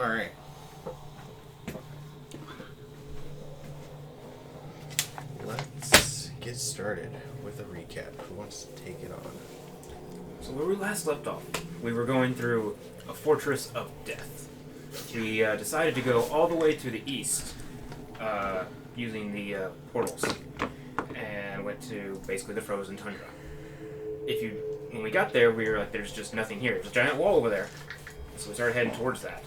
Alright. Let's get started with a recap. Who wants to take it on? So where we last left off, we were going through a fortress of death. We decided to go all the way to the east using the portals and went to basically the frozen tundra. When we got there, we were like, there's just nothing here. There's a giant wall over there. So we started heading towards that.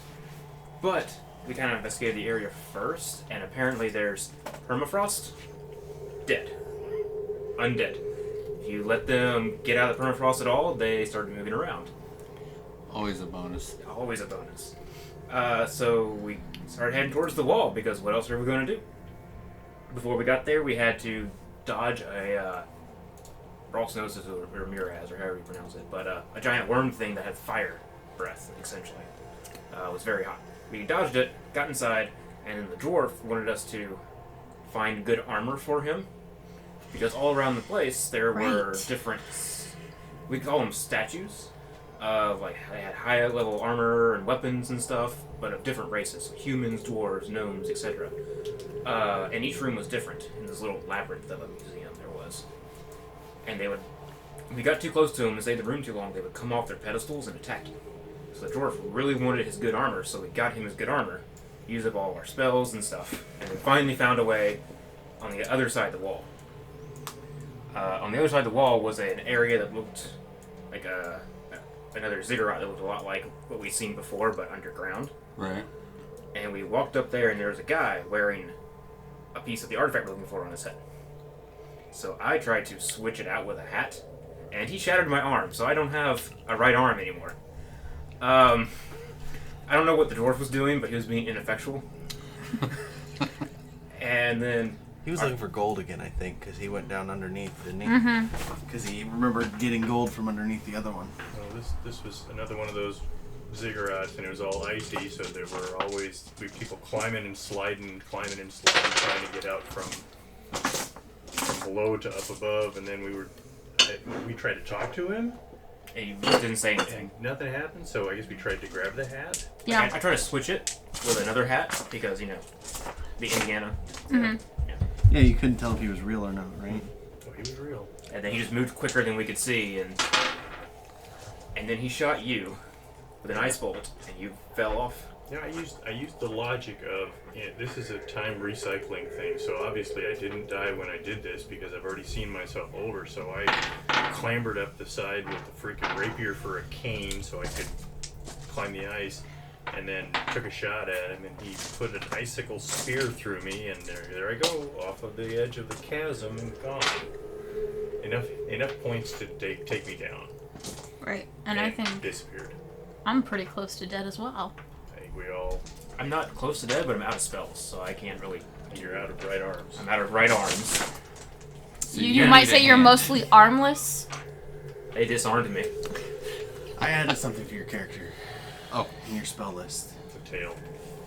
But we kind of investigated the area first, and apparently there's permafrost, dead. Undead. If you let them get out of the permafrost at all, they start moving around. Always a bonus. Always a bonus. So we started heading towards the wall, because what else are we going to do? Before we got there, we had to dodge a Ralsnosis or Miraz, or however you pronounce it, but a giant worm thing that had fire breath, essentially. It was very hot. We dodged it, got inside, and then the dwarf wanted us to find good armor for him, because all around the place there were different, we call them statues, of like they had high level armor and weapons and stuff, but of different races, humans, dwarves, gnomes, etc. And each room was different in this little labyrinth of a museum there was. And they would, if we got too close to them and stayed in the room too long, they would come off their pedestals and attack you. So the dwarf really wanted his good armor, so we got him his good armor, used up all our spells and stuff, and then finally found a way on the other side of the wall. On the other side of the wall was an area that looked like another ziggurat that looked a lot like what we'd seen before, but underground. Right. And we walked up there, and there was a guy wearing a piece of the artifact we're looking for on his head. So I tried to switch it out with a hat, and he shattered my arm, so I don't have a right arm anymore. I don't know what the dwarf was doing, but he was being ineffectual. And then He was looking for gold again, I think, because he went down underneath, didn't he? Mm-hmm. Because he remembered getting gold from underneath the other one. Well, this was another one of those ziggurats, and it was all icy, so there were always people climbing and sliding, trying to get out from below to up above, and then we tried to talk to him, and he just didn't say anything. and nothing happened, so I guess we tried to grab the hat. Yeah. I tried to switch it with another hat, because, the Indiana. Mm-hmm. Yeah, you couldn't tell if he was real or not, right? Oh, he was real. And then he just moved quicker than we could see, and then he shot you with an ice bolt, and you fell off. Yeah, I used the logic of this is a time recycling thing, so obviously I didn't die when I did this because I've already seen myself over, so I clambered up the side with the freaking rapier for a cane so I could climb the ice, and then took a shot at him, and he put an icicle spear through me, and there I go, off of the edge of the chasm and gone. Enough points to take me down. Right. And I think disappeared. I'm pretty close to dead as well. I think we all. I'm not close to dead, but I'm out of spells, so I can't really... You're out of right arms. I'm out of right arms. So You might say you're mostly armless. They disarmed me. I added something for your character Oh, in your spell list. It's a tail.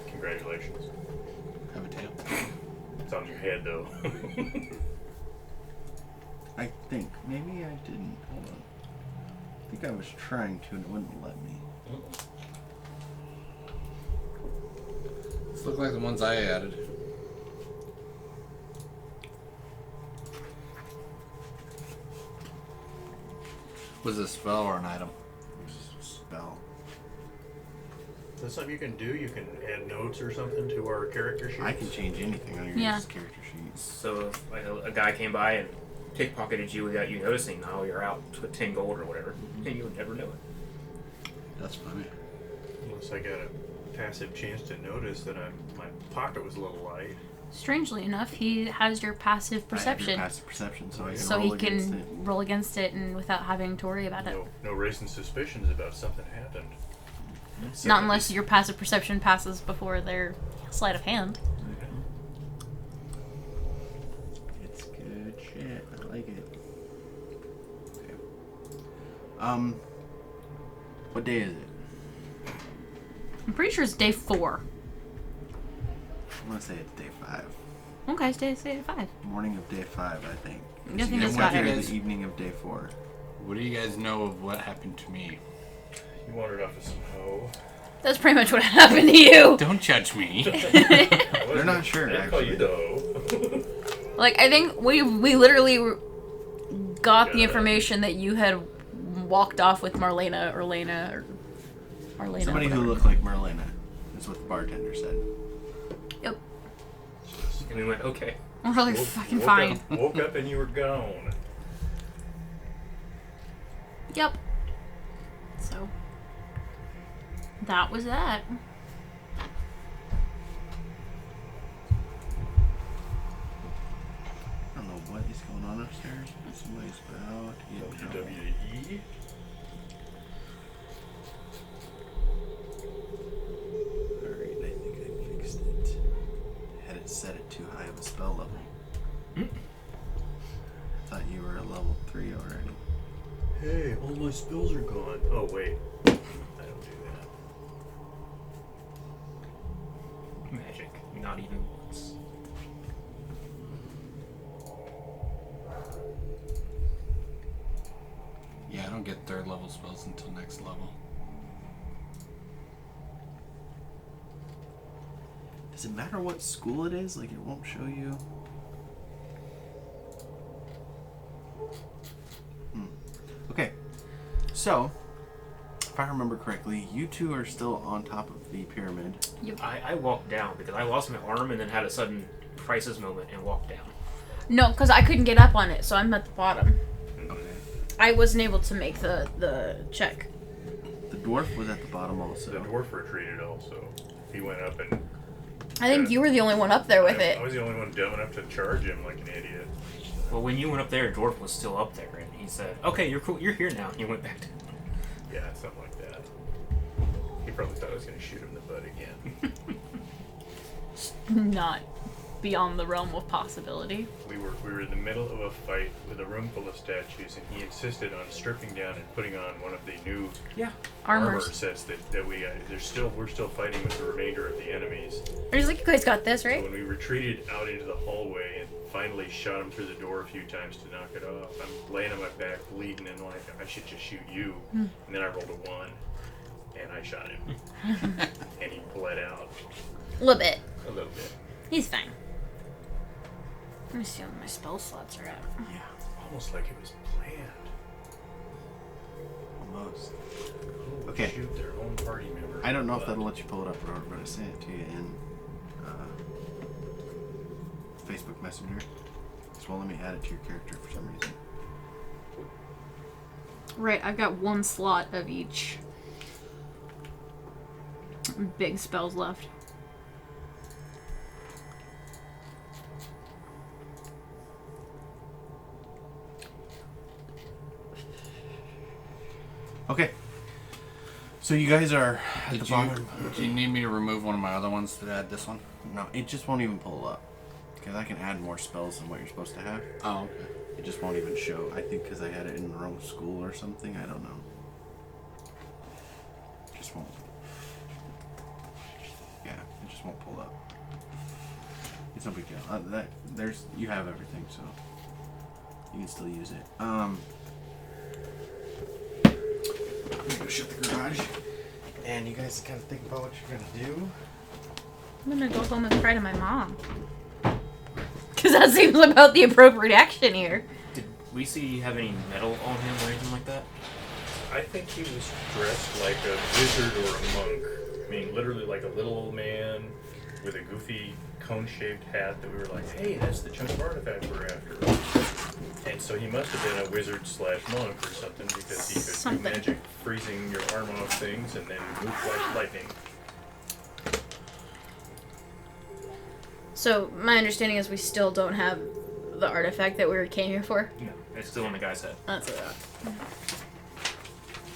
Congratulations. have a tail. It's on your head though. I think. Maybe I didn't. Hold on. I think I was trying to and it wouldn't let me. These look like the ones I added. Was it a spell or an item? Spell. That's something you can do. You can add notes or something to our character sheets. I can change anything on your Yeah. character sheet. So if like a guy came by and pickpocketed you without you noticing, now you're out with 10 gold or whatever, and you would never know it. That's funny. Unless I got a passive chance to notice that my pocket was a little light. Strangely enough, he has your passive I have your perception. passive perception, so I can So roll he against can it. roll against it and without having to worry about it. No raising suspicions about something happened. So Not unless your passive perception passes before their sleight of hand. It's good shit. I like it. Okay. What day is it? I'm pretty sure it's day 4. I want to say it's day 5. Okay, it's day 5. Morning of day 5, I think. I think You it's went got here it. the evening of day 4. What do you guys know of what happened to me? You wandered off with some hoe. That's pretty much what happened to you. Don't judge me. They're not sure, I didn't call actually. you though. Like, I think we literally got the Yeah. information that you had walked off with Marlena or Lena or Marlena. Somebody who whatever. looked like Merlina is what the bartender said. Yep. And we went, okay. We're really Woke- fucking woke fine. Up, woke up and you were gone. Yep. So that was that. I don't know what is going on upstairs, but somebody's about to get in trouble. WWE. Alright, I think I fixed it. I had it set at too high of a spell level. I thought you were a level 3 already. Hey, all my spells are gone. Oh wait, I don't do that. Magic. Not even once. Yeah, I don't get third level spells until next level. Does it matter what school it is? Like, it won't show you? Okay. So, if I remember correctly, you two are still on top of the pyramid. I walked down because I lost my arm and then had a sudden crisis moment and walked down. No, because I couldn't get up on it, so I'm at the bottom. Okay. I wasn't able to make the check. The dwarf was at the bottom also. The dwarf retreated also. He went up and I think you were the only one up there with I it. was the only one dumb enough to charge him like an idiot. Well, when you went up there, Dwarf was still up there, and he said, "Okay, you're cool. You're here now." And you went back down. Yeah, something like that. He probably thought I was going to shoot him in the butt again. Not beyond the realm of possibility. We were in the middle of a fight with a room full of statues, and he insisted on stripping down and putting on one of the new Yeah. armor Armors. sets that we we're still fighting with the remainder of the enemies. I was like, you guys got this, So right? when we retreated out into the hallway and finally shot him through the door a few times to knock it off, I'm laying on my back bleeding and like I should just shoot you. And then I rolled a 1 and I shot him. And he bled out A little bit. a little bit. He's fine. Let me see what my spell slots are at. Yeah, Almost like it was planned. almost. Oh, Okay. Shoot their own party member. I don't know if But that'll let you pull it up, Robert, but I sent it to you in Facebook Messenger. Just won't let me add it to your character for some reason. Right, I've got one slot of each big spells left. Okay. So you guys are at the Did bottom. do you need me to remove one of my other ones to add this one? No, it just won't even pull up. Because I can add more spells than what you're supposed to have. Oh, okay. It just won't even show. I think because I had it in the wrong school or something. I don't know. It just won't. Yeah, it just won't pull up. It's no big deal. You have everything, so you can still use it. I'm gonna go shut the garage, and you guys kind of think about what you're gonna do. I'm gonna go home and cry to my mom. Because that seems about the appropriate action here. Did we see you have any metal on him or anything like that? I think he was dressed like a wizard or a monk. I mean, literally like a little old man with a goofy cone-shaped hat that we were like, hey, that's the chunk of artifact we're after. And so he must have been a wizard / monk or something because he could Something. do magic, freezing your arm off things and then move like lightning. So, my understanding is we still don't have the artifact that we came here for. No, it's still on the guy's head. That's it.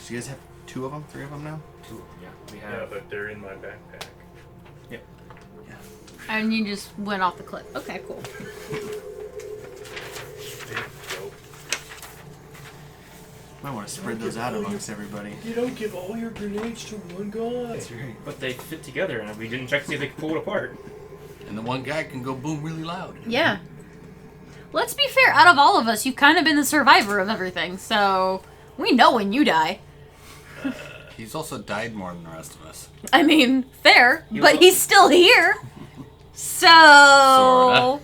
So you guys have 2 of them, 3 of them now? 2 of them, yeah. We Yeah, have. but they're in my backpack. Yeah. And you just went off the cliff. Okay, cool. Big dope. Might want to spread those out amongst everybody. You don't give all your grenades to one guy. That's right. But they fit together, and we didn't check to see if they could pull it apart. And the one guy can go boom really loud. Yeah. Let's be fair, out of all of us, you've kind of been the survivor of everything, so we know when you die. He's also died more than the rest of us. I mean, fair, You but will- he's still here. So. Sorta.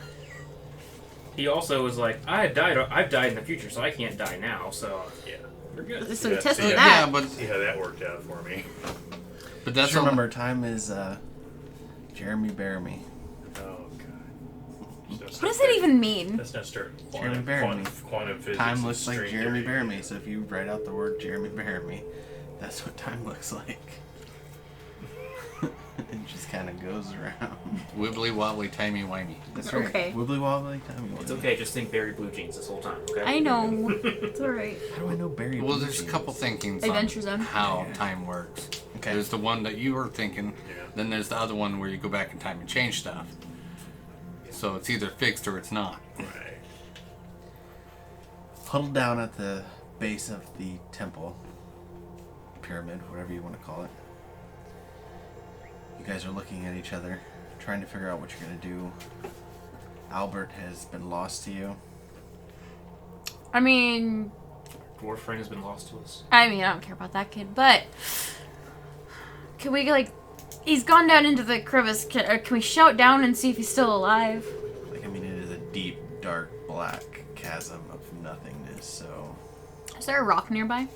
He also was like, I've died in the future, so I can't die now. So yeah, we're good. So Yeah, tested see, that. Yeah, but See how that worked out for me. that's Just remember, time is Jeremy Bearimy. Oh god. What does that even mean? Let's not start Jeremy quantum physics. Time and looks like string Jeremy theory. Bearimy, so if you write out the word Jeremy Bearimy, that's what time looks like. It just kind of goes around. wibbly wobbly, timey wimey. That's right. Okay. Wibbly wobbly, timey wimey. It's okay. Just think Barry Blue Jeans this whole time. Okay. I know. It's alright. How do I know Barry? Well, Blue there's a Jeans? couple thinkings Adventure on Zone. how Yeah. time works. Okay. There's the one that you were thinking. Yeah. Then there's the other one where you go back in time and change stuff. So it's either fixed or it's not. Right. Huddled down at the base of the temple, pyramid, whatever you want to call it. You guys are looking at each other, trying to figure out what you're going to do. Albert has been lost to you. I mean, Dwarf friend has been lost to us. I don't care about that kid, but can we he's gone down into the crevice. Can we shout down and see if he's still alive? Like, I mean, it is a deep, dark, black chasm of nothingness, so... Is there a rock nearby?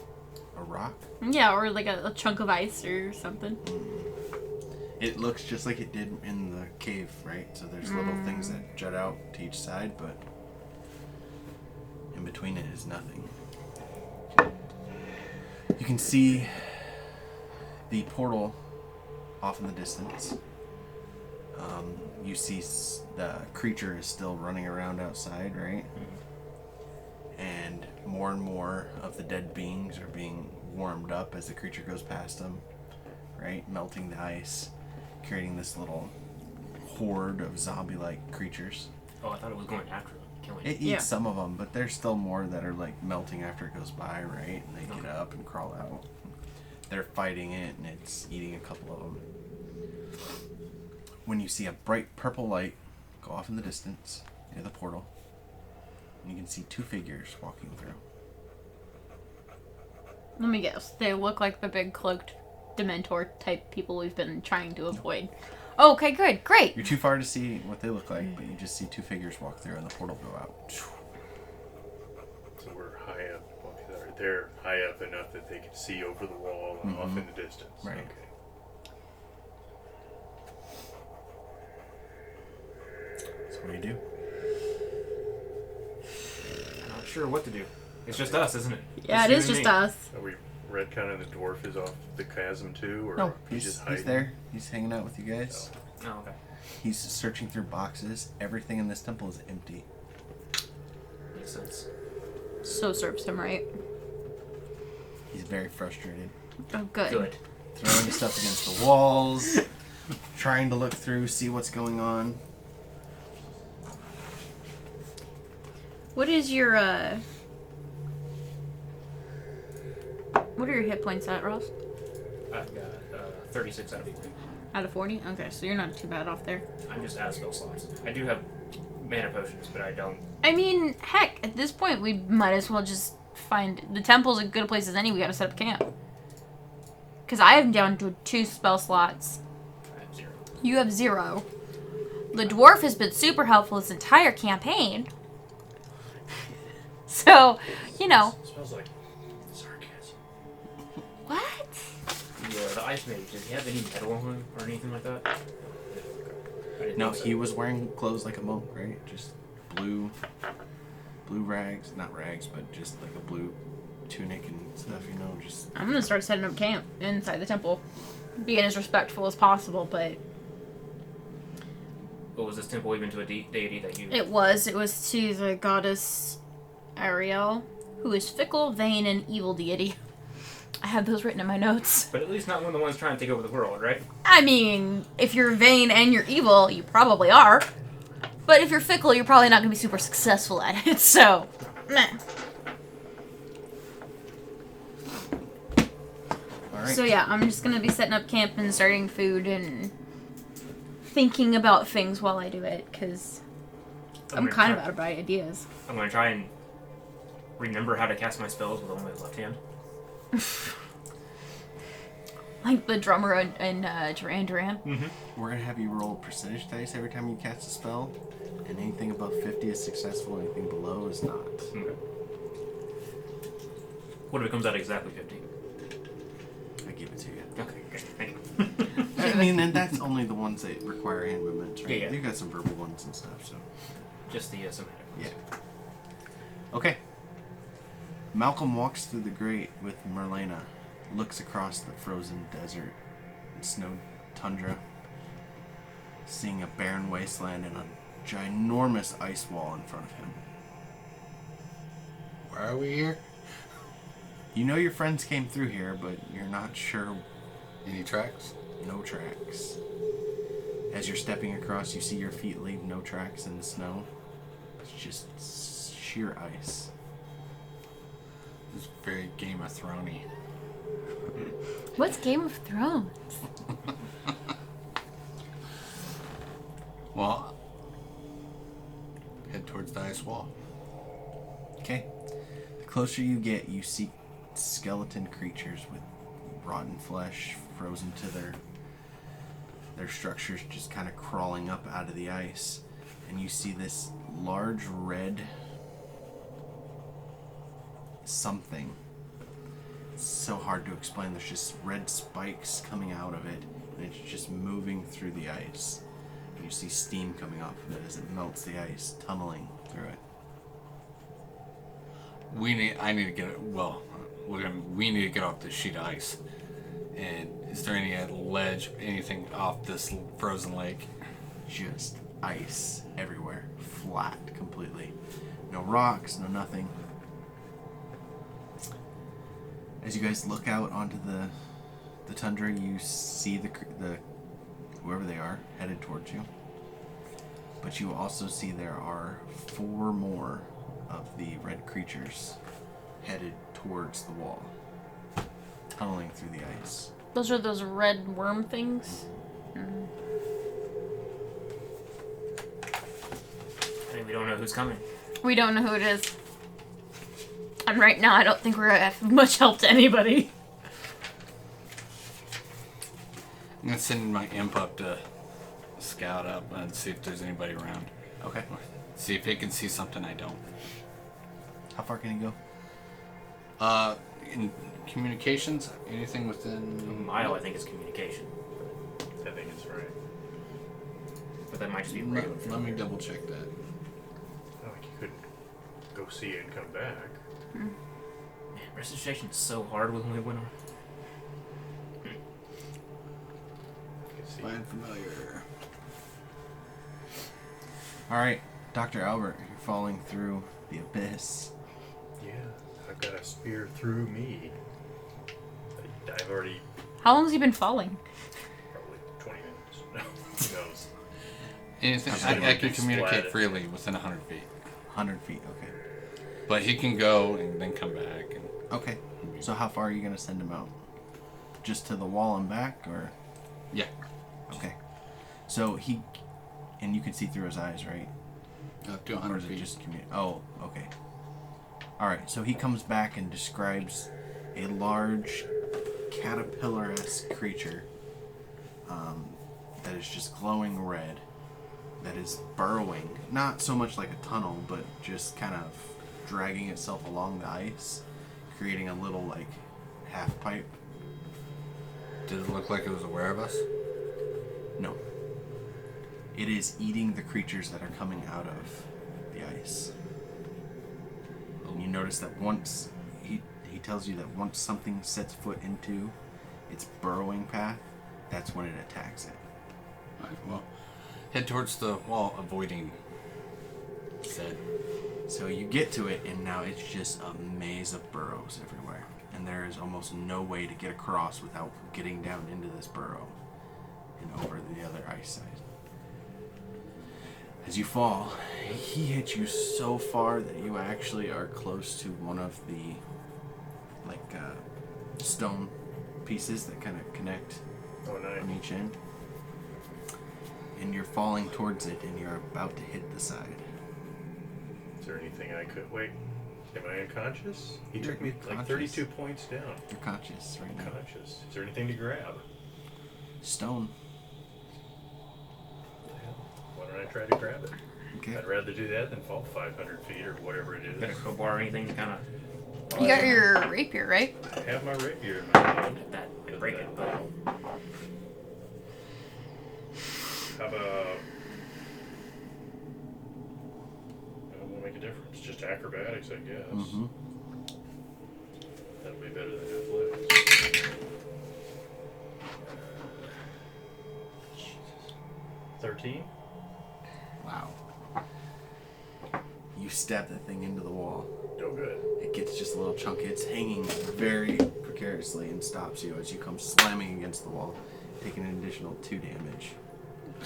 A rock? Yeah, or like a chunk of ice or something. It looks just like it did in the cave, right? So there's little things that jut out to each side, but in between it is nothing. You can see the portal off in the distance. You see the creature is still running around outside, right? And more of the dead beings are being warmed up as the creature goes past them, right? Melting the ice, creating this little horde of zombie-like creatures. Oh, I thought it was going after him, killing It him. eats Yeah. some of them, but there's still more that are like melting after it goes by, right? And they get up and crawl out. They're fighting it, and it's eating a couple of them. When you see a bright purple light go off in the distance near the portal, and you can see two figures walking through. Let me guess. They look like the big cloaked Dementor type people we've been trying to avoid. Oh, okay, good, great. You're too far to see what they look like, but you just see two figures walk through, and the portal go out. So we're high up. Okay, they're high up enough that they can see over the wall and off in the distance. Right. Okay. So what do you do? I'm not sure what to do. It's just us, isn't it? Yeah, it is just us. Are we retconning the dwarf is off the chasm too, or No, he's he's just hiding? there. He's hanging out with you guys. Oh, okay. He's searching through boxes. Everything in this temple is empty. Makes sense. So serves him right. He's very frustrated. Oh, good. Good. Throwing his stuff against the walls, trying to look through, see what's going on. What is your, what are your hit points at, Ross? I've got 36 out of 40. Out of 40? Okay, so you're not too bad off there. I'm just out of spell slots. I do have mana potions, but I don't. I mean, heck, at this point, we might as well just find... The temple's as good a place as any. We gotta set up camp. Because I am down to 2 spell slots. I have 0. You have 0. The dwarf has been super helpful this entire campaign. So, you know. Smells like sarcasm. What? The ice mage, did he have any metal on him or anything like that? I didn't No, think so. he was wearing clothes like a monk, right? Just blue rags. Not rags, but just like a blue tunic and stuff, you know, just... I'm gonna start setting up camp inside the temple. Being as respectful as possible, but... What was this temple even to a deity that you... It was to the goddess Ariel, who is fickle, vain, and evil deity. I have those written in my notes. But at least not one of the ones trying to take over the world, right? I mean, if you're vain and you're evil, you probably are. But if you're fickle, you're probably not going to be super successful at it, so... Meh. Alright. So yeah, I'm just going to be setting up camp and starting food and thinking about things while I do it, because I'm gonna kind of try- out of ideas. I'm going to try and remember how to cast my spells with only my left hand. Like the drummer in Duran Duran. We're gonna have you roll percentage dice every time you cast a spell, and anything above 50 is successful, anything below is not. Okay. What if it comes out exactly 50? I give it to you. Okay, great. Thank you. I mean, and that's only the ones that require hand movements, right? Yeah. You've got some verbal ones and stuff, so. Just the somatic ones. Yeah. Okay. Malcolm walks through the grate with Merlena, looks across the frozen desert and snow tundra, seeing a barren wasteland and a ginormous ice wall in front of him. Why are we here? You know your friends came through here, but you're not sure. Any tracks? No tracks. As you're stepping across, you see your feet leave no tracks in the snow. It's just sheer ice. It's very Game of Thrones-y. What's Game of Thrones? Well, head towards the ice wall. Okay. The closer you get, you see skeleton creatures with rotten flesh frozen to their structures, just kind of crawling up out of the ice. And you see this large red something. It's so hard to explain. There's just red spikes coming out of it, and it's just moving through the ice. And you see steam coming off of it as it melts the ice, tunneling through it. We need to get off this sheet of ice. And is there any ledge, anything off this frozen lake? Just ice everywhere, flat completely. No rocks, no nothing. As you guys look out onto the tundra, you see the whoever they are headed towards you. But you also see there are 4 more of the red creatures headed towards the wall, tunneling through the ice. Those are those red worm things. I mean, we don't know who's coming. We don't know who it is. And right now, I don't think we're gonna have much help to anybody. I'm gonna send my imp up to scout up and see if there's anybody around. Okay. See if he can see something I don't. How far can you go? In communications, anything within Mile, I think, is communication. I think it's right. But that might just be Let, regular. let me double check that. Not like you could go see it and come back. Man, resuscitation is so hard when we went on. You can see. Find familiar. Alright, Dr. Albert, you're falling through the abyss. Yeah, I've got a spear through me. I've already How long has he been falling? probably 20 minutes. Who knows? Anything Just I gonna can be communicate splatted. freely within 100 feet. 100 feet, okay. But he can go and then come back. And Okay. So how far are you going to send him out? Just to the wall and back, or? yeah, Okay. So he, and you can see through his eyes, right? up to Or 100 is it feet. just oh, okay. Alright, so he comes back and describes a large caterpillar-esque creature that is just glowing red, that is burrowing, not so much like a tunnel, but just kind of dragging itself along the ice, creating a little, like, half pipe. Did it look like it was aware of us? No. It is eating the creatures that are coming out of the ice. And you notice that once he tells you that once something sets foot into its burrowing path, that's when it attacks it. Alright, well, head towards the wall, avoiding said. So you get to it, and now it's just a maze of burrows everywhere. And there is almost no way to get across without getting down into this burrow and over the other ice side. As you fall, he hits you so far that you actually are close to one of the stone pieces that kind of connect Oh, on nice. each end. And you're falling towards it, and you're about to hit the side. Is there anything I could wait? Am I unconscious? He You're took me like conscious. 32 points down. You're conscious right now. Unconscious. Is there anything to grab? Stone. Why don't I try to grab it? Okay. I'd rather do that than fall 500 feet or whatever it Got a is. crowbar or anything to kind of You got your rapier, right? I have my rapier in my hand. that and break it. But How about... That won't make a difference. Just acrobatics, I guess. Mm-hmm. That'll be better than athletics. 13? Wow. You stab that thing into the wall. No good. It gets just a little chunk. It's hanging very precariously and stops you as you come slamming against the wall, taking an additional 2 damage.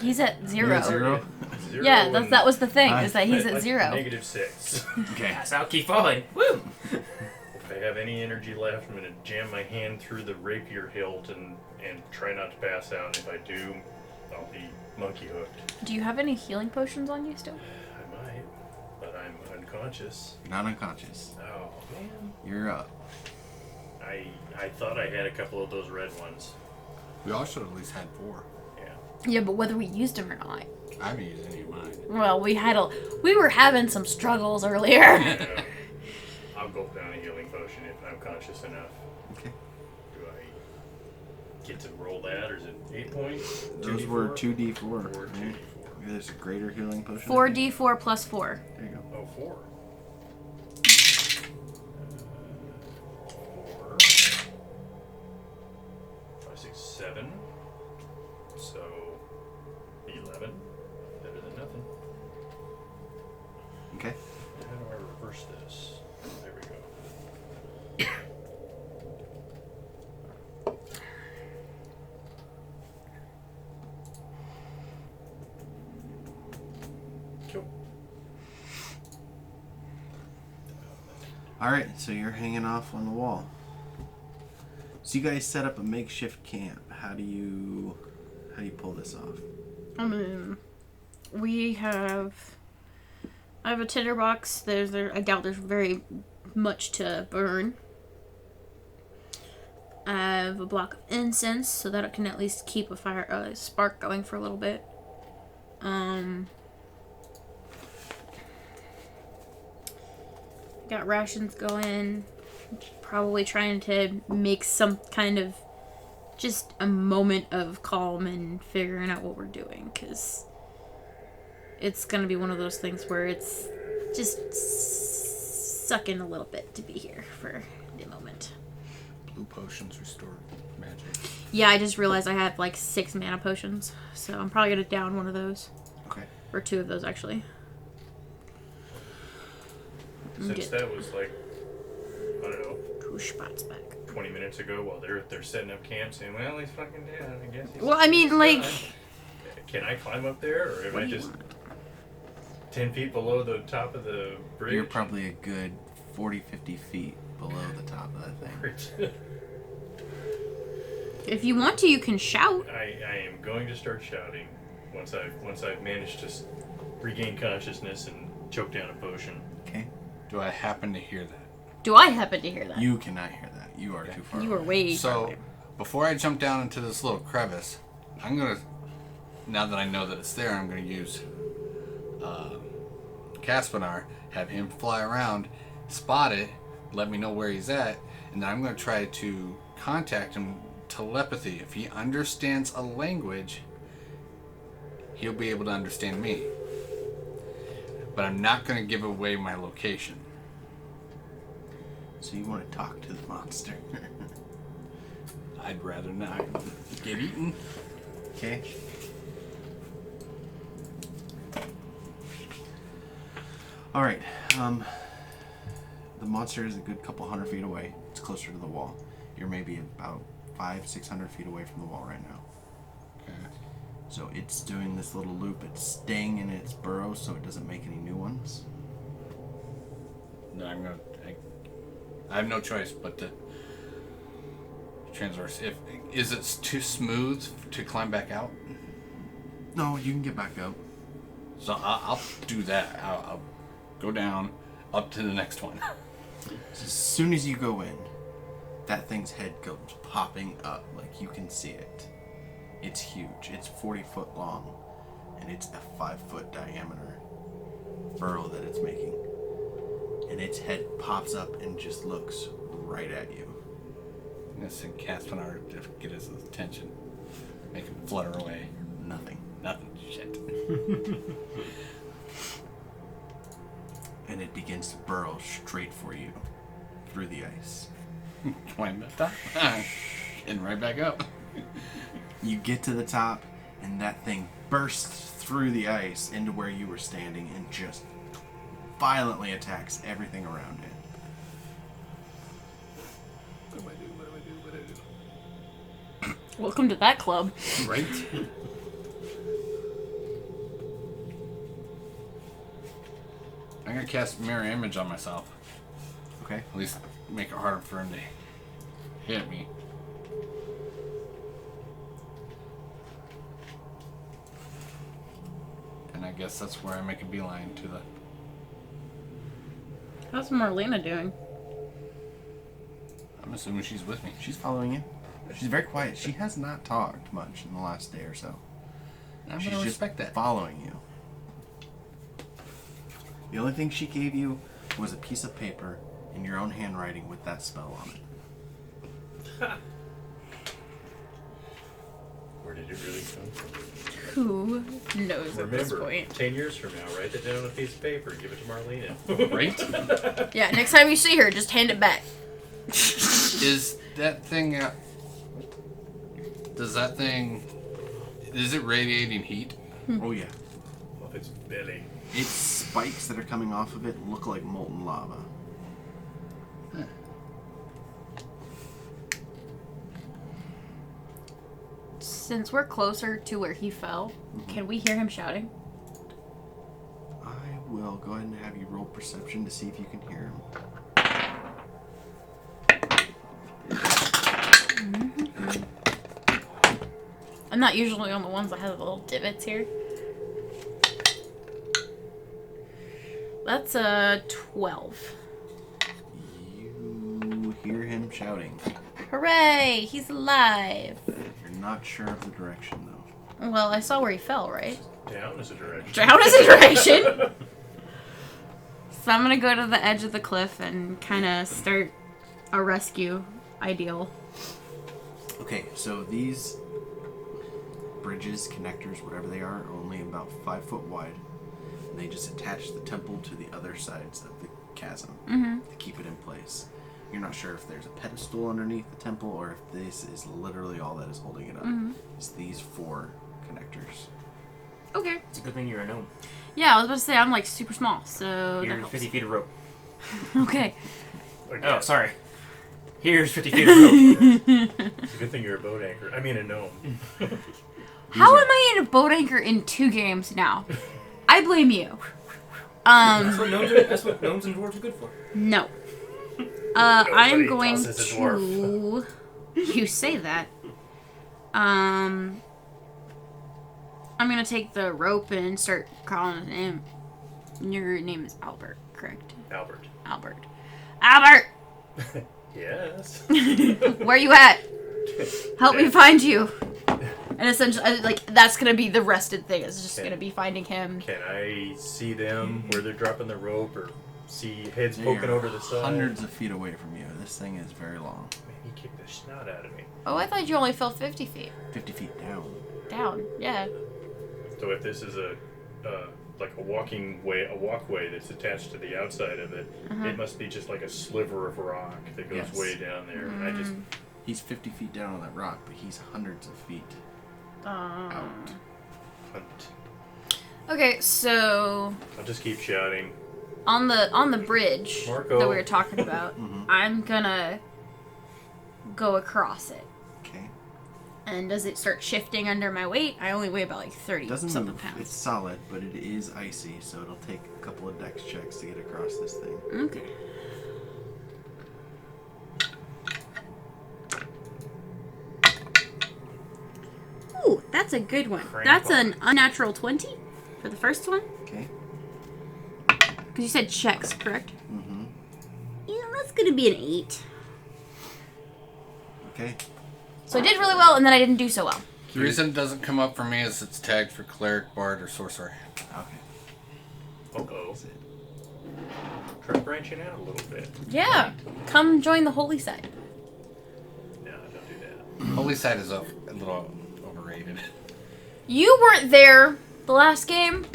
He's at You're 0. at 0? Yeah, that was the thing, I- is that he's at like 0. -6. Okay. pass out, keep falling. Woo! If I have any energy left, I'm going to jam my hand through the rapier hilt and try not to pass out. If I do, I'll be monkey hooked. Do you have any healing potions on you still? I might, but I'm unconscious. You're not unconscious. Oh, man. You're up. I thought I had a couple of those red ones. We all should have at least had 4. Yeah. Yeah, but whether we used them or not. I haven't used any of mine. Well, we were having some struggles earlier. I'll go down a healing potion if I'm conscious enough. Okay. Do I get to roll that, or is it 8 points? Those were 2d4? 2d4. Or right? 2d4. There's a greater healing potion. 4d4 plus 4. There you go. Oh, 4. 4. 5, 6, 7. So 11. Better than nothing. Okay. How do I reverse this? There we go. Cool. Alright, so you're hanging off on the wall. So you guys set up a makeshift camp. How do you pull this off? I have a tinderbox. I doubt there's very much to burn. I have a block of incense, so that it can at least keep a spark going for a little bit. Got rations going. Probably trying to make some kind of just a moment of calm and figuring out what we're doing, because it's gonna be one of those things where it's just sucking a little bit to be here for the moment. Blue potions restore magic. Yeah, I just realized I have like 6 mana potions, so I'm probably gonna down one of those, Okay. or 2 of those actually. Since that was like, I don't know, 2 spots back. 20 minutes ago, while they're setting up camp, saying, "Well, he's fucking dead. I guess he's." Well, I mean, he's like, done." Can I climb up there, or am what I do you just want? 10 feet below the top of the bridge? You're probably a good 40-50 feet below the top of that thing. Bridge. If you want to, you can shout. I am going to start shouting once I've managed to regain consciousness and choke down a potion. Okay. Do I happen to hear that? Do I happen to hear that? You cannot hear that. You are too far. You are away. way far So, away. before I jump down into this little crevice, I'm gonna, now that I know that it's there, I'm gonna use Caspinar, have him fly around, spot it, let me know where he's at, and then I'm gonna try to contact him telepathy. If he understands a language, he'll be able to understand me. But I'm not gonna give away my location. So you want to talk to the monster. I'd rather not get eaten. Okay. Alright. The monster is a good couple 100 feet away. It's closer to the wall. You're maybe about 500-600 feet away from the wall right now. Okay. So it's doing this little loop. It's staying in its burrow so it doesn't make any new ones. No, I have no choice but to transverse. Is it too smooth to climb back out? No, you can get back up. So I'll do that. I'll go down up to the next one. As soon as you go in, that thing's head goes popping up, like you can see it. It's huge. It's 40 foot long, and it's a 5 foot diameter burrow that it's making. And its head pops up and just looks right at you. I'm gonna send Caspinar to get his attention. Make him flutter away. Nothing. Nothing. Shit. And it begins to burrow straight for you through the ice. Climb the top. And right back up. You get to the top, and that thing bursts through the ice into where you were standing and just violently attacks everything around it. What do I do? What do I do? What do I do? Welcome to that club. Right? I'm gonna cast Mirror Image on myself. Okay. At least make it harder for him to hit me. And I guess that's where I make a beeline to the... How's Marlena doing? I'm assuming she's with me. She's following you. She's very quiet. She has not talked much in the last day or so. I'm She's gonna just respect that. following you. The only thing she gave you was a piece of paper in your own handwriting with that spell on it. Where did it really come from? Who knows at this Remember, point? 10 years from now, write that down on a piece of paper and give it to Marlena. Right? Yeah, next time you see her, just hand it back. Is that thing... does that thing... Is it radiating heat? Oh yeah. Off its belly. Its spikes that are coming off of it look like molten lava. Since we're closer to where he fell, can we hear him shouting? I will go ahead and have you roll perception to see if you can hear him. I'm not usually on the ones that have the little divots here. That's a 12. You hear him shouting. Hooray! He's alive! You're not sure of the direction though. Well, I saw where he fell, right? Down is a direction. Down is a direction! So I'm gonna go to the edge of the cliff and kind of start a rescue ideal. Okay, so these bridges, connectors, whatever they are only about 5 foot wide. And they just attach the temple to the other sides of the chasm to keep it in place. You're not sure if there's a pedestal underneath the temple or if this is literally all that is holding it up. It's these 4 connectors. Okay. It's a good thing you're a gnome. Yeah, I was about to say I'm like super small, so that Here's helps. 50 feet of rope. Okay. Oh, sorry. Here's 50 feet of rope. It's a good thing you're a boat anchor. I mean a gnome. How am I in a boat anchor in 2 games now? I blame you. That's what gnomes and dwarves are good for. No. I'm Nobody going tosses a dwarf. to... You say that. I'm gonna take the rope and start calling his name. Your name is Albert, correct? Albert. Albert. Albert! Yes. Where you at? Help me find you. And essentially, like, that's gonna be the rested thing. It's just gonna be finding him. Can I see them where they're dropping the rope or see heads They poking are over the side? hundreds of feet away from you. This thing is very long. Man, he kicked the snot out of me. Oh, I thought you only fell 50 feet. 50 feet down. Down, yeah. So if this is a like a walkway that's attached to the outside of it, it must be just like a sliver of rock that goes Yes. way down there. And I just He's 50 feet down on that rock, but he's hundreds of feet out. hunt. Okay, so I'll just keep shouting. on the bridge Marco. that we were talking about, I'm gonna go across it. Okay. And does it start shifting under my weight? I only weigh about like 30 It doesn't something move. pounds. It's solid, but it is icy, so it'll take a couple of dex checks to get across this thing. Okay. Ooh, that's a good one. Crank That's on. an unnatural 20 for the first one. Okay. Because you said checks, correct? Mm-hmm. Yeah, gonna be an 8. Okay. So I did really well, and then I didn't do so well. The reason it doesn't come up for me is it's tagged for cleric, bard, or sorcerer. Okay. Uh-oh. Try branching out a little bit. Yeah. Come join the holy side. No, don't do that. Holy side is a little overrated. You weren't there the last game.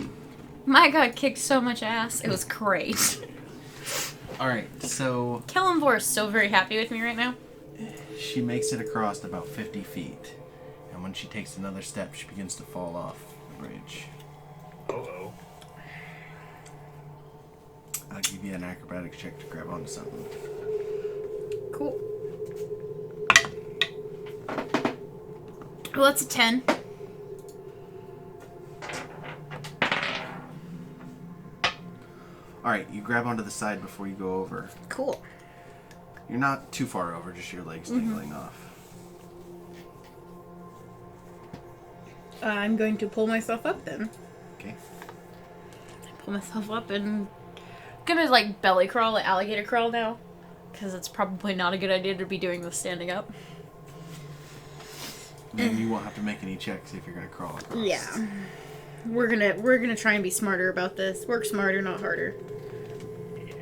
My god, kicked so much ass. It was great. Alright, so Kellenvor is so very happy with me right now. she makes it across about 50 feet. And when she takes another step, she begins to fall off the bridge. Uh-oh. I'll give you an acrobatics check to grab onto something. Cool. Well, that's a 10. Alright, you grab onto the side before you go over. Cool. You're not too far over, just your legs dangling off. I'm going to pull myself up then. Okay. Pull myself up and... I'm gonna, like, belly crawl, like alligator crawl now. Because it's probably not a good idea to be doing this standing up. Then you won't have to make any checks if you're gonna crawl across. Yeah. We're gonna try and be smarter about this. Work smarter, not harder. Yeah.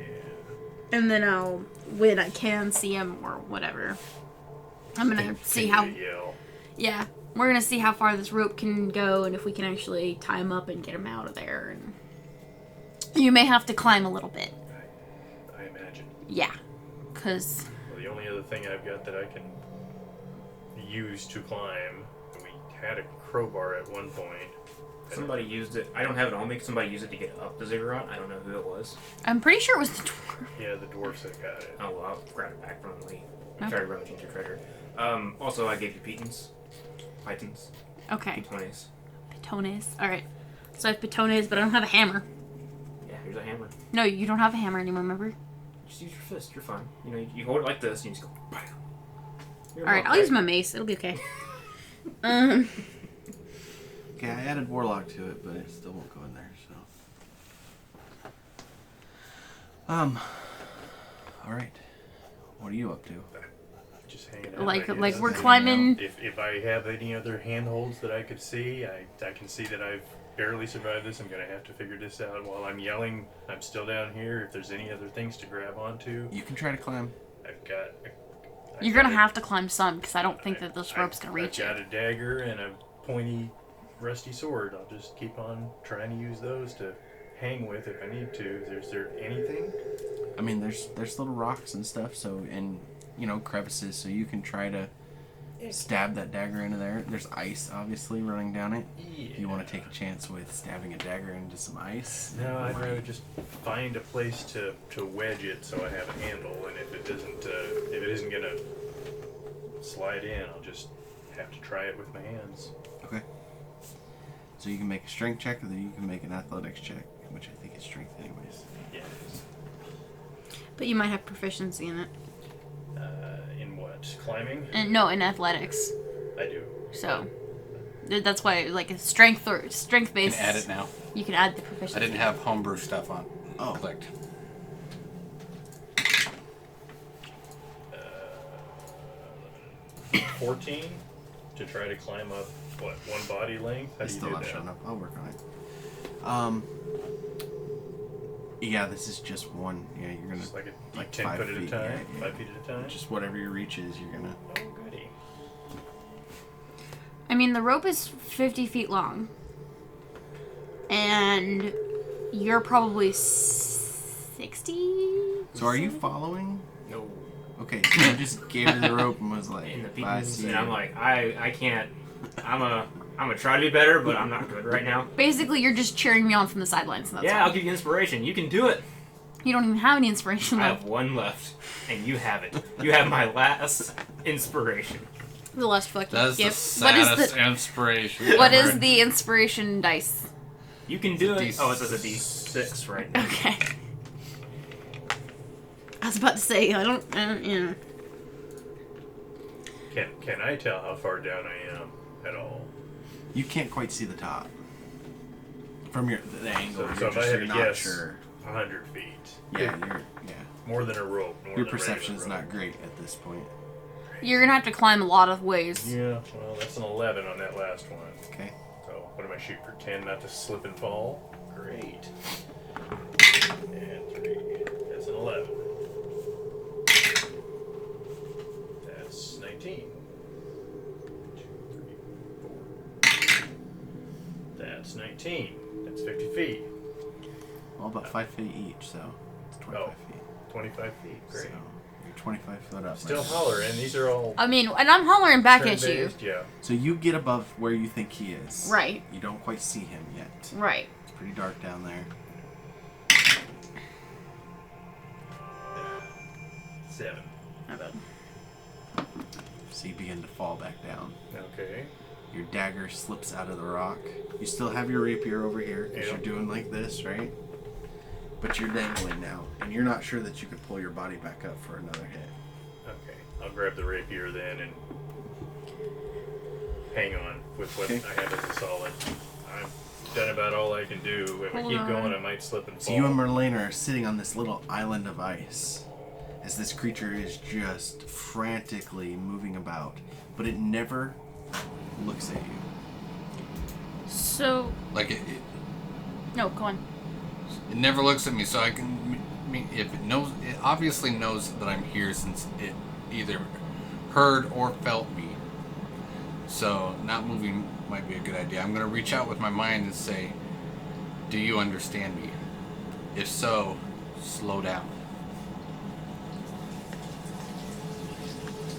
And then I'll, when I can see him or whatever, I'm gonna see how... Yell. Yeah. We're gonna see how far this rope can go and if we can actually tie him up and get him out of there. And you may have to climb a little bit. I imagine. Yeah. Because... Well, the only other thing I've got that I can use to climb, we had a crowbar at one point. Somebody used it. I don't have it on me. 'Cause somebody used it to get up the ziggurat. I don't know who it was. I'm pretty sure it was the dwarf. Yeah, the dwarfs that got it. Oh, well, I'll grab it back from Lee. Okay. Started rummaging through treasure. Also, I gave you Pythons. Okay. Pitones. Pitones. Alright. So I have pitones, but I don't have a hammer. Yeah, here's a hammer. No, you don't have a hammer anymore, remember? Just use your fist. You're fine. You know, you hold it like this and you just go bam. You're Alright, not I'll use right. my mace. It'll be okay. Okay, I added Warlock to it, but it still won't go in there, so. Alright. What are you up to? Just hanging out. Like- I guess. like we're You know, climbing- If I have any other handholds that I could see, I can see that I've barely survived this. I'm gonna have to figure this out while I'm yelling. I'm still down here. If there's any other things to grab onto, You can try to climb. I've got. You're gonna have to climb some, because I don't think that this rope's gonna reach I've got it. a dagger and a pointy, rusty sword. I'll just keep on trying to use those to hang with if I need to. Is there anything? I mean, there's little rocks and stuff, so, and, you know, crevices, so you can try to stab that dagger into there. There's ice, obviously, running down it. Yeah. You want to take a chance with stabbing a dagger into some ice? No, I'd rather just find a place to wedge it so I have a handle, and if it isn't gonna slide in, I'll just have to try it with my hands. Okay. So you can make a strength check, or then you can make an athletics check, which I think is strength anyways. Yes. But you might have proficiency in it. In what? Climbing? And no, in athletics. I do. So that's why, like, a strength or strength You based. can add it now. You can add the proficiency. I didn't have homebrew stuff on. Oh. Clicked. 14 to try to climb up, what, one body length? How It's do you still do not that? showing up. I'll work on it. Yeah, this is just one. Yeah, you're gonna Just like a like 10 5 foot at a feet, time? yeah, yeah. 5 feet at a time? just whatever your reach is. You're gonna. Oh, goody. I mean, the rope is 50 feet long. And you're probably 60? So are you following? No. Okay, so you just gave her the rope and was like, In the "I Pythons, see and you." I'm like, I can't. I'm gonna try to be better, but I'm not good right now. Basically, you're just cheering me on from the sidelines. And that's Yeah, all. I'll give you inspiration. You can do it. You don't even have any inspiration I left. have one left, and you have it. You have my last inspiration. The last fucking That's the gift. What is saddest the inspiration. what ever. is the inspiration dice? You can do It's a it. Oh, it says a D6 right now. Okay. I was about to say I don't. You know. Can I tell how far down I am at all? You can't quite see the top from the angle. So you're if I just had you're to not guess, sure. 100 feet. Yeah, you're. Yeah. More than a rope. More Your than perception's regular not rope. great at this point. You're gonna have to climb a lot of ways. Yeah, well, that's an 11 on that last one. Okay. So, what am I shooting for? 10 not to slip and fall? Great. And 3. That's an 11. That's 19. 2, 3, 4. That's 19. That's 50 feet. Well, about 5 feet each, so it's 25 Oh. feet. 25 feet. Great. So you're 25 foot up. Still right? hollering. These are all I mean, and I'm hollering back at you. turn-based. Yeah. So you get above where you think he is. Right. You don't quite see him yet. Right. It's pretty dark down there. 7. Not bad. So you begin to fall back down. Okay. Your dagger slips out of the rock. You still have your rapier over here because Yeah. you're doing like this, right? But you're dangling now, and you're not sure that you could pull your body back up for another hit. Okay. I'll grab the rapier then and hang on with what Okay. I have as a solid. I've done about all I can do. If I Hold keep on. going, I might slip and fall. So you and Merlane are sitting on this little island of ice as this creature is just frantically moving about, but it never looks at you. So, Like it no, go on. never looks at me, so I can. If it knows, it obviously knows that I'm here since it either heard or felt me. So not moving might be a good idea. I'm gonna reach out with my mind and say, "Do you understand me? If so, slow down."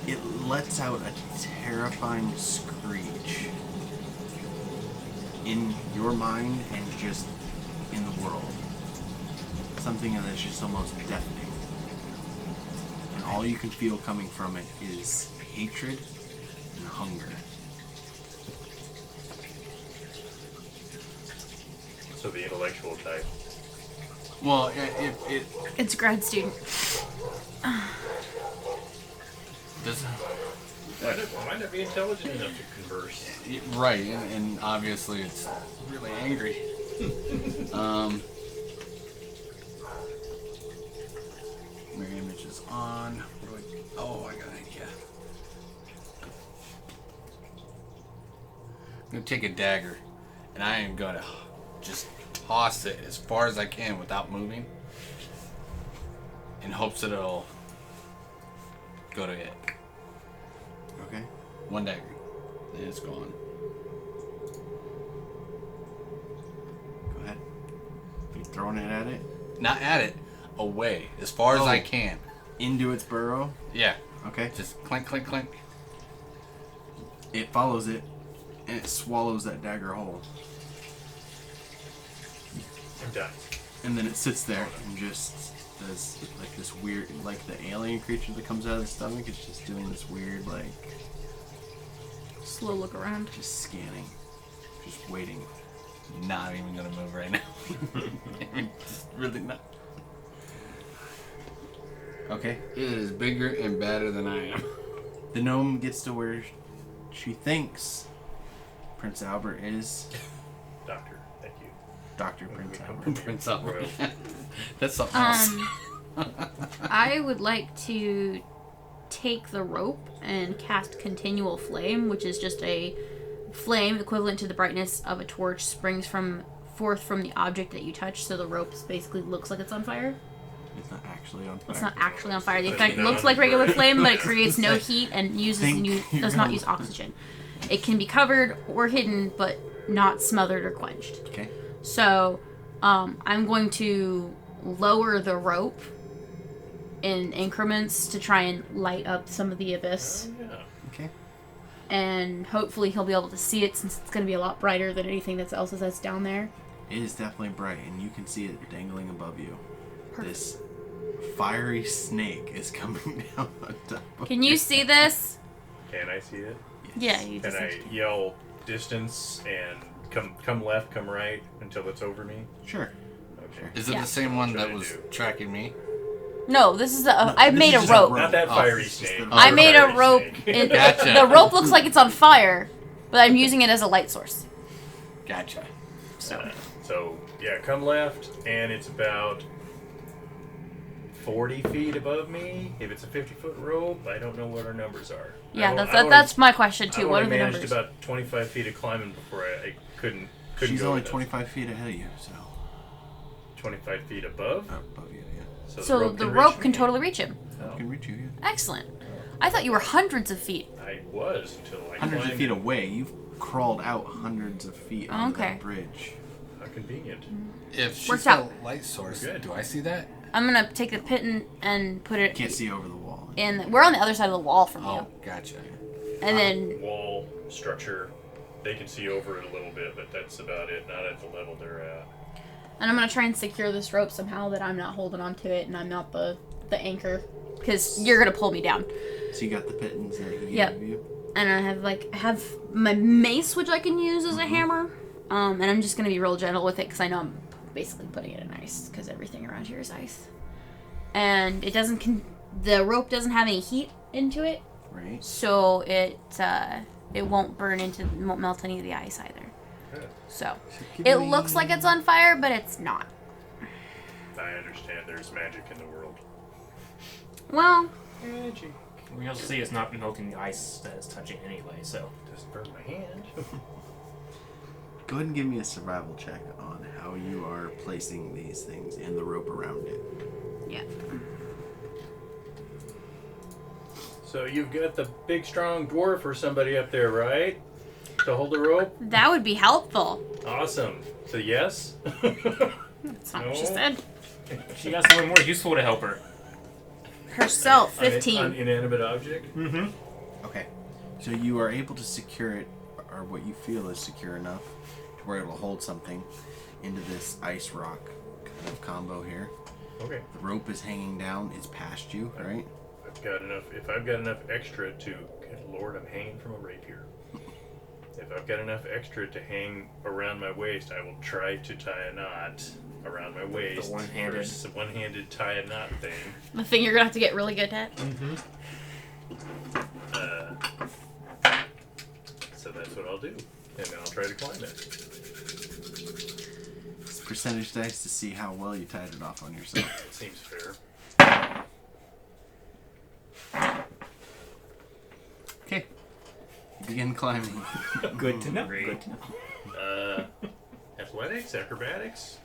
It lets out a terrifying screech in your mind and just in the world. Something that is just almost deafening. And all you can feel coming from it is hatred and hunger. So the intellectual type. Well, it It's grad student. does. Might not be intelligent enough to converse. Right, and obviously it's really angry. My image is on. What do I, oh, I got an idea. I'm gonna take a dagger, and I am gonna just toss it as far as I can without moving, in hopes that it'll go to it. Okay? One dagger, and it's gone. Go ahead. You throwing it at it? Not at it, away, as far as Oh. I can. Into its burrow? Yeah, Okay. just clink, clink, clink. It follows it, and it swallows that dagger whole. I'm done. And then it sits there and just does like this weird, like the alien creature that comes out of the stomach. It's just doing this weird, like, Slow look around. just scanning, just waiting. Not even gonna move right now. Just really not. Okay. It is bigger and badder than I am. The gnome gets to where she thinks Prince Albert is. Doctor, thank you. Dr. When Prince we come Albert. to Prince Albert. royal. That's something else. I would like to take the rope and cast Continual Flame, which is just a flame equivalent to the brightness of a torch springs forth from the object that you touch, so the rope basically looks like it's on fire. It's not actually on fire. It's not actually on fire. The But effect no, looks like regular right. flame, but it creates no heat and does not use oxygen. It can be covered or hidden, but not smothered or quenched. Okay. So, I'm going to lower the rope in increments to try and light up some of the abyss. Oh, yeah. Okay. And hopefully he'll be able to see it since it's going to be a lot brighter than anything else that's down there. It is definitely bright, and you can see it dangling above you. Perfect. This fiery snake is coming down on top of Can you see this? Can I see it? Yeah, you Can just I yell distance and come left, come right until it's over me? Sure. Okay. Is it Yeah. the same one What should that I was do? tracking me? No, this is I this made is a just rope. Not that Oh, fiery it's just snake. the- I made a Fiery rope. snake. Gotcha. The rope looks like it's on fire, but I'm using it as a light source. Gotcha. So yeah, come left, and it's about 40 feet above me. If it's a 50-foot rope, I don't know what our numbers are. Yeah, that's my question too. What are the I managed numbers? about 25 feet of climbing before I couldn't She's go only with 25 feet ahead of you, so 25 feet above. above you, yeah. So the rope can totally reach him. I can reach you. Yeah. Excellent. I thought you were hundreds of feet. I was until I Hundreds of climbed feet it. away. You've crawled out hundreds of feet onto Okay. that bridge. How convenient. If she's Works got out. a light source, Good. do I see that? I'm gonna take the pit and put it Can't see over the wall. in. We're on the other side of the wall from Oh, you, gotcha. and then Wall structure. They can see over it a little bit, but that's about it. Not at the level they're at. I'm gonna try and secure this rope somehow that I'm not holding onto it and I'm not the anchor, because you're gonna pull me down. So you got the pittance that he Yep. gave you. And I have my mace, which I can use as a hammer. And I'm just gonna be real gentle with it because I know I'm basically putting it in ice because everything around here is ice. And it doesn't the rope doesn't have any heat into it, Right. so it won't won't melt any of the ice either. Good. So it looks like it's on fire, but it's not. I understand there's magic in the world. Well, Magic. We also see it's not melting the ice that it's touching anyway, so. Doesn't burn my hand. Go ahead and give me a survival check on how you are placing these things and the rope around it. yeah. So you've got the big strong dwarf or somebody up there, right? To hold the rope? That would be helpful. Awesome. So yes? That's not what she No. said. She got someone more useful to help her. Herself, An 15. inanimate object? Mm-hmm. Okay. So you are able to secure it, or what you feel is secure enough, to where it will hold something into this ice rock kind of combo here. Okay. The rope is hanging down. It's past you, right? I've got enough. If I've got enough extra to, good Lord, I'm hanging from a rapier. If I've got enough extra to hang around my waist, I will try to tie a knot around my waist. one-handed. Versus a one-handed tie a knot thing. The thing you're gonna have to get really good at. Mm-hmm. So that's what I'll do, and then I'll try to climb it. It's percentage dice to see how well you tied it off on yourself. Seems fair. Okay. You begin climbing. Good to know. Great. Good to know. Athletics, acrobatics,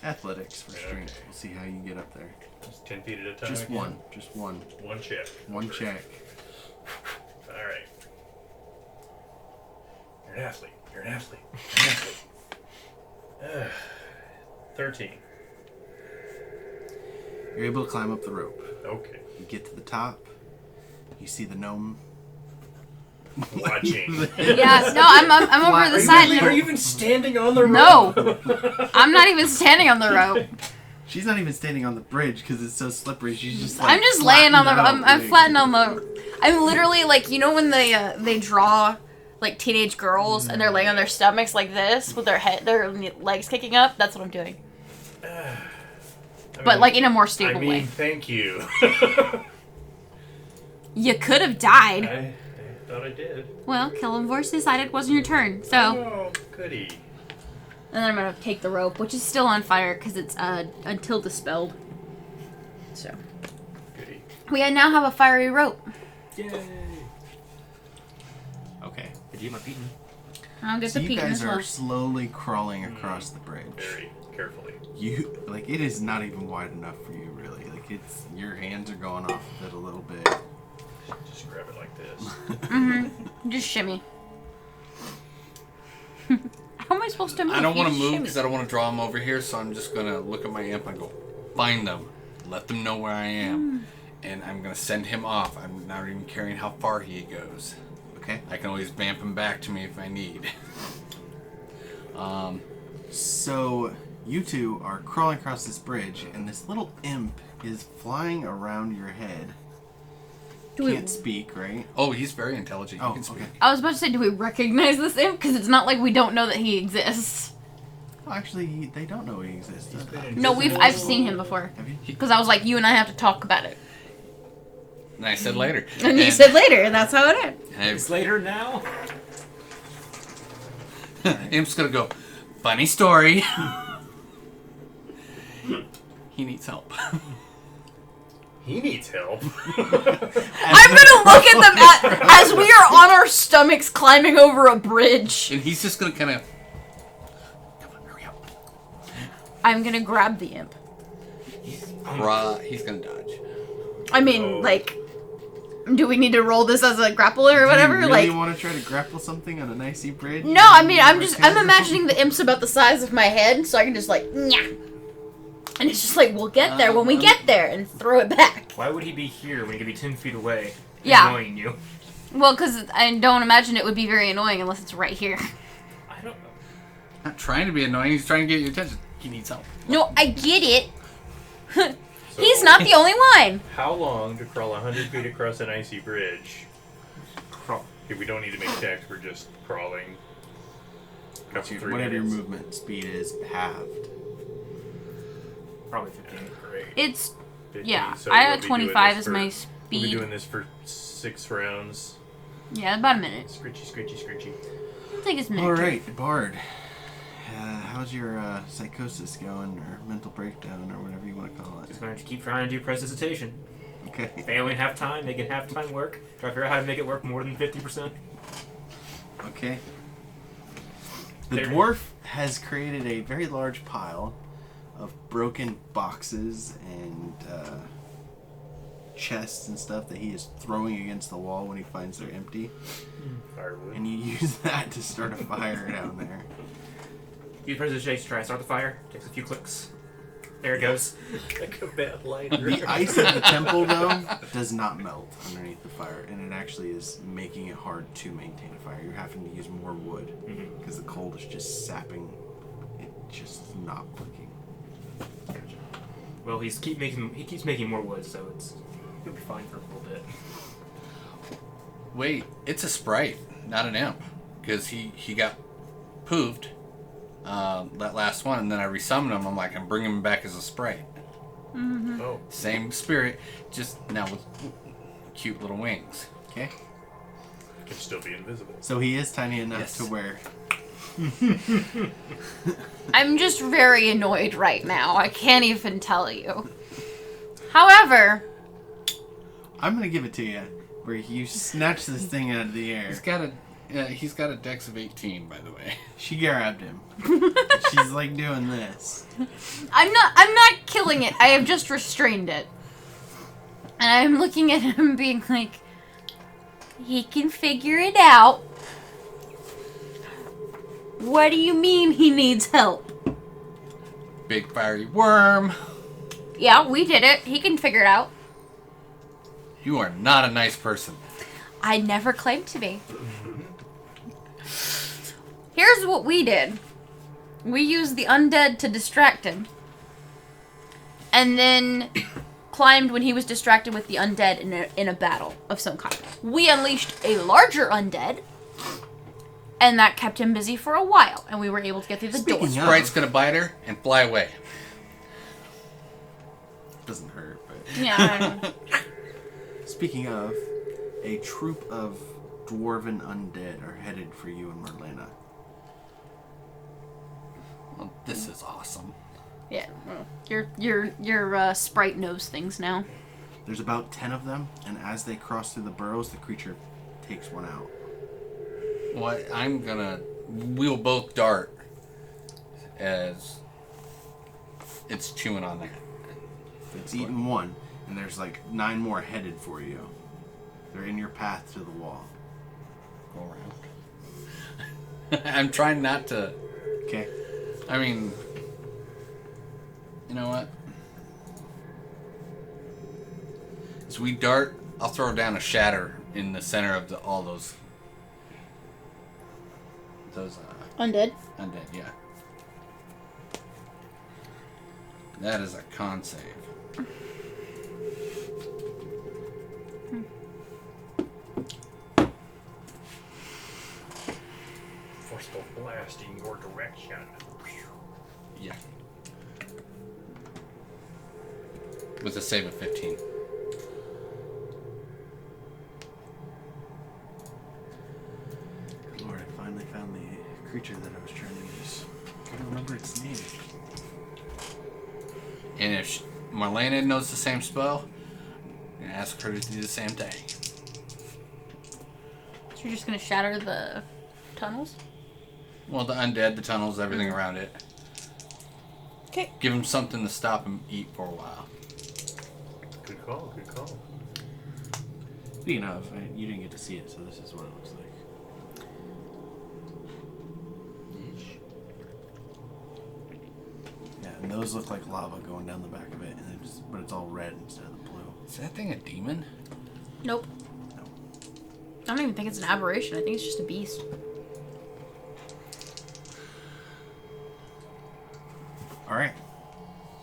Athletics for strength. Okay. We'll see how you get up there. just 10 feet at a time. Just again? one. Just one. One check. One check. All right. You're an athlete. You're an athlete. You're an athlete. 13. You're able to climb up the rope. Okay. You get to the top. You see the gnome. Watching. Yeah, no, I'm over the side. Are you even standing on the rope? No, I'm not even standing on the rope. She's not even standing on the bridge because it's so slippery. She's just like I'm just laying on the. flattened out, I'm like- flattened on the. I'm literally like, you know when they draw like teenage girls and they're laying on their stomachs like this with their legs kicking up. That's what I'm doing, but like in a more stable way. Thank you. You could have died. I thought I did. Well, Killenvorce decided it wasn't your turn, so. Oh, goody. And then I'm gonna take the rope, which is still on fire because it's until dispelled. So Goody. we now have a fiery rope. Yay! Okay. Did you get my beaten? I'll get So the you peek guys as are well. slowly crawling across the bridge. Very carefully. You like it is not even wide enough for you, really. Like it's your hands are going off of it a little bit. Just grab it like this. Mm-hmm. Just shimmy. How am I supposed to move? I don't want to You move shimmy. because I don't want to draw them over here, so I'm just going to look at my imp and go, find them. Let them know where I am. And I'm going to send him off. I'm not even caring how far he goes. Okay. I can always vamp him back to me if I need. So you two are crawling across this bridge, and this little imp is flying around your head. Can't speak, right? Oh, he's very intelligent. He Oh, can speak. okay. I was about to say, do we recognize this imp? Because it's not like we don't know that he exists. Well, actually, they don't know he exists. No, I've seen him before. Have you? Because I was like, you and I have to talk about it. And I said later. And you said later, and that's how it is. It's later now. Imp's going to go, funny story. He needs help. He needs help. I'm gonna look at them as we are on our stomachs climbing over a bridge. And he's just gonna kind of. Come on, hurry up. I'm gonna grab the imp. He's gonna dodge. I mean, like, do we need to roll this as a grappler or whatever? Do you really Like, want to try to grapple something on an icy bridge? no, I mean, I'm imagining the imp's about the size of my head, so I can just, like, nyah. And it's just like, we'll get there when we get there, and throw it back. Why would he be here when he could be 10 feet away? Yeah. Annoying you. Well, because I don't imagine it would be very annoying unless it's right here. I don't know. Not trying to be annoying. He's trying to get your attention. He needs help. No, I get it. So, He's not the only one. How long to crawl 100 feet across an icy bridge? Crawl. If we don't need to make checks, we're just crawling. Whatever your movement speed is, halved. Probably 15. Great. It's, 15, yeah, so I we'll have be doing 25 this as for- my We'll be speed. doing this for 6 rounds. Yeah, about a minute. Scritchy, scritchy, scritchy. It'll take us a minute. All right, Bard. How's your psychosis going, or mental breakdown, or whatever you want to call Just it? going to keep trying to do precipitation. Okay. Failing half time, making half time work. Try to figure out how to make it work more than 50%. Okay. The There. dwarf has created a very large pile of broken boxes and chests and stuff that he is throwing against the wall when he finds they're empty. Firewood. And you use that to start a fire down there. Use precipitation to try to start the fire. Takes a few clicks. There it goes. Like a bad lighter. The ice at the temple, though, does not melt underneath the fire, and it actually is making it hard to maintain a fire. You're having to use more wood because the cold is just sapping. It just not working. Well, he keeps making more wood, so he'll be fine for a little bit. Wait, it's a sprite, not an imp, because he got poofed that last one, and then I resummoned him. I'm like, I'm bringing him back as a sprite. Oh, Same spirit, just now with cute little wings. Okay? can still be invisible. So he is tiny enough Yes. to where... I'm just very annoyed right now. I can't even tell you. However, I'm going to give it to you, where you snatch this thing out of the air. He's got a dex of 18, by the way. She grabbed him. She's like doing this. I'm not killing it. I have just restrained it. And I'm looking at him being like, he can figure it out. What do you mean he needs help? Big fiery worm. Yeah, we did it. He can figure it out. You are not a nice person. I never claimed to be. Here's what we did. We used the undead to distract him. And then climbed when he was distracted with the undead in a battle of some kind. We unleashed a larger undead. And that kept him busy for a while. And we were able to get through the door. Speaking of- Sprite's gonna bite her and fly away. Doesn't hurt, but... Yeah. Speaking of, a troop of dwarven undead are headed for you and Marlena. Well, this is awesome. Yeah. Well, your sprite knows things now. There's about 10 of them, and as they cross through the burrows, the creature takes one out. What we'll both dart as it's chewing on that. It's eaten one, and there's like 9 more headed for you. They're in your path to the wall. Go around. I'm trying not to. Okay. I mean, you know what? As we dart, I'll throw down a shatter in the center of all those Undead. undead. Yeah, that is a con save. Forceful blast in your direction. Yeah, with a save of 15. Lord, I finally found the creature that I was trying to use. I can't remember its name. And if Marlena knows the same spell, ask her to do the same thing. So you're just gonna shatter the tunnels? Well, the undead, the tunnels, everything around it. Okay. Give him something to stop him eat for a while. Good call. Good call. Speaking of, you didn't get to see it, so this is what it looks like. Yeah, and those look like lava going down the back of it, and but it's all red instead of the blue. Is that thing a demon? Nope. No. I don't even think it's an aberration. I think it's just a beast. All right.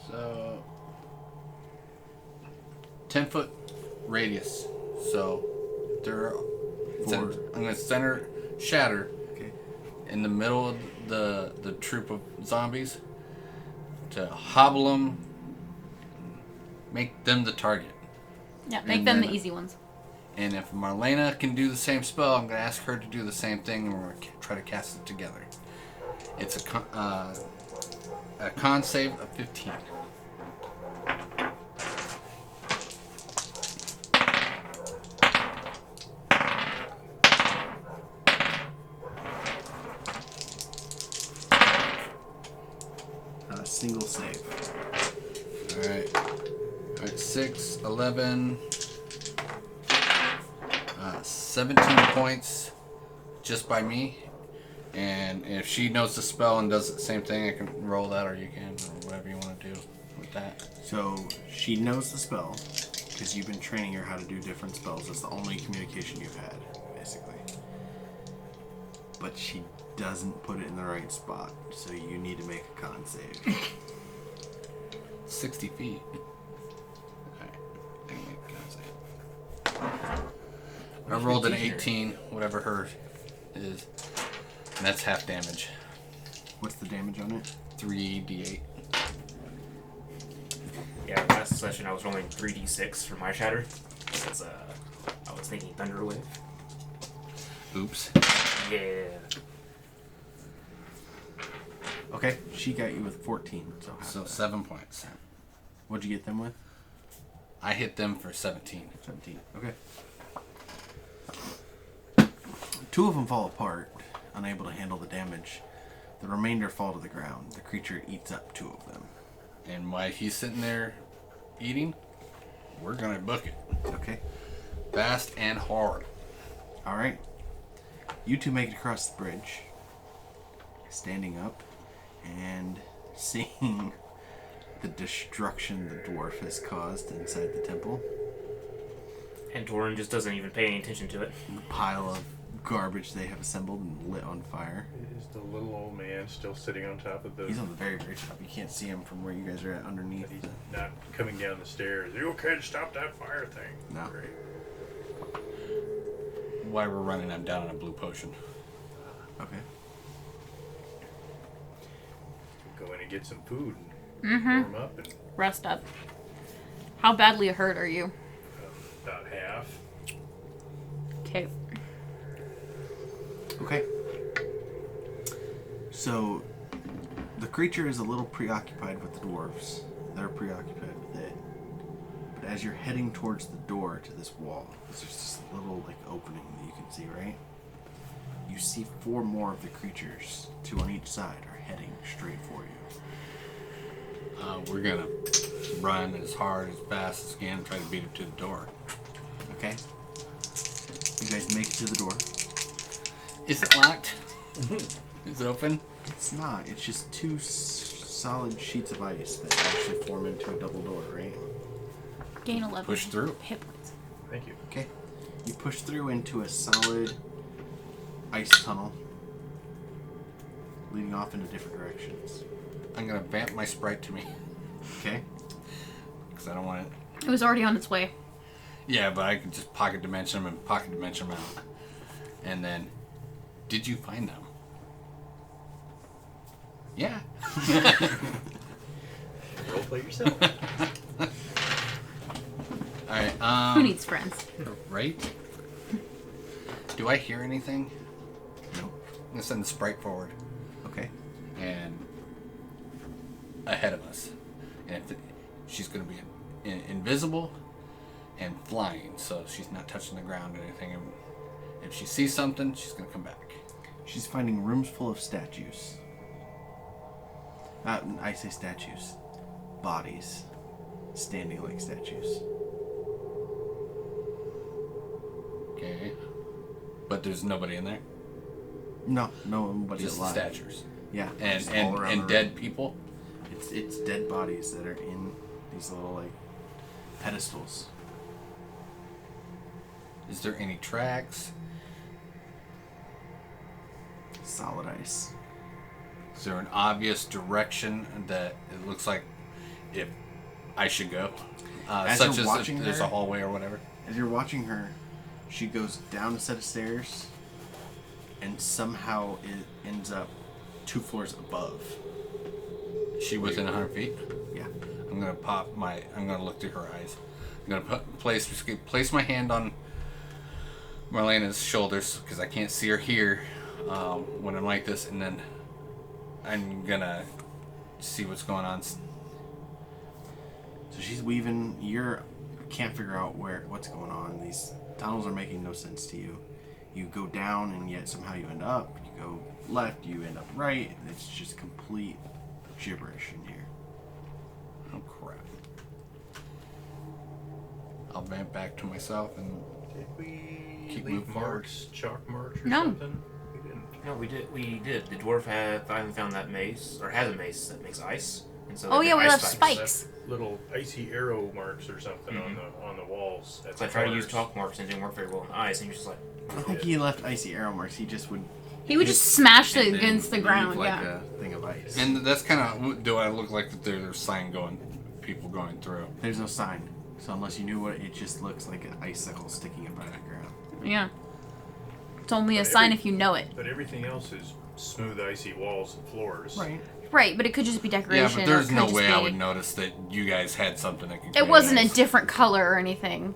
So 10-foot radius. So I'm gonna center shatter Okay. in the middle of the troop of zombies to hobble them, make them the target. Yeah, make And them then- the easy ones. And if Marlena can do the same spell, I'm gonna ask her to do the same thing, and we're gonna try to cast it together. It's a con save of 15. Single save. Alright, 6, 11, 17 points just by me. And if she knows the spell and does the same thing, I can roll that, or you can, or whatever you want to do with that. So she knows the spell because you've been training her how to do different spells. That's the only communication you've had, basically. But she doesn't put it in the right spot, so you need to make a con save. 60 feet. Alright, I can make a con save. I rolled an 18, whatever her is. And that's half damage. What's the damage on it? 3d8. Yeah, last session I was rolling 3d6 for my shatter. Because I was thinking Thunder Wave. Oops. Yeah. Okay, she got you with 14, so half So that. 7 points. What'd you get them with? I hit them for 17. 17. Okay. 2 of them fall apart, unable to handle the damage. The remainder fall to the ground. The creature eats up 2 of them. And while he's sitting there eating, we're gonna book it. Okay. Fast and hard. All right. You two make it across the bridge, standing up and seeing the destruction the dwarf has caused inside the temple. And Torin just doesn't even pay any attention to it. The pile of garbage they have assembled and lit on fire. Is the little old man still sitting on top of the... He's on the very, very top. You can't see him from where you guys are at underneath. He's not coming down the stairs. Are you okay to stop that fire thing? No. Great. While we're running, I'm down on a blue potion. Okay. Go in and get some food and warm up and Rest up. How badly hurt are you? about half. Okay. Okay. So, the creature is a little preoccupied with the dwarves. They're preoccupied with it. But as you're heading towards the door to this wall, there's just this little opening that you can see, right? You see 4 more of the creatures, 2 on each side, are heading straight for you. We're gonna run as hard, as fast as we can, and try to beat him to the door. Okay? You guys make it to the door. Is it locked? Is it open? It's not. It's just 2 solid sheets of ice that actually form into a double door, right? Gain 11. Push through. Hit points. Thank you. Okay. You push through into a solid ice tunnel leading off into different directions. I'm gonna vamp my sprite to me. Okay? Because I don't want it. It was already on its way. Yeah, but I could just pocket dimension them and pocket dimension them out. And then, did you find them? Yeah. Role play yourself. Alright, Who needs friends? right? Do I hear anything? No. I'm gonna send the sprite forward Okay. and ahead of us. And if she's gonna be invisible, and flying, so she's not touching the ground or anything. And if she sees something, she's gonna come back. She's finding rooms full of statues. I say statues. Bodies. Standing like statues. Okay. But there's nobody in there. No, nobody Just alive. statues. Yeah. And just all around and the dead room. people. It's dead bodies that are in these little like pedestals. Is there any tracks? Solid ice. Is there an obvious direction that it looks like if I should go? As Such you're as if watching there's her- a hallway or whatever. As you're watching her, she goes down a set of stairs and somehow it ends up 2 floors above. Is she within 100 feet? Yeah. I'm gonna look through her eyes. I'm gonna place my hand on Marlena's shoulders because I can't see her here when I'm like this, and then I'm gonna see what's going on. So she's weaving. Can't figure out what's going on. These tunnels are making no sense to you. You go down and yet somehow you end up. You go left, you end up right. It's just complete gibberish in here. Oh crap! I'll vamp back to myself and Did we Keep leave moving forward. marks, chalk marks or No. something? We didn't. No, we did. We did. The dwarf finally found that mace, or has a mace that makes ice. And so Oh they yeah, make we ice left spikes. Left little icy arrow marks or something on the walls. At So I the tried to use corners. chalk marks and it didn't work very well on the ice, and you're just like, I don't think he left icy arrow marks. He just would. He would just smash it and then against the leave, ground. like Yeah. a thing of ice. and that's kind of. Do I look like that there's a sign going, people going through? There's no sign. So unless you knew what, it just looks like an icicle sticking up out of the ground. Yeah. It's only a But sign every- if you know it. But everything else is smooth, icy walls and floors. Right. Right, but it could just be Yeah, decoration. but or there's it could no just way I be- would notice that you guys had something that could. It wasn't a create ice. different color or anything.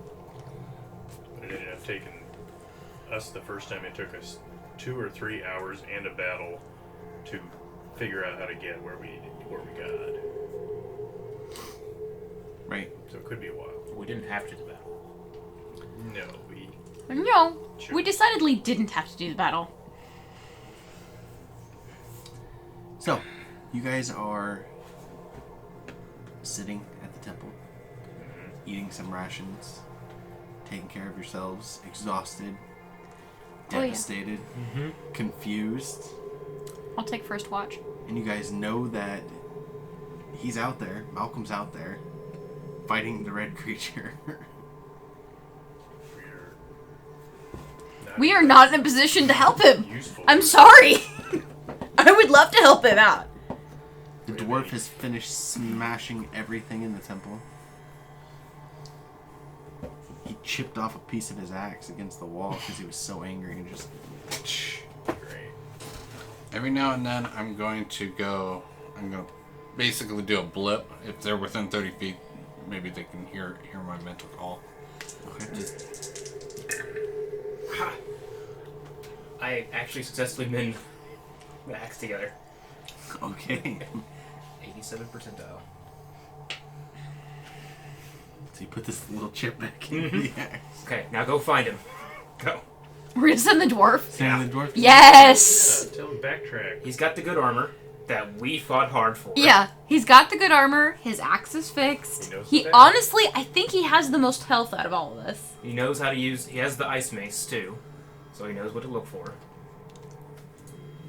But it ended up taking us the first time. It took us 2 or 3 hours and a battle to figure out how to get where we got. Right. So it could be a while. we didn't have to do the battle. No, we. No, Sure. we decidedly didn't have to do the battle. So, you guys are sitting at the temple, eating some rations, taking care of yourselves, exhausted, Oh, yeah. devastated, confused, I'll take first watch. and you guys know that he's out there, Malcolm's out there, fighting the red creature. We are not in a position to help him. Useful. I'm sorry. I would love to help him out. The dwarf has finished smashing everything in the temple. He chipped off a piece of his axe against the wall because he was so angry and just. Great. Every now and then, I'm going to basically do a blip. If they're within 30 feet, maybe they can hear my mental call. Okay. Ha! I actually successfully mend the axe together. Okay. 87 percentile. So you put this little chip back in the axe. Okay, now go find him. Go. We're gonna send the dwarf. Send the dwarf. Yes. Tell him backtrack. He's got the good armor that we fought hard for. Yeah, he's got the good armor. His axe is fixed. He knows He the honestly, I think he has the most health out of all of us. He knows how to use. He has the ice mace too, so he knows what to look for.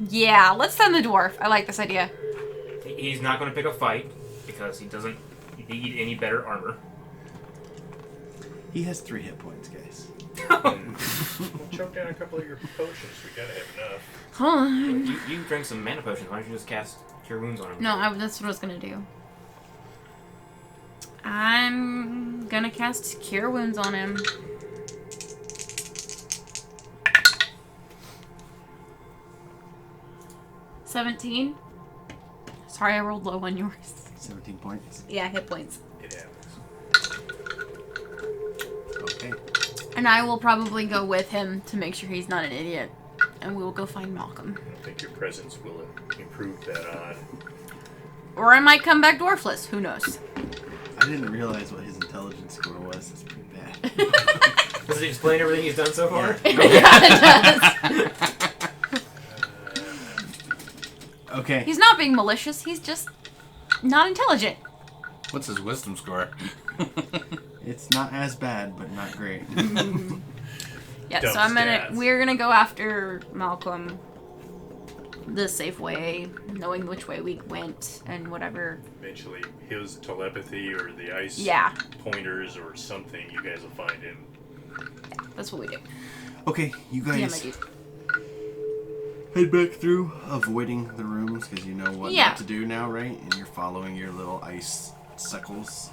Yeah, let's send the dwarf. I like this idea. He's not going to pick a fight because he doesn't need any better armor. He has 3 hit points, guys. We'll choke down a couple of your potions. We gotta have enough. Hold on. You drank some mana potions. Why don't you just cast Cure Wounds on him? No, that's what I was gonna do. I'm gonna cast Cure Wounds on him. $17. Sorry, I rolled low on yours. 17 points. Yeah, hit points. It happens. Okay. And I will probably go with him to make sure he's not an idiot. And we will go find Malcolm. I don't think your presence will improve that on. Or I might come back dwarfless. Who knows? I didn't realize what his intelligence score was. It's pretty bad. Does it explain everything he's done so far? Yeah, it does. Okay. He's not being malicious. He's just not intelligent. What's his wisdom score? It's not as bad, but not great. Yeah, Dumb so stats. we're gonna go after Malcolm the safe way, knowing which way we went and whatever. Eventually, his telepathy or the ice Yeah, pointers or something, you guys will find him. that's what we do. Okay, you Yeah, my guys dude. head back through, avoiding the rooms because you know what Yeah. not to do now, right? And you're following your little ice sickles.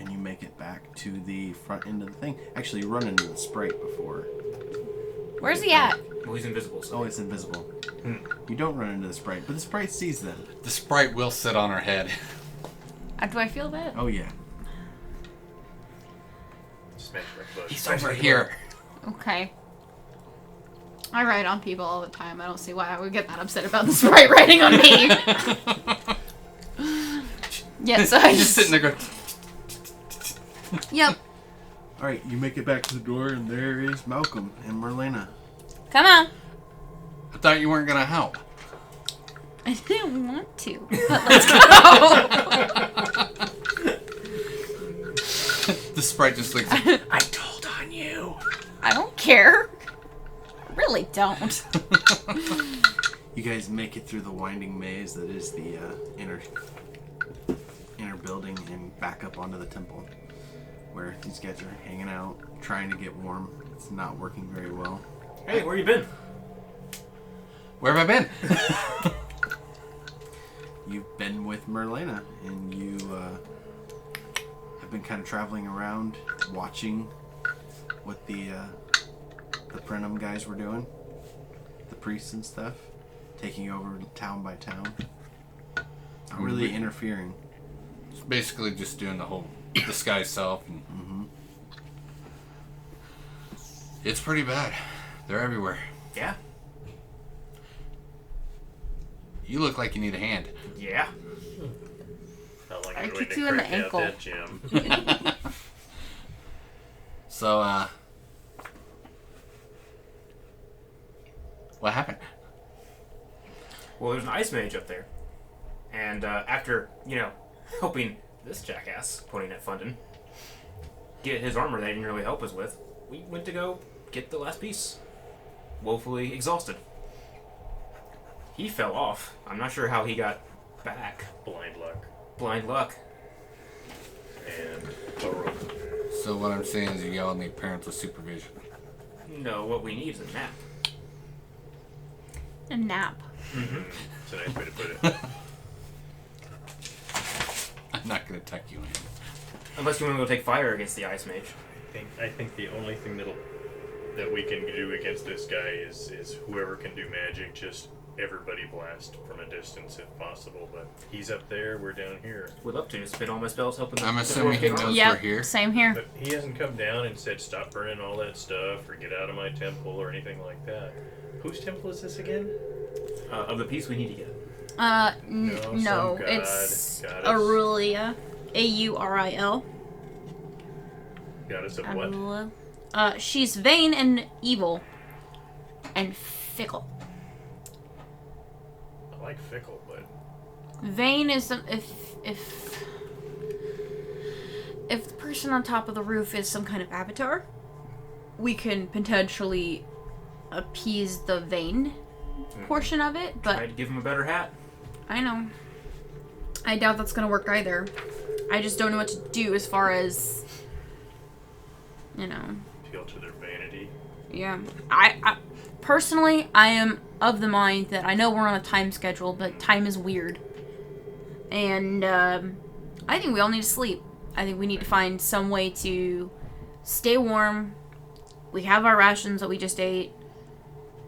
And you make it back to the front end of the thing. Actually, you run into the sprite before. Where's he at? Well, he's invisible, so. Oh, it's invisible. You don't run into the sprite, but the sprite sees them. The sprite will sit on her head. Do I feel that? Oh, yeah. Smash my bush. He's over here. Okay. I write on people all the time. I don't see why I would get that upset about the sprite writing on me. Yeah, so I He's just just sitting there going. Yep. All right, you make it back to the door, and there is Malcolm and Marlena. Come on. I thought you weren't gonna help. I didn't want to. But let's go. The sprite just like. I told on you. I don't care. I really don't. You guys make it through the winding maze that is the inner building and back up onto the temple, where these guys are hanging out, trying to get warm. It's not working very well. Hey, where you been? Where have I been? You've been with Marlena, and you have been kind of traveling around, watching what the Prenum guys were doing, the priests and stuff, taking over town by town. Not really interfering. It's basically just doing the whole disguise self. And It's pretty bad. They're everywhere. Yeah. You look like you need a hand. Yeah. How long I are you waiting kicked to you in the crack out ankle. that gem? So, what happened? Well, there's an ice mage up there. And after, helping this jackass, pointing at Fundin, get his armor that he didn't really help us with, we went to go get the last piece. Woefully exhausted. He fell off. I'm not sure how he got back. Blind luck. Blind luck. And a rope. So what I'm saying is you all need parental supervision. No, what we need is a nap. A nap. It's a nice way to put it. I'm not gonna tuck you in. Unless you want to go take fire against the ice mage. I think the only thing that we can do against this guy is whoever can do magic, just everybody blast from a distance if possible. But he's up there, we're down here. Would love to spin all my spells, helping I'm the assuming dwarf he get knows on. we're here. Same here. But he hasn't come down and said stop burning all that stuff or get out of my temple or anything like that. Whose temple is this again? Of the piece we need to get. No, some No, god, it's goddess. Aurelia. Auril. Goddess of what? Auril. She's vain and evil. And fickle. I like fickle, but Vain is if the person on top of the roof is some kind of avatar, we can potentially appease the vain portion of it, but Try to give him a better hat. I know. I doubt that's gonna work either. I just don't know what to do as far as, appeal to their vanity. yeah. I personally, I am of the mind that I know we're on a time schedule, but time is weird. And I think we all need to sleep. I think we need to find some way to stay warm. We have our rations that we just ate.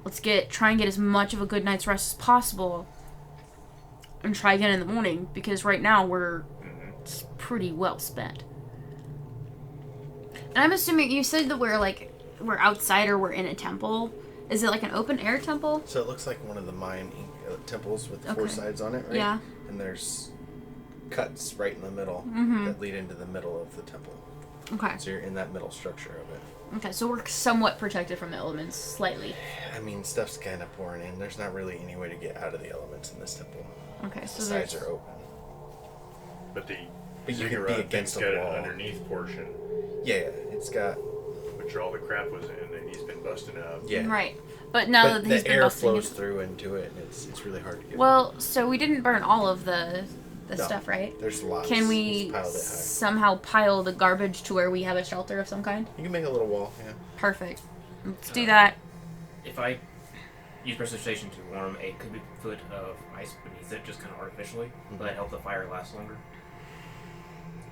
Let's try and get as much of a good night's rest as possible. And try again in the morning, because right now we're pretty well spent. And I'm assuming you said that we're outside or we're in a temple. Is it like an open air temple? So it looks like one of the Mayan temples with the four Okay. sides on it, right? Yeah. And there's cuts right in the middle that lead into the middle of the temple. Okay. So you're in that middle structure of it. Okay, so we're somewhat protected from the elements, slightly. I mean, stuff's kind of pouring in. There's not really any way to get out of the elements in this temple. Okay, so The sides are open. But the But you could be ziggurat against thing's the got wall. an underneath portion, Yeah, it's got... which all the crap was in, and he's been busting out. Yeah. Right. But now But that he's the been air busting flows it. through into it, and it's really hard to get. Well, so we didn't burn all of the No, stuff, right? There's lots. Can It's we piled it high. somehow pile the garbage to where we have a shelter of some kind? You can make a little wall, yeah. Perfect. Let's do that. If I use precipitation to warm a cubic foot of ice beneath it, just kind of artificially, will that help the fire last longer?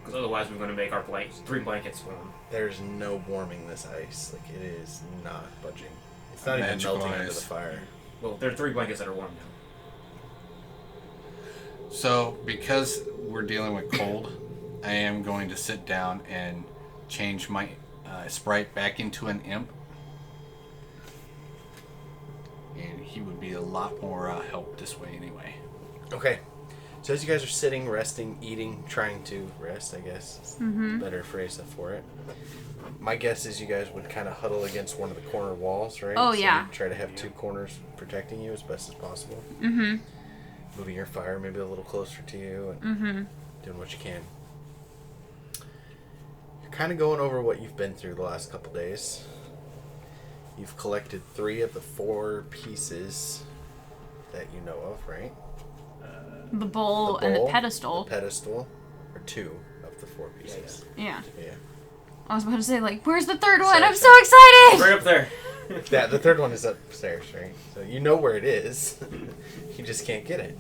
Because otherwise, we're going to make our 3 blankets warm. There's no warming this ice. Like, it is not budging. It's not even Magical melting into ice. the fire. Well, there are 3 blankets that are warm now. So, because we're dealing with cold, I am going to sit down and change my sprite back into an imp. And he would be a lot more help this way anyway. Okay. So as you guys are sitting, resting, eating, trying to rest, I guess is a better phrase for it. My guess is you guys would kind of huddle against one of the corner walls, right? Oh, So yeah. you'd try to have 2 corners protecting you as best as possible. Mm-hmm. Moving your fire maybe a little closer to you and Mm-hmm. doing what you can. You're kind of going over what you've been through the last couple days. You've collected 3 of the 4 pieces that you know of, right? The bowl, and the pedestal. The pedestal, or 2 of the 4 pieces. Yeah. Yeah. I was about to say, like, where's the third one? Sorry, I'm sorry. so excited! Right up there. Yeah, the 3rd one is upstairs, right? So you know where it is. You just can't get it.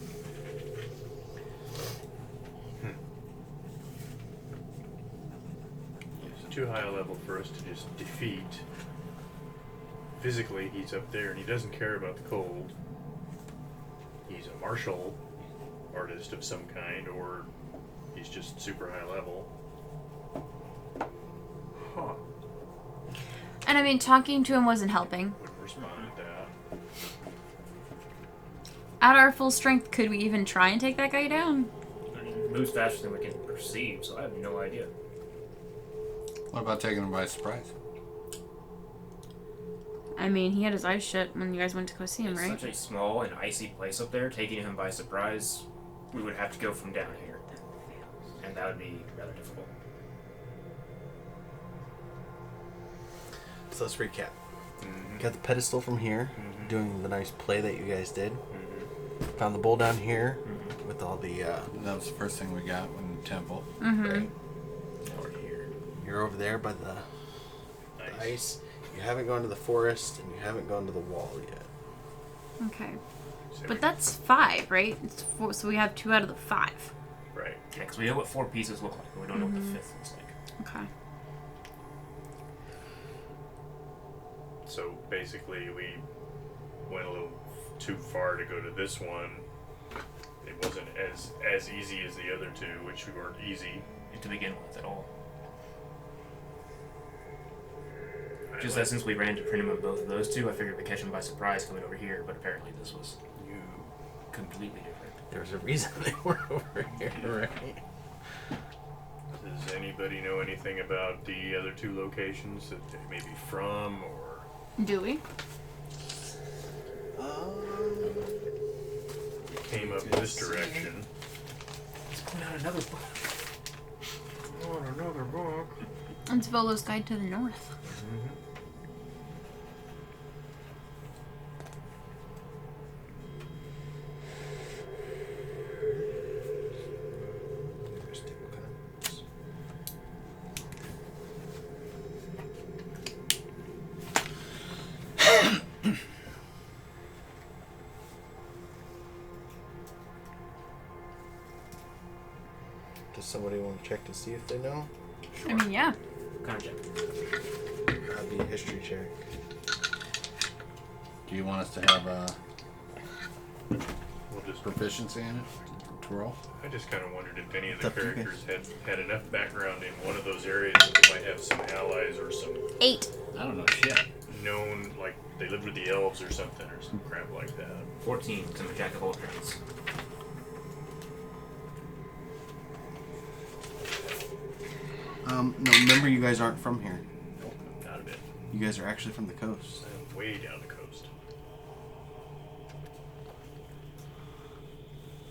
It's too high a level for us to just defeat. Physically, he's up there, and he doesn't care about the cold. He's a martial artist of some kind, or he's just super high level. Huh. And I mean, talking to him wasn't helping. Wouldn't respond to that. At our full strength, could we even try and take that guy down? I mean, it moves faster than we can perceive, so I have no idea. What about taking him by surprise? I mean, he had his eyes shut when you guys went to go see him, It's right? such a small and icy place up there. Taking him by surprise, we would have to go from down here, and that would be rather difficult. So let's recap. Got the pedestal from here, doing the nice play that you guys did. Found the bowl down here with all the That was the first thing we got in the temple. right over here. You're over there by the ice. You haven't gone to the forest, and you haven't gone to the wall yet. Okay. But that's 5, right? It's 4, so we have 2 out of the 5. Right. Yeah, because we know what 4 pieces look like, but we don't know what the 5th looks like. Okay. So basically, we went a little too far to go to this one. It wasn't as easy as the other 2, which weren't easy. To begin with at all. Just that since we ran into Prinum of both of those 2, I figured we'd catch him by surprise coming over here, but apparently this was completely different. There's a reason they were over here, right? Does anybody know anything about the other 2 locations that they may be from, or Do we? came up this direction? Let's point out another book. Oh, another book. It's Volo's Guide to the North. Does somebody want to check to see if they know? I mean, yeah. Kind of check. That'd be a history check. Do you want us to have We'll just. proficiency in it to roll? I just kind of wondered if any of the It's up to you guys. characters had enough background in one of those areas that they might have some allies or some 8. I don't know shit. known, like they lived with the elves or something, or some crap like that. 14, because I'm a jack of all trades. No, remember you guys aren't from here. Nope, not a bit. You guys are actually from the coast. I'm way down the coast.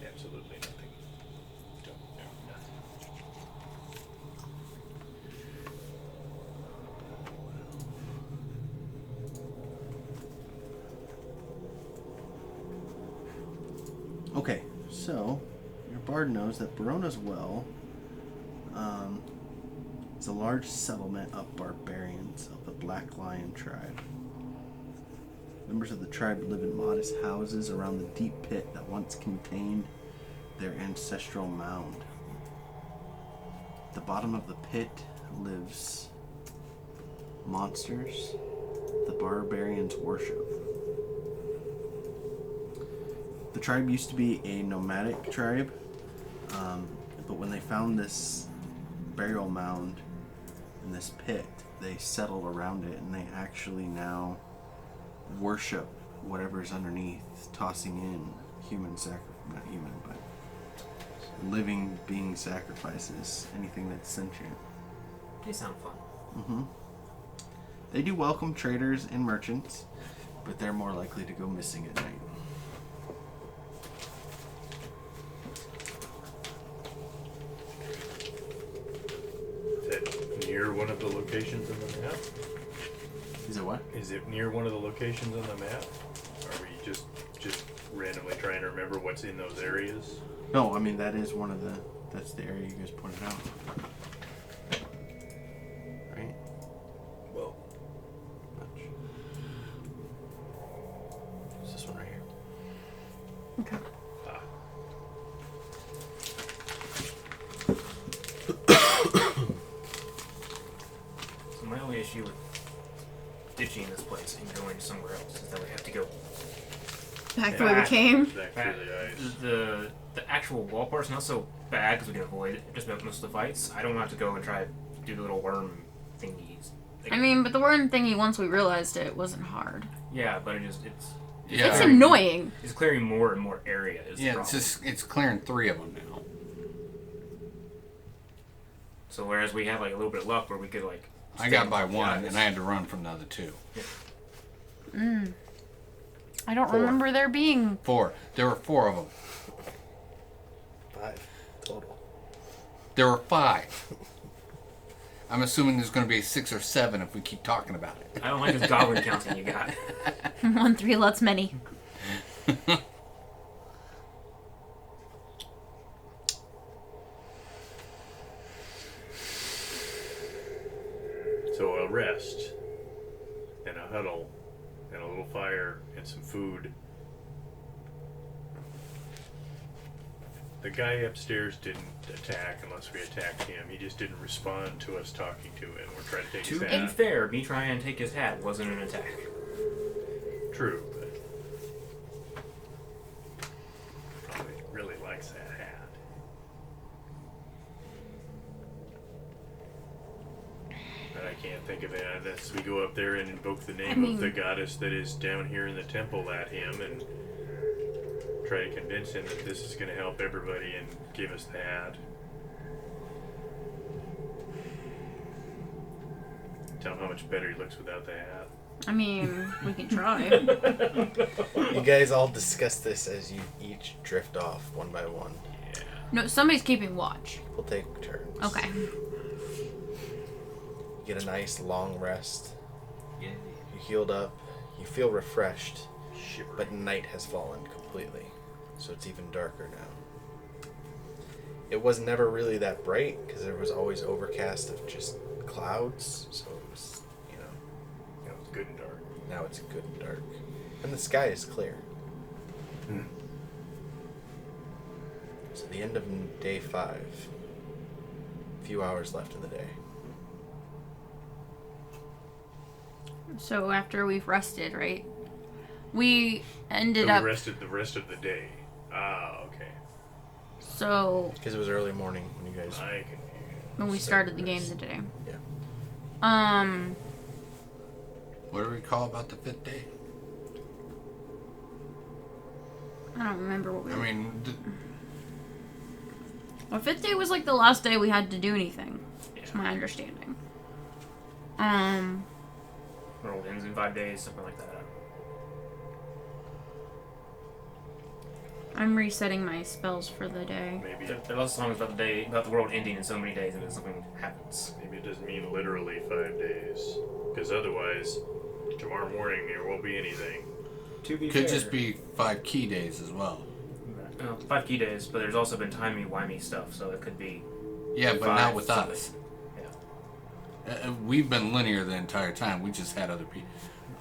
Absolutely nothing. Don't know nothing. Okay, so your bard knows that Barona's Well is a large settlement of barbarians of the Black Lion tribe. Members of the tribe live in modest houses around the deep pit that once contained their ancestral mound. At the bottom of the pit lives monsters the barbarians worship. The tribe used to be a nomadic tribe, but when they found this burial mound in this pit, they settled around it, and they actually now worship whatever's underneath, tossing in not human, but living being sacrifices, anything that's sentient. They sound fun. Mm-hmm. They do welcome traders and merchants, but they're more likely to go missing at night. Is that near one of the locations on the map? Is it what? Is it near one of the locations on the map? Are we just randomly trying to remember what's in those areas? No, I mean that's the area you guys pointed out. Right? Well, Much. It's this one right here. Okay. ah, So my only issue with ditching this place and going somewhere else is that we have to go Back the way we came. back back. through the ice. The actual wall part's not so bad because we can avoid it just about most of the fights. I don't want to go and try to do the little worm thingies. Like, I mean, but the worm thingy, once we realized it, wasn't hard. yeah, but it's Yeah. It's annoying. it's clearing more and more area. Is the Yeah, problem. it's clearing 3 of them now. So whereas we have like a little bit of luck where we could like. I got by stand- 1, yeah, and I had to run from the other 2. I don't 4. remember there being. 4. There were 4 of them. 5 total. There were 5. I'm assuming there's going to be 6 or 7 if we keep talking about it. I don't like this goblin counting you got. 1, 3 lots many. So a rest, and a huddle, and a little fire, and some food. The guy upstairs didn't attack unless we attacked him. He just didn't respond to us talking to him. We're trying to take his To be hat. fair, me trying to take his hat wasn't an attack. True, but probably really likes that hat. But I can't think of it unless we go up there and invoke the name of the goddess that is down here in the temple at him and try to convince him that this is going to help everybody and give us the hat. Tell him how much better he looks without the hat. I mean, we can try. You guys all discuss this as you each drift off one by one. Yeah. No, somebody's keeping watch. We'll take turns. Okay. Get a nice long rest. Yeah. You healed up. You feel refreshed, Shiver. but night has fallen completely, so it's even darker now. It was never really that bright because there was always overcast of just clouds, so it was, You know, it's good and dark. now it's good and dark. And the sky is clear. So the end of day 5. A few hours left in the day. So after we've rested, right? We ended So up. we rested the rest of the day. Ah, okay. So Because it was early morning when you guys... I can. when we started the game today. Yeah. What do we call about the 5th day? I don't remember what we. I mean, Our 5th day was like the last day we had to do anything. Yeah. That's my understanding. World ends in 5 days, something like that. I'm resetting my spells for the day. Maybe There are lots of songs about the world ending in so many days, and then something happens. maybe it doesn't mean literally 5 days, because otherwise, tomorrow morning there won't be anything. To be Could fair, just be 5 key days as well. 5 key days, but there's also been timey-wimey stuff, so it could be. Yeah, but 5 not with something. us. Yeah. We've been linear the entire time. We just had other people,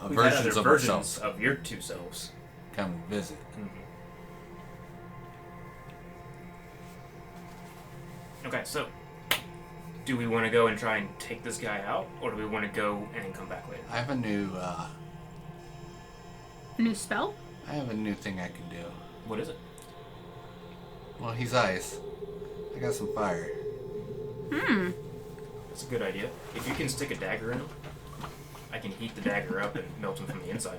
We've had versions other of versions ourselves of your two selves. come and visit. Okay, so do we want to go and try and take this guy out, or do we want to go and then come back later? I have a new, New spell? thing I can do. What is it? Well, he's ice. I got some fire. That's a good idea. If you can stick a dagger in him, I can heat the dagger up and melt him from the inside.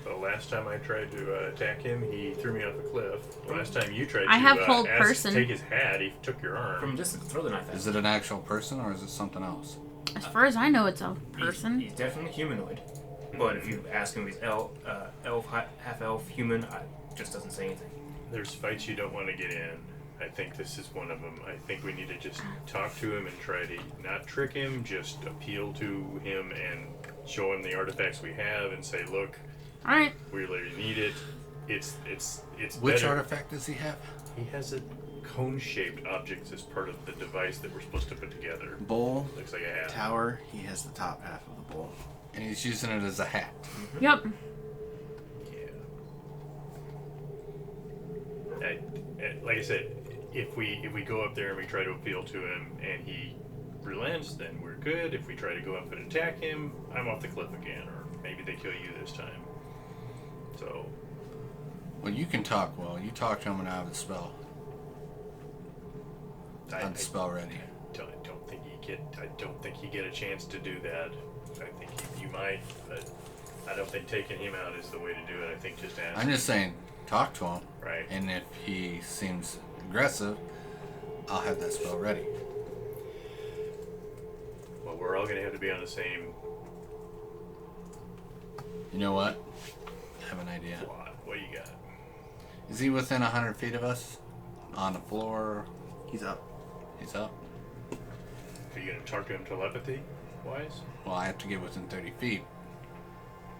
The last time I tried to attack him, he threw me off a cliff. The last time you tried I to have hold person. take his hat, he took your From arm. a distance, throw the knife at Is him. it an actual person or is it something else? As far as I know, it's a He's- person. He's definitely humanoid. But if you ask him if he's elf, half elf, human, just doesn't say anything. There's fights you don't want to get in. I think this is one of them. I think we need to just talk to him and try to not trick him, just appeal to him and show him the artifacts we have and say, look, Alright. we really need it. It's Which better. artifact does he have? He has a cone-shaped object as part of the device that we're supposed to put together. Bowl, Looks like a hat. tower, he has the top half of the bowl. And he's using it as a hat. Yep. Yeah. Like I said, if we go up there and we try to appeal to him and he relents, then we're good. If we try to go up and attack him, I'm off the cliff again, or maybe they kill you this time. So Well, you can talk well. You talk to him and I have the spell. I I have the spell ready. don't think you get a chance to do that. I think you might, but I don't think taking him out is the way to do it. I think just ask. I'm just saying, talk to him. Right. And if he seems aggressive, I'll have that spell ready. Well, we're all gonna have to be on the same You know what? I have an idea. plot. What do you got? Is he within 100 feet of us? On the floor? He's up. He's up? Are you gonna talk to him telepathy wise? Well, I have to get within 30 feet.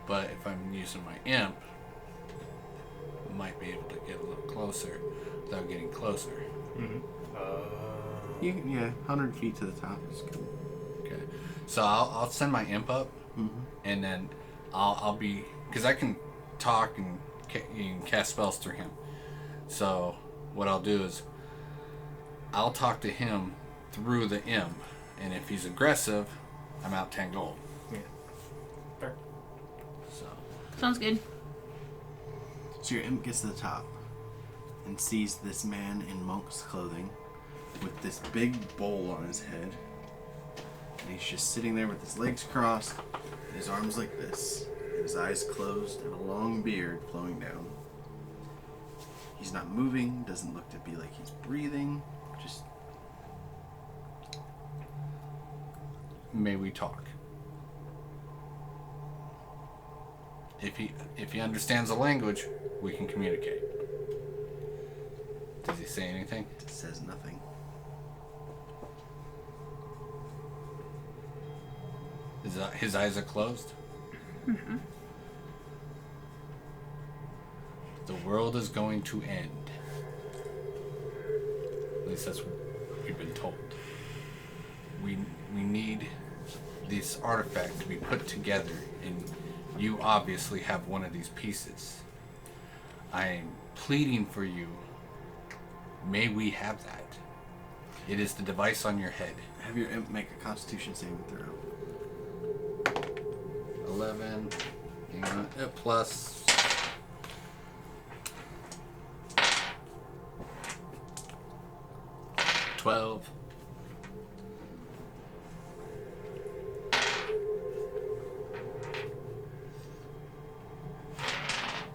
But if I'm using my imp, I might be able to get a little closer without getting closer. You can, 100 feet to the top is good. Okay. So I'll send my imp up, and then I'll be, because I can talk and you can cast spells through him. So what I'll do is I'll talk to him through the imp, and if he's aggressive, I'm out 10 gold. Yeah. Fair. So Sounds good. So your imp gets to the top and sees this man in monk's clothing with this big bowl on his head. And he's just sitting there with his legs crossed and his arms like this, and his eyes closed and a long beard flowing down. He's not moving, doesn't look to be like he's breathing, just may we talk? If he understands the language, we can communicate. Does he say anything? says nothing. His eyes are closed? Mm-hmm. The world is going to end. At least that's what we've been told. We need this artifact to be put together, and you obviously have one of these pieces. I am pleading for you. May we have that. It is the device on your head. Have your imp make a constitution saving throw. 11 plus 12.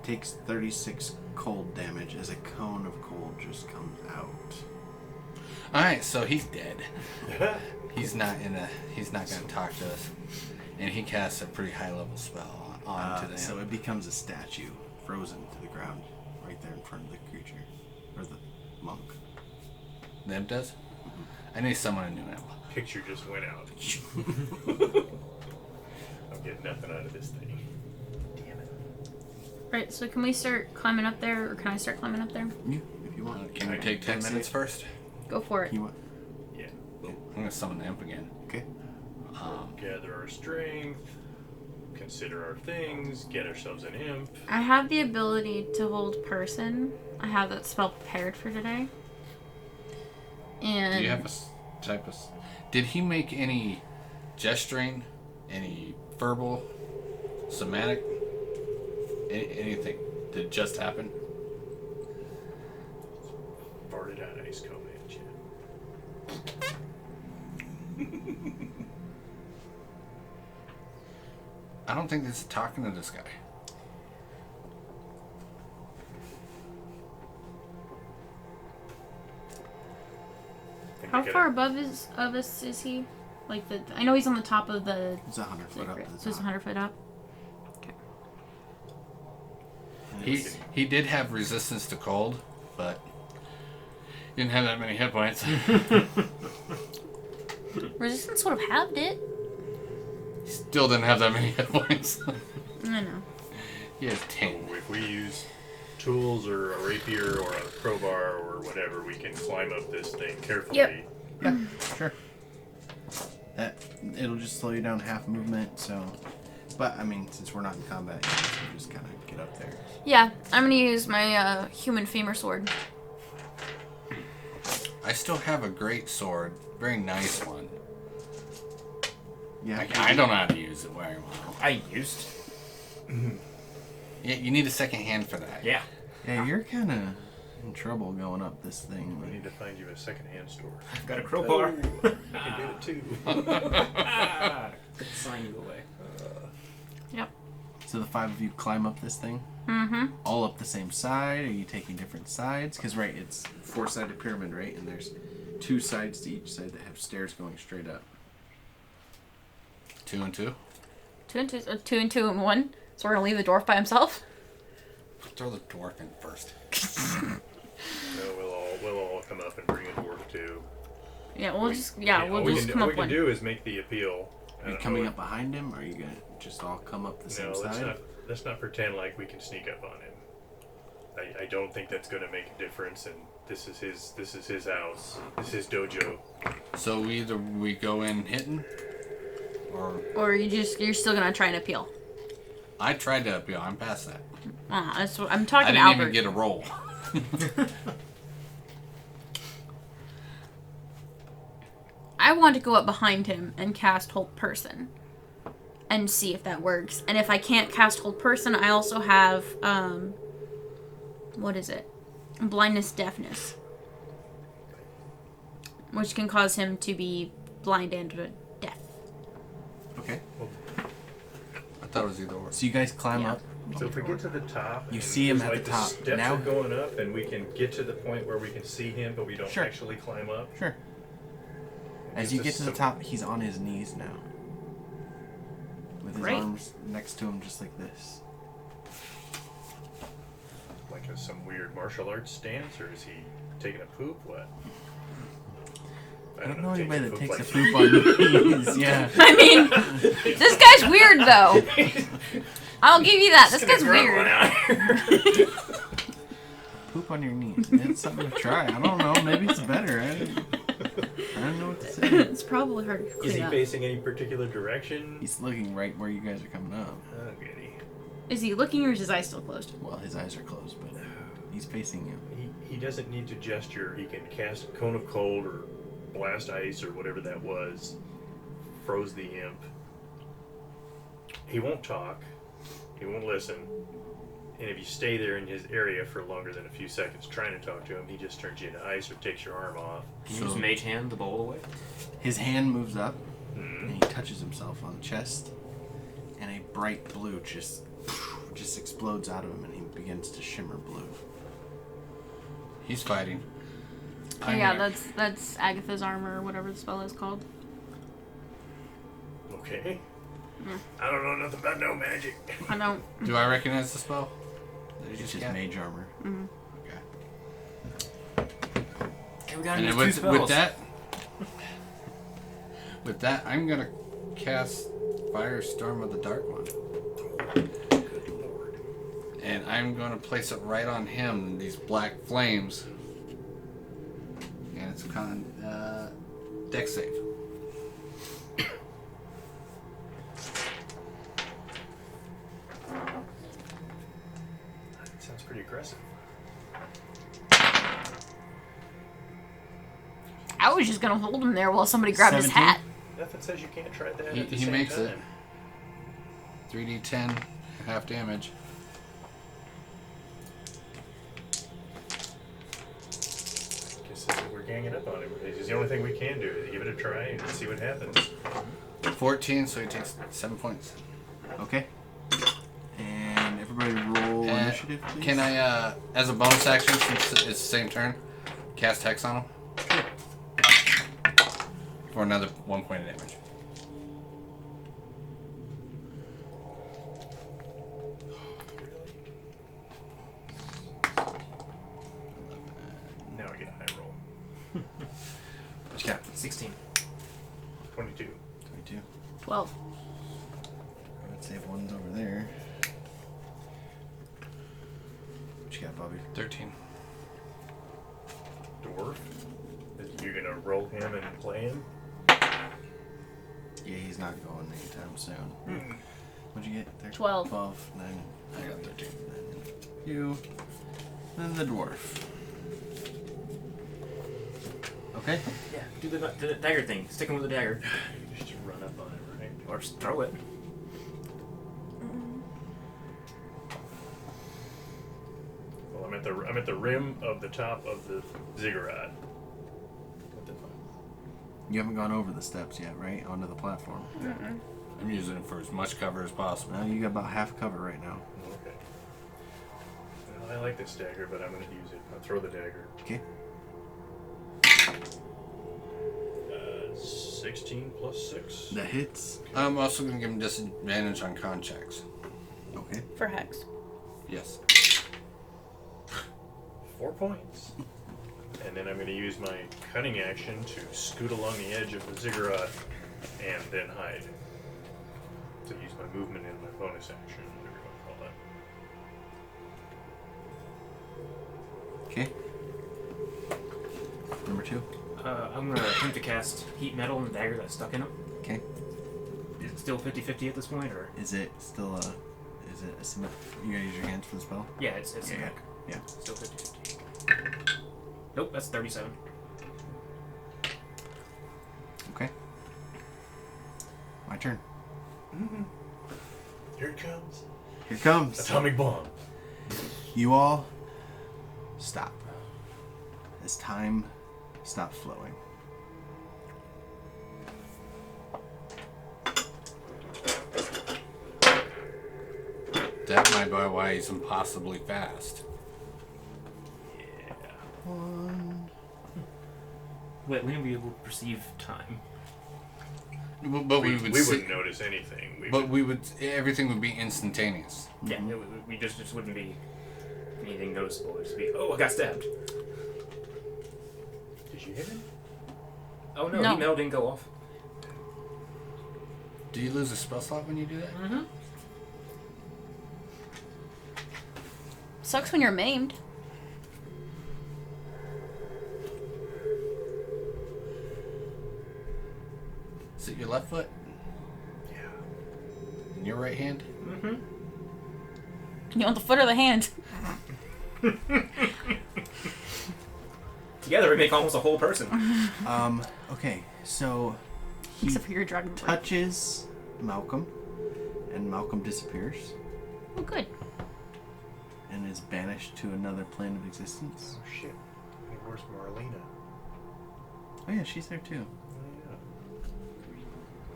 Takes 36 cold damage as a cone of cold just comes out. Alright, so he's dead. He's not gonna talk to us. And he casts a pretty high level spell onto them. So it becomes a statue, frozen to the ground, right there in front of the creature. Or the monk. The imp does? I need someone a new imp. Picture just went out. I'm getting nothing out of this thing. Damn it. Right, so can we start climbing up there, or can I start climbing up there? Yeah, if you want. Can we take 10 minutes first? Go for it. You want? Yeah. I'm gonna summon the imp again. Okay. Gather our strength, consider our things, get ourselves an imp. I have the ability to hold person. I have that spell prepared for today. And Do you have a type of... Did he make any gesturing? Any verbal? Somatic? Anything? Did it just happen? Farted out ice comb at you. I don't think this is talking to this guy. how far above of us is he? Like I know he's on the top of the. It's 100 foot up. So it's 100 foot up. He did have resistance to cold, but he didn't have that many hit points. Resistance would have halved it. He still didn't have that many hit points. I know. He has 10. If we use tools or a rapier or a crowbar or whatever, we can climb up this thing carefully. Yep. Yeah, sure. It'll just slow you down half movement, so... But, I mean, since we're not in combat, you can just kind of get up there. Yeah, I'm gonna use my human femur sword. I still have a great sword. Very nice one. Yeah, I don't know how to use it very well. I used. Yeah, you need a second hand for that. Yeah. Yeah, you're kind of in trouble going up this thing. We need to find you a second-hand store. I've got a crowbar. I can do it too. Could sign you away. Yep. So the 5 of you climb up this thing? Mm-hmm. All up the same side? Are you taking different sides? Because, right, it's 4-sided pyramid, right? And there's 2 sides to each side that have stairs going straight up. 2 and 2? 2 and 2, 2 and 2 and 1. So we're gonna leave the dwarf by himself. Throw the dwarf in first. No, we'll all come up and bring a dwarf too. Yeah, we'll All just we come can, up we one. can do is make the appeal. Are you coming up behind him, or are you going to just all come up the same No, side? let's not pretend like we can sneak up on him. I don't think that's going to make a difference, and this is his house. This is his dojo. So either we go in hitting, or You're still gonna try and appeal. I tried to appeal. I'm past that. That's what I'm I talking to didn't Albert. even get a roll. I want to go up behind him and cast Hold Person and see if that works. And if I can't cast Hold Person, I also have, what is it? Blindness, Deafness. Which can cause him to be blind and deaf. Okay. I thought it was either or. So you guys climb Yeah. up. So if we get to the top, You and see him it's at the like top. steps Now- are going up, and we can get to the point where we can see him, but we don't Sure. actually climb up. Sure. As Gives you us get to the some- top, he's on his knees now. With his Great. arms next to him just like this. Like some weird martial arts stance, or is he taking a poop? What? I don't know anybody that takes a like poop on knees. Yeah. I mean, this guy's weird, though. I'll give you that. This guy's weird. Poop on your knees. It's something to try. I don't know. Maybe it's better. I don't know what to say. It's probably hard to Is clean he up. facing any particular direction? He's looking right where you guys are coming up. Okay. Is he looking or is his eyes still closed? Well, his eyes are closed, but he's facing you. He doesn't need to gesture. He can cast Cone of Cold or Blast Ice or whatever that was. Froze the imp. He won't talk. He won't listen. And if you stay there in his area for longer than a few seconds trying to talk to him, he just turns you into ice or takes your arm off. Can you use Mage Hand to bowl away? His hand moves up, Mhm. and he touches himself on the chest, and a bright blue just explodes out of him, and he begins to shimmer blue. He's fighting. Yeah, that's Agatha's armor or whatever the spell is called. Okay. I don't know nothing about no magic. I don't. Do I recognize the spell? That you It's just just got? mage armor. Okay. Okay, we got And to then use 2 spells. with that, I'm gonna cast Firestorm of the Dark One. Good lord. And I'm going to place it right on him, these black flames. And it's dex save. That sounds pretty aggressive. I was just gonna hold him there while somebody grabbed his 17? hat. Nothing says you can't try that He- at the he same makes time. it. 3d10, half damage. Guess we're ganging up on him. It's the only thing we can do is give it a try and see what happens. 14, so he takes 7 points. Okay. And everybody roll initiative, please. Can I, as a bonus action, since it's the same turn, cast Hex on him? For another 1 point of damage. Now I get a high roll. What you got? 16. 22. 22. 12. I'd say one's over there. What you got, Bobby? 13. Dwarf. You're gonna roll him and play him? Yeah, he's not going anytime soon. What'd you get there? 12. 12. 9. I got 13. Then you. Then the dwarf. Okay. Yeah, do the dagger thing. Stick him with the dagger. Just run up on him, right? Or just throw it. Well, I'm at the rim of the top of the ziggurat. What the fuck? You haven't gone over the steps yet, right? Onto the platform. I'm using it for as much cover as possible. Well, you got about half cover right now. Okay. Well, I like this dagger, but I'm gonna use it. I'll throw the dagger. Okay. 16 plus 6. That hits. I'm also going to give him disadvantage on con checks. Okay. For Hex. Yes. 4 points. And then I'm going to use my cunning action to scoot along the edge of the ziggurat and then hide. To use my movement and my bonus action, whatever you want to call that. Okay. Number 2. I'm going to attempt to cast Heat Metal and the dagger that's stuck in him. Okay. Is it still 50-50 at this point, or? Is it still is it a symmetric? You gotta use your hands for the spell? Yeah, it's Yeah. symmetric. Yeah. Still 50-50. Nope, that's 37. Okay. My turn. Here it comes. Here it comes. Atomic bomb. You all stop. As time stops flowing. That might be why he's impossibly fast. One. Wait, we wouldn't be able to perceive time. But we would see, wouldn't notice anything. but we would, everything would be instantaneous. Yeah, we just wouldn't be anything noticeable. It'd just be, oh, I got stabbed. Did you hit him? Oh no, No. Heat Metal didn't go off. Do you lose a spell slot when you do that? Mm-hmm. Sucks when you're maimed. Is it your left foot? Yeah. In your right hand? Mm-hmm. You want the foot or the hand? Together we make almost a whole person. Okay, so he Except for your dragon breath. touches Malcolm, and Malcolm disappears Oh, good. and is banished to another plane of existence. Oh shit. Hey, where's Marlena? Oh yeah, she's there too. Oh, yeah.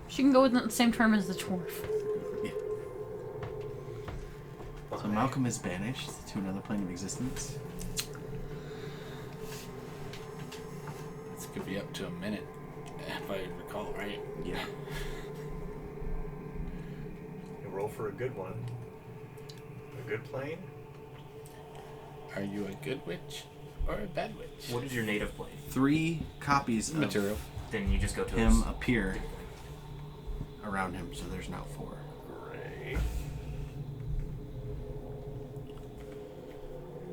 She can go within the same term as the dwarf. Yeah. So Malcolm is banished to another plane of existence. could be up to a minute, if I recall right. Yeah. You roll for a good one. A good plane? Are you a good witch or a bad witch? What is your native plane? 3 copies of Material. Then you just go to him his- appear around him, so there's now 4. Great.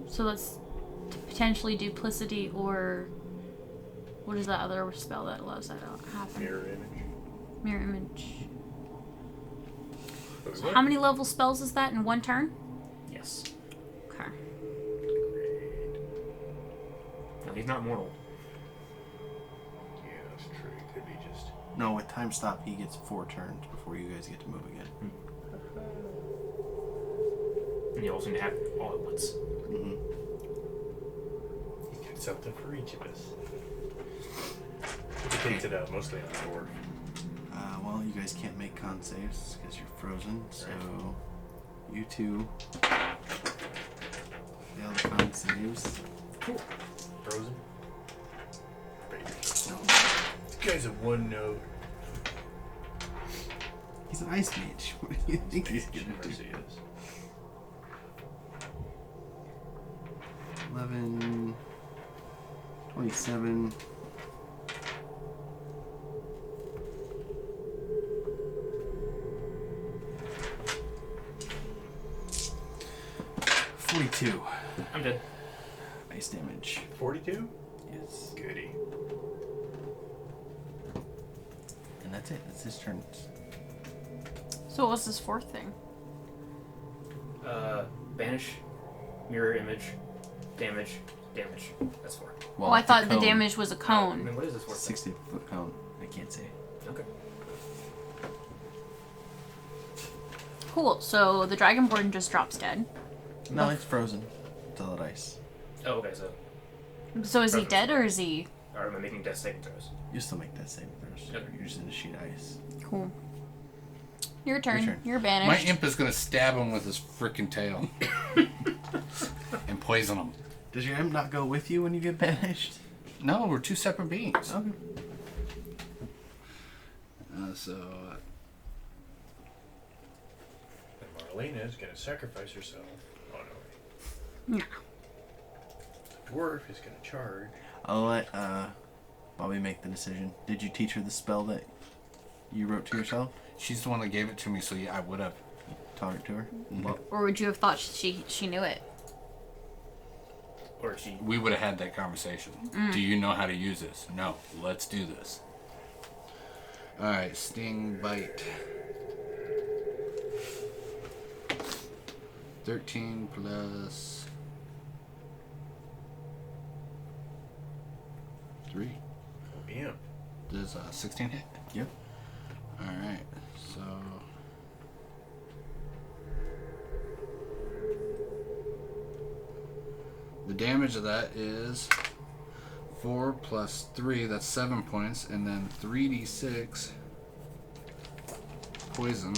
So let's potentially duplicity or what is that other spell that allows that to happen? Mirror image. Mirror image. But So how many level spells is that in one turn? Yes. Okay. Great. No, he's not mortal. Yeah, that's true. It could be just. No, with time stop, he gets 4 turns before you guys get to move again. And you also need to have it all at once. Mm-hmm. He gets something for each of us. He takes it out mostly on the dwarf. Well, you guys can't make con saves because you're frozen, so you 2 fail the con saves. Frozen? Great. This guy's a one note. He's an ice mage. What do you think he's gonna Of do? course he is. 11, 27. $42 I'm dead. ice damage. 42? Yes. Goody. And that's it. That's his turn. So what's this fourth thing? Banish, mirror image, damage, damage. That's 4. Well, I it's a thought the cone. damage was a I cone. mean, what is this fourth thing? 60-foot cone. I can't say. Okay. Cool. So the Dragonborn just drops dead. No, it's frozen. Solid ice. Oh, okay, so. So is he Frozen. dead or is he Or am I making death saving throws? You still make that saving throws. Okay. You're just in a sheet of ice. cool? Your turn. turn. You're My banished. imp is gonna stab him with his freaking tail and poison him. Does your imp not go with you when you get banished? No, we're 2 separate beings. Okay. So And Marlena is going to sacrifice herself. Oh, no. No. The dwarf is going to charge. I'll let Bobby make the decision. Did you teach her the spell that you wrote to yourself? she's the one that gave it to me, so yeah, I would have. Taught it to her? Or would you have thought she knew it? Or she. We would have had that conversation. Do you know how to use this? No. Let's do this. All right, sting, bite. 13 plus 3. Imp. Does 16 hit? Yep. All right, so the damage of that is 4 plus 3. That's 7 points, and then 3d6 poison,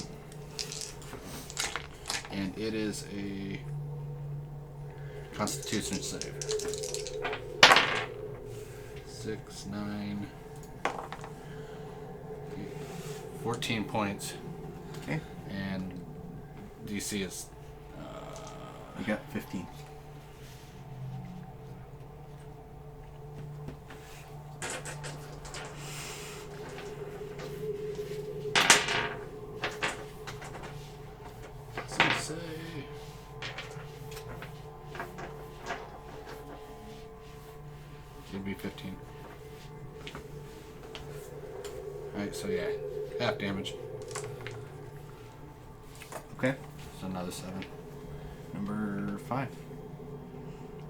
and it is a Constitution save. 6, 9. 14 points, Okay. and DC is You got 15. say it'd be 15. Alright, so yeah, half damage. Okay. So another 7. Number 5.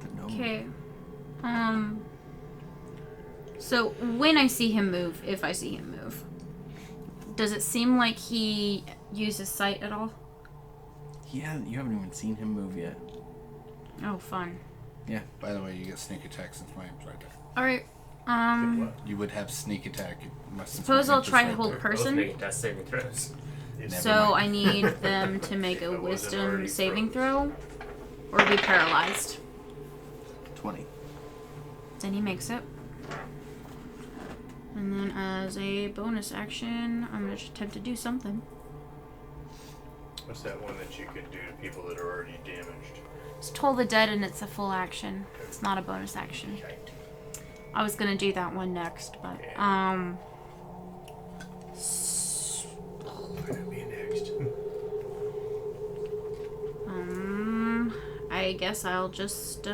The gnome. Okay. So when I see him move, if I see him move, does it seem like he uses sight at all? You haven't even seen him move yet. Oh, fun. Yeah. By the way, you get sneak attack since my imp's right there. All right. What? You would have sneak attack. Since Suppose my I'll imp is try right hold there. Both person. making death saving throws. If- Never So mind. I need them to make a That wasn't wisdom already saving frozen. throw, or be paralyzed. 20. Then he makes it. And then as a bonus action, I'm going to attempt to do something. What's that one that you can do to people that are already damaged? It's Toll the Dead and it's a full action. It's not a bonus action. I was going to do that one next, but, Why not me next? I guess I'll just,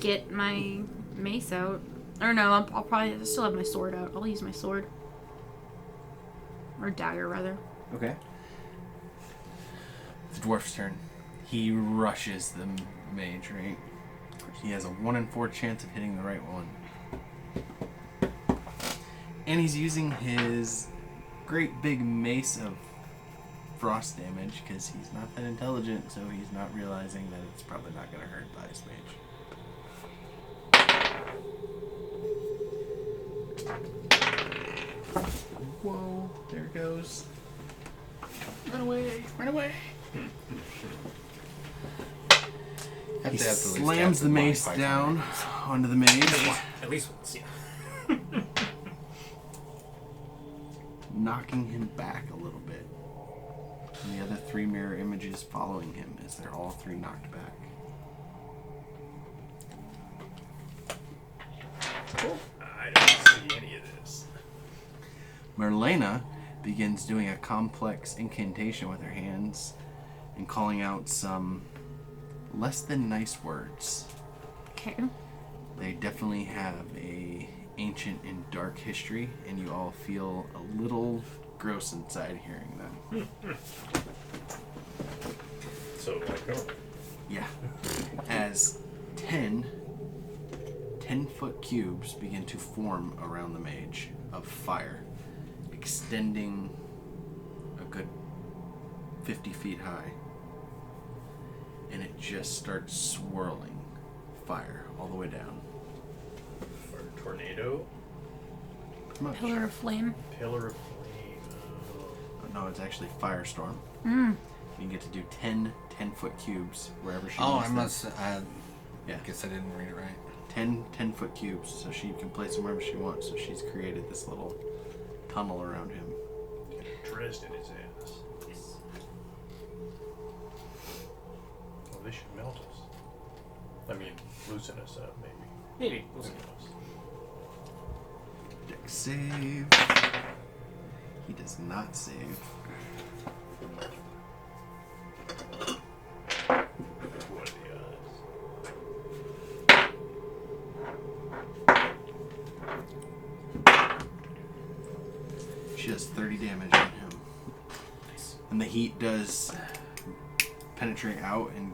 get my mace out. Or no, I'll probably still have my sword out. I'll use my sword. Or dagger, rather. Okay. It's the dwarf's turn. He rushes the mage, right? He has a 1 in 4 chance of hitting the right one. And he's using his great big mace of frost damage because he's not that intelligent, so he's not realizing that it's probably not going to hurt by his mage. Whoa, there it goes. Run away, run away. He slams the mace down onto the mage, At least once, yeah. knocking him back a little bit. And the other 3 mirror images following him as they're all 3 knocked back. I don't see any of this. Merlena begins doing a complex incantation with her hands and calling out some less than nice words. Okay. They definitely have a ancient and dark history, and you all feel a little gross inside hearing them. So, like, oh. Yeah. As 10-foot cubes begin to form around the mage of fire, extending a good 50 feet high. And it just starts swirling fire all the way down. Or tornado, Pretty much. Pillar of flame. pillar of flame. Oh, no, it's actually firestorm. Mm. You can get to do 10-foot cubes wherever she Oh, wants I them. must. Yeah. Guess I didn't read it right. 10-foot cubes, so she can place them wherever she wants. So she's created this little tunnel around him. Dressed in his ass. Well, they should melt us. I mean, loosen us up, maybe. Maybe. We'll Who see. knows? Dex save. He does not save. What are the odds? She does 30 damage on him. And the heat does penetrate out and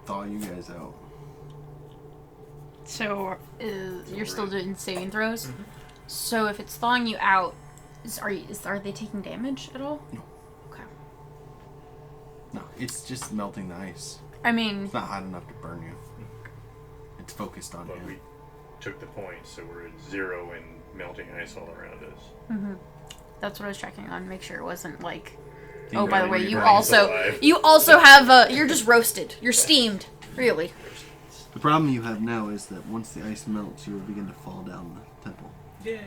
thaw you guys out. So, you're still doing saving throws? Mm-hmm. So, if it's thawing you out, are they taking damage at all? No. Okay. No, it's just melting the ice. I mean, It's not hot enough to burn you. It's focused on But him. we took the point, so we're at 0 and melting ice all around us. that's what I was checking on. Make sure it wasn't like. Think Oh, by the about way, it, you you're also alive. have you're just roasted. You're steamed, really. The problem you have now is that once the ice melts, you will begin to fall down the temple. Yeah.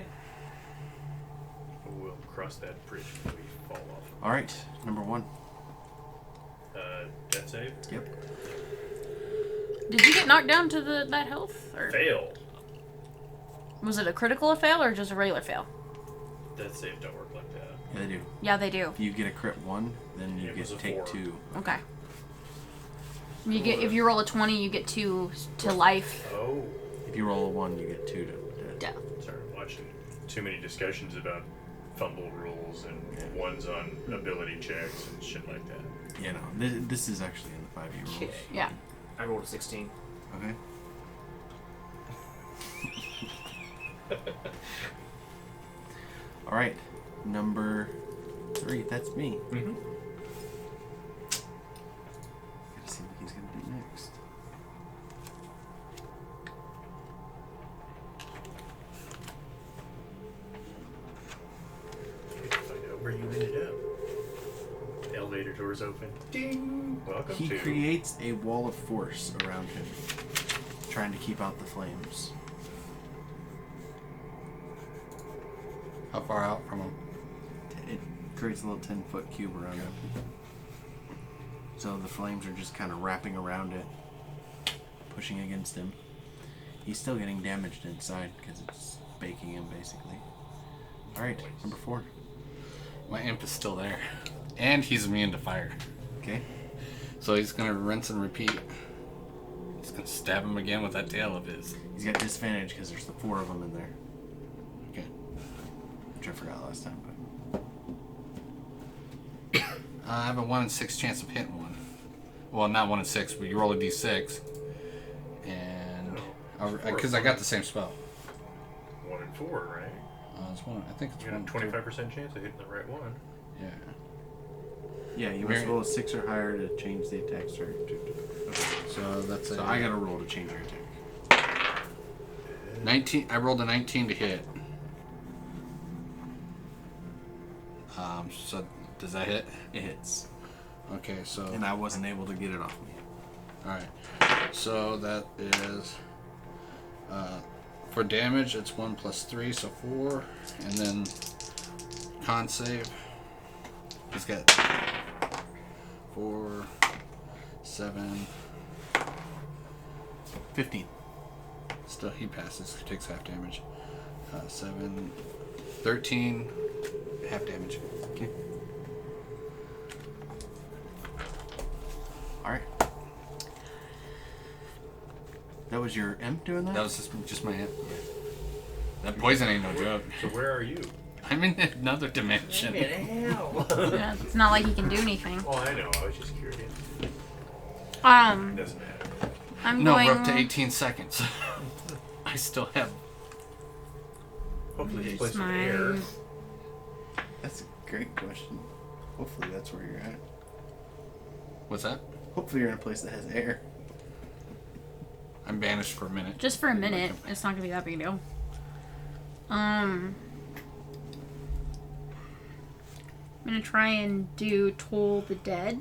We'll cross that bridge when we fall off. All right, number 1. Death save? Yep. Did you get knocked down to that health, or Fail. was it a critical fail or just a regular fail? Death save don't work like that. Yeah, they do. Yeah, they do. If you get a crit 1, then you It get was to a take 4. 2. Okay. You get if you roll a 20, you get 2 to life. Oh. If you roll a 1, you get 2 to death. Death. Sorry, I'm watching too many discussions about fumble rules and ones on ability checks and shit like that. Yeah, no, this is actually in the 5e rules. Yeah. I rolled a 16. Okay. All right, number 3. That's me. Mm-hmm. Gotta see what he's gonna do next. Find out where you ended up. Elevator doors open. Ding! Welcome He to. creates a wall of force around him, trying to keep out the flames. How far out from him? It creates a little 10-foot cube around him. So the flames are just kind of wrapping around it, pushing against him. He's still getting damaged inside because it's baking him, basically. Alright, number 4. My imp is still there. And he's immune to fire. Okay. So he's going to rinse and repeat. He's going to stab him again with that tail of his. He's got disadvantage because there's the 4 of them in there, Okay. which I forgot last time. But I have a 1 in 6 chance of hitting one. Well, not 1 in 6, but you roll a d6. And... Because I got the same spell. 1 in 4, right? It's one. I think it's You got a 1. 25% chance of hitting the right one. Yeah. yeah, you must roll a 6 or higher to change the attack start. So that's So I got to roll to change your attack. 19. I rolled a 19 to hit. So does that hit? It hits, Okay, so and I wasn't able to get it off me. all right. So that is for damage. It's 1 plus 3, so 4, and then con save. He's got 4, 7. 15. Still, he passes. He takes half damage. 7, 13, half damage. Okay. Alright. That was your imp doing that? That was just my. That poison ain't no joke. So where are you? I'm in another dimension. Hell. Yeah, it's not like he can do anything. Oh, I know. I was just curious. Um, Doesn't matter. I'm No, going. we're up to 18 seconds. I still have. Hopefully this place Mine. is air. That's a great question. Hopefully that's where you're at. What's that? Hopefully you're in a place that has air. I'm banished for a minute. Just for a minute. It's not gonna be that big a deal. I'm gonna try and do Toll the Dead.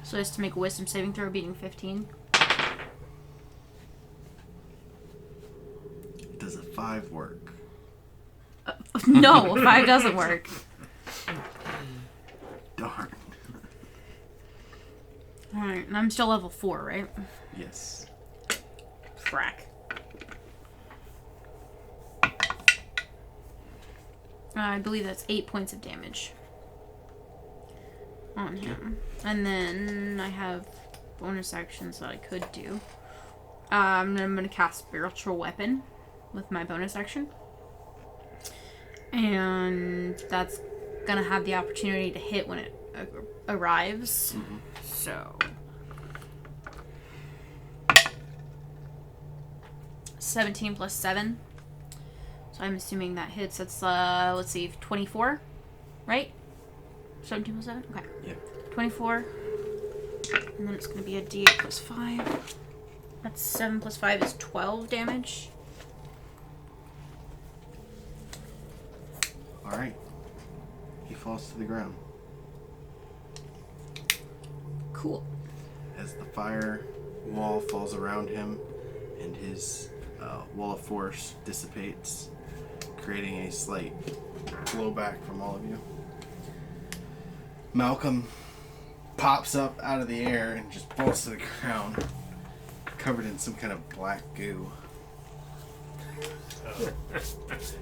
So as to make a wisdom saving throw beating 15. Does a 5 work? No, 5 doesn't work. Darn. Alright, and I'm still level 4, right? Yes. Frack. I believe that's 8 points of damage on him. And then I have bonus actions that I could do. I'm going to cast Spiritual Weapon with my bonus action. And that's going to have the opportunity to hit when it arrives. So... 17 plus 7. So I'm assuming that hits. That's, let's see, 24, right? 17 plus 7? Okay. Yeah. 24. And then it's going to be a d8 plus 5. That's 7 plus 5 is 12 damage. Alright. He falls to the ground. Cool. As the fire wall falls around him and his wall of force dissipates, creating a slight blowback from all of you. Malcolm pops up out of the air and just falls to the ground, covered in some kind of black goo.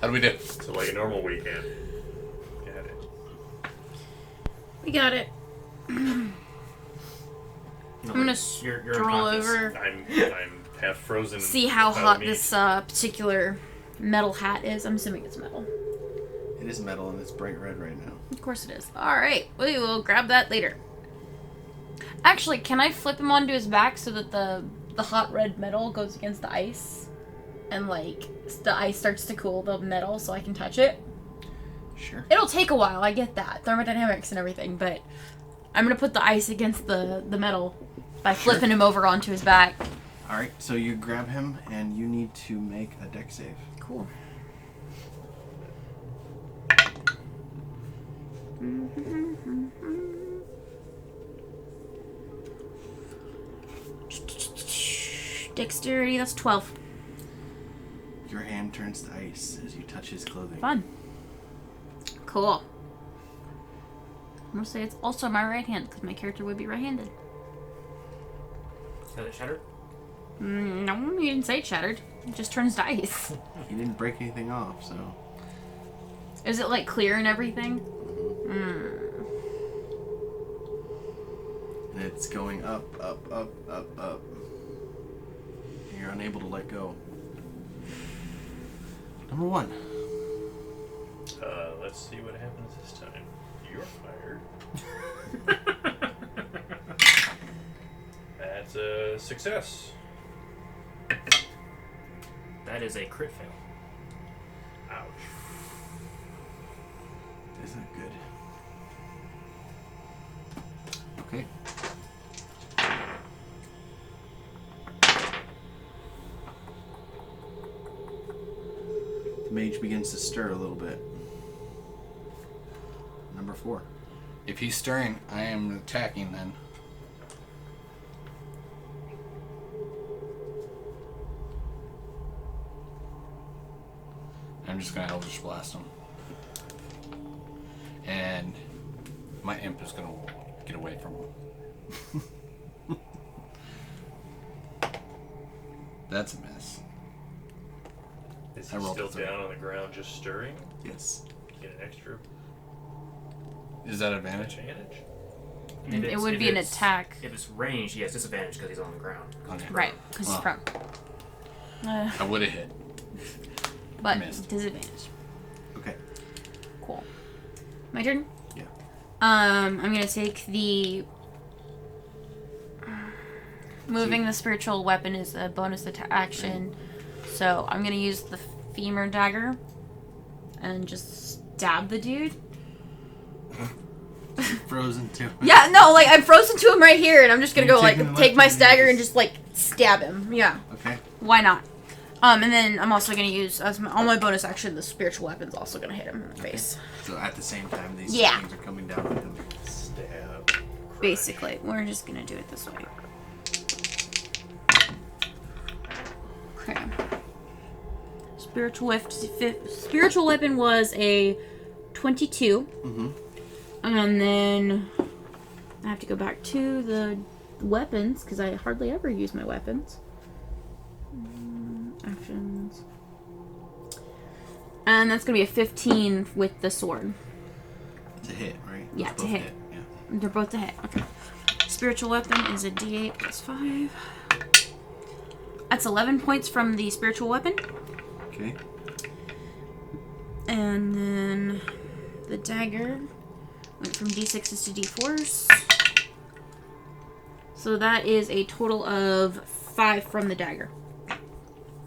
How do we do? So like a normal weekend. Got it. We got it. I'm gonna You're stroll unconscious. over, I'm half frozen. see how without hot me. this particular metal hat is. I'm assuming it's metal. It is metal and it's bright red right now. Of course it is. Alright, we will grab that later. Actually, can I flip him onto his back so that the hot red metal goes against the ice? And, like, the ice starts to cool the metal so I can touch it? Sure. It'll take a while, I get that. Thermodynamics and everything, but I'm gonna put the ice against the metal by flipping him over onto his back. Alright, so you grab him and you need to make a dex save. Cool. Dexterity, that's 12. Your hand turns to ice as you touch his clothing. Fun. Cool. I'm gonna say it's also my right hand because my character would be right-handed. Is it shattered? No, he didn't say it shattered. It just turns dice. He didn't break anything off, so. Is it like clear and everything? And it's going up, up, up, up, up. And you're unable to let go. Number 1. Let's see what happens this time. You're fired. That's a success. That is a crit fail. Ouch. Isn't good. Okay. The mage begins to stir a little bit. Number 4. If he's stirring, I am attacking then. I'm just gonna Eldritch Blast him. And my imp is gonna get away from him. That's a miss. Is I he rolled still a 3. down on the ground just stirring? Yes. Get an extra Is that advantage? advantage? If It it's- would if be an it's- attack. If it's ranged, he has disadvantage because he's on the ground. Okay. Right, because he's Well. prone. I would have hit. But missed. disadvantage. Okay. Cool. My turn? Yeah. I'm gonna take the... Moving the spiritual weapon is a bonus action. So I'm gonna use the femur dagger and just stab the dude. Frozen too. Yeah, no, like I'm frozen to him right here, and I'm just gonna You're go like taking the take my left stagger hand. and just like stab him. Yeah, Okay. why not? And then I'm also gonna use as on my bonus action the spiritual weapon's also gonna hit him in the face. So at the same time, these Yeah. things are coming down on him. Stab. Basically, we're just gonna do it this way. Okay. Spiritual weapon was a 22. Mm-hmm. And then I have to go back to the weapons because I hardly ever use my weapons. Actions. And that's gonna be a 15 with the sword. To hit, right? Yeah, Both to hit. Yeah. They're both to hit. Okay. Spiritual weapon is a d8 plus 5. That's 11 points from the spiritual weapon. Okay. And then the dagger went from d6s to d4s. So that is a total of 5 from the dagger.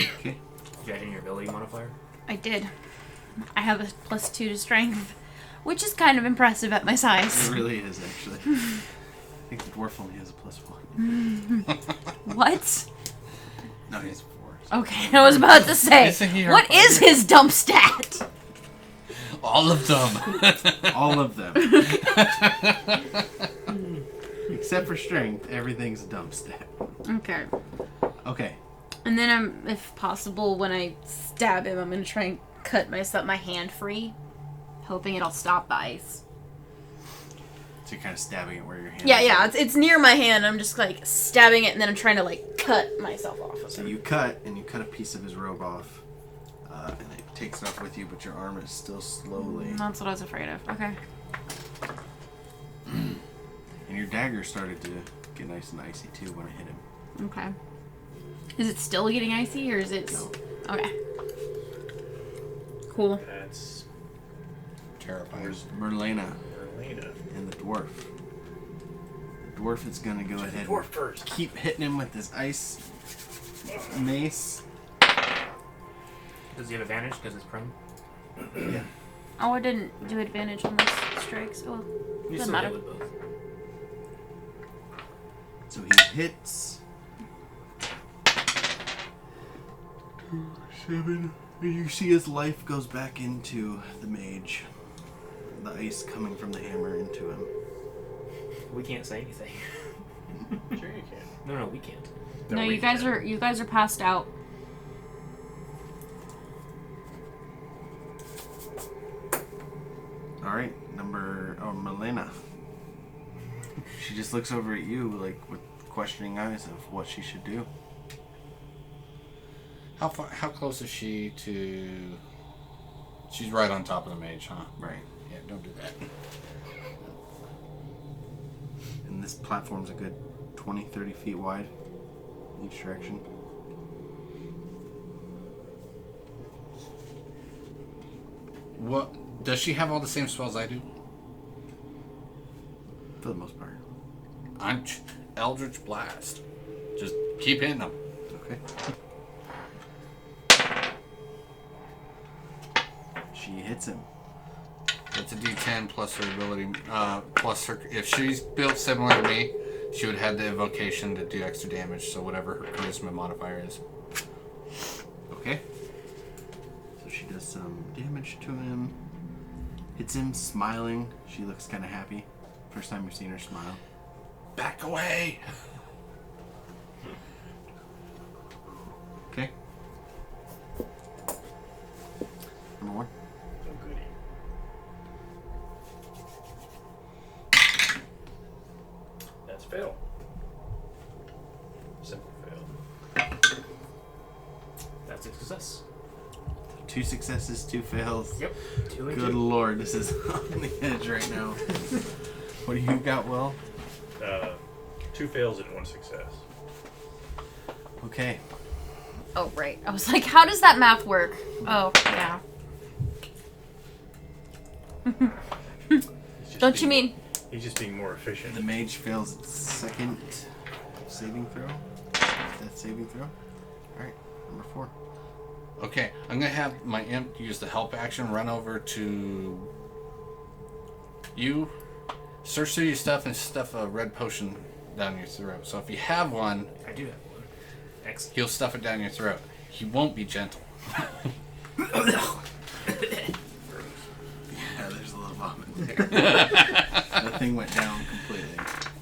Okay. Did you add in your ability modifier? I did. I have a +2 to strength, which is kind of impressive at my size. It really is, actually. I think the dwarf only has a +1. What? No, he has 4. Okay, I was about to say, Isn't he our what is fighter? his dump stat? All of them. All of them. Except for strength, everything's a dump stat. Okay. Okay. And then if possible, when I stab him, I'm gonna try and cut my hand free, hoping it'll stop the ice. So you're kind of stabbing it where your hand Yeah, is. yeah, it's near my hand. I'm just like stabbing it, and then I'm trying to like cut myself off of So him. you cut, and you cut a piece of his robe off, and it takes it off with you, but your arm is still slowly. That's what I was afraid of. Okay. And your dagger started to get nice and icy too when I hit him. Okay. Is it still getting icy, or is it? No. Okay. Cool. That's Terrifying. There's Merlena Merlina. and the dwarf. The dwarf is gonna go ahead Dwarf and first. keep hitting him with this ice mace. Does he have advantage because it's prone? Yeah. Oh, I didn't do advantage on those strikes. Oh, You doesn't still matter. hit with both. So he hits. 7. And you see his life goes back into the mage. The ice coming from the hammer into him. We can't say anything. Sure you can. No, we can't. No, we you guys can. are passed out. Alright, Milena. She just looks over at you, like, with questioning eyes of what she should do. How close is she to... She's right on top of the mage, huh? Right. Yeah, don't do that. And this platform's a good 20, 30 feet wide each direction. What... Does she have all the same spells I do? For the most part. I'm Eldritch Blast. Just keep hitting them. Okay. She hits him. That's a D10 plus her ability, plus her. If she's built similar to me, she would have the evocation to do extra damage. So whatever her charisma modifier is. Okay. So she does some damage to him. Hits him, smiling. She looks kind of happy. First time you've seen her smile. Back away. Okay. Number 1. Oh, goody. That's fail. Simple fail. That's a success. 2 successes, 2 fails. Yep. 2 and Good 2. lord, this is on the edge right now. What do you got, Will? 2 fails and 1 success. Okay. Oh, right. I was like, how does that math work? Oh, yeah. He's just Don't you being- mean... He's just being more efficient. The mage fails its second saving throw. Death saving throw. Alright, number 4. Okay, I'm gonna have my imp use the help action, run over to you, search through your stuff and stuff a red potion down your throat. So if you have one, I do have one. Excellent. he'll stuff it down your throat. He won't be gentle. Yeah, there's a little vomit there. The thing went down completely.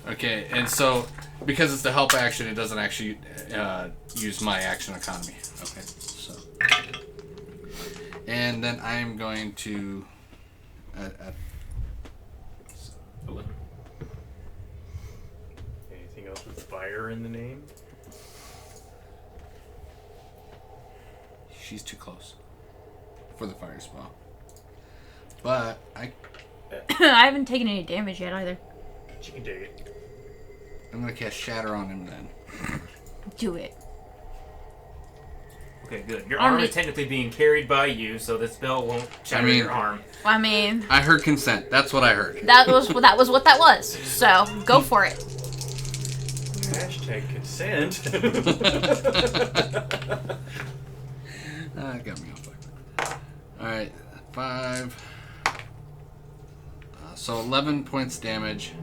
Okay, and so because it's the help action, it doesn't actually use my action economy. Okay, so and then I'm going to 11. Anything else with fire in the name? she's too close for the fire spell. But I haven't taken any damage yet either. She can take it. I'm gonna cast Shatter on him then. Do it. Okay, good. Your Arm arm is is- technically being carried by you, so the spell won't shatter your arm. I mean, I heard consent. That's what I heard. that was what that was. So, go for it. Hashtag consent. That got me off guard. Alright, 5. So 11 points damage.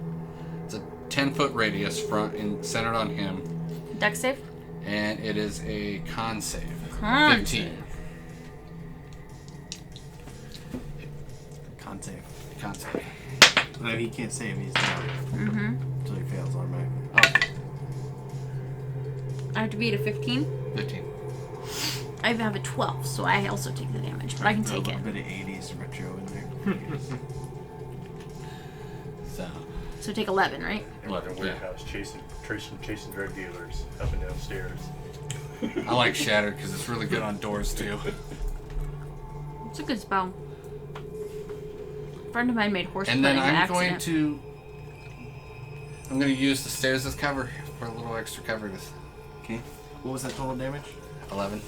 It's a 10-foot radius front and centered on him. Dex save? And it is a con save. Con 15. Con save. Con save. No, he can't save, he's down. Mm-hmm. Until he fails automatically. Oh, I have to beat a 15. 15. I have a 12, so I also take the damage, but I can A take little it. bit of 80s retro in there. So, So take 11, right? Like a warehouse chasing drug dealers up and down stairs. I like Shatter because it's really good on doors too. It's a good spell. A friend of mine made horse And then pudding by I'm going accident. to use the stairs as cover for a little extra cover. This Okay. What was that total damage? 11.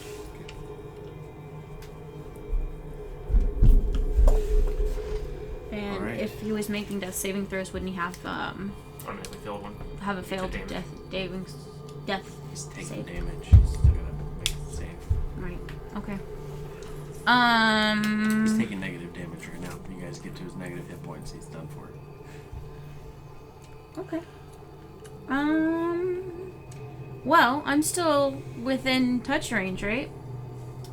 And Alright. if he was making death saving throws, wouldn't he have Automatically failed one. have a failed Damage. death He's taking save? damage. He's still gonna make the save. Right. Okay. He's taking negative damage right now. When you guys get to his negative hit points, he's done for it. Okay. Well, I'm still within touch range, right?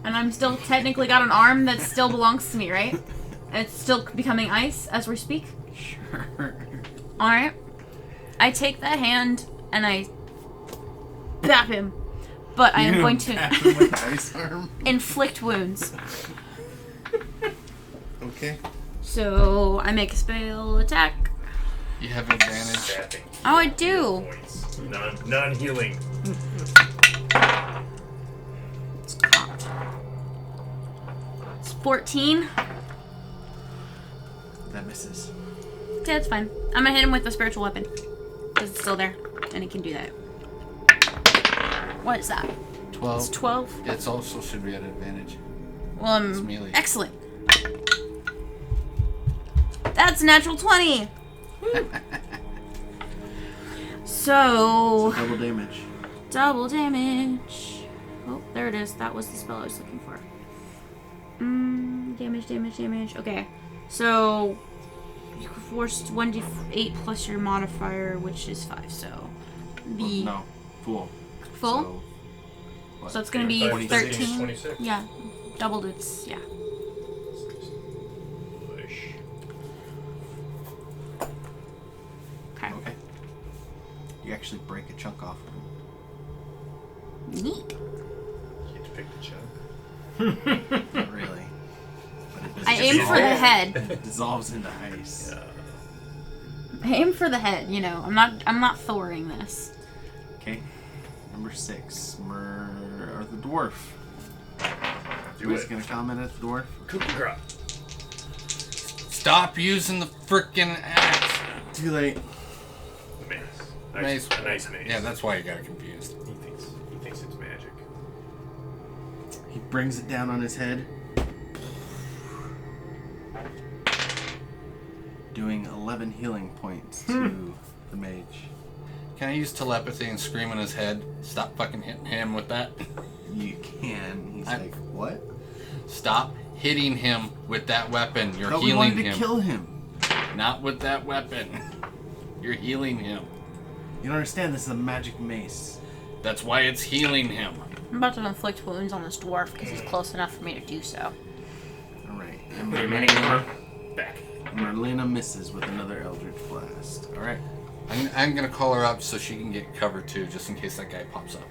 And I'm still technically got an arm that still belongs to me, right? And it's still becoming ice as we speak. Sure. Alright. I take that hand and I bap him. But I am going to With the ice arm. inflict wounds. Okay. So I make a spell attack. You have advantage. Tapping. Oh, I do. Points. Non-healing. It's cocked. It's 14. That misses. Okay, that's fine. I'm gonna hit him with the spiritual weapon. Because it's still there. And it can do that. What is that? 12. It's 12. It's also should be at advantage. Well, It's melee. excellent. That's a natural 20. So, Double damage. double damage. Oh, there it is. That was the spell I was looking for. Damage. Okay. So, you forced 1d8 plus your modifier, which is 5. So, Well, no. Full. full? So, what? So it's gonna be 26. 13. 26. Yeah. Doubled its, yeah. Push. Okay. Okay. You actually break a chunk off of him. Neat. You get to pick the chunk. Not really. But it does I aim for the head. It dissolves into ice. I aim for the head, you know. I'm not Thoring this. Okay. Number 6. Or the dwarf. Do Who's it. gonna comment at the dwarf? Kukra. Stop using the frickin' axe. Too late. Mace. Mace. A nice mace. Yeah, that's why you got confused. He thinks it's magic. He brings it down on his head. Doing 11 healing points to the mage. Can I use telepathy and scream in his head? Stop fucking hitting him with that. You can. He's I- like, what? Stop hitting him with that weapon. You're Thought we healing wanted to him. kill him. Not with that weapon. You're healing him. You don't understand. This is a magic mace. That's why it's healing him. I'm about to inflict wounds on this dwarf because he's close enough for me to do so. All right. And Put your mannequin arm back. Merlina misses with another Eldritch Blast. All right. I'm gonna call her up so she can get cover too, just in case that guy pops up.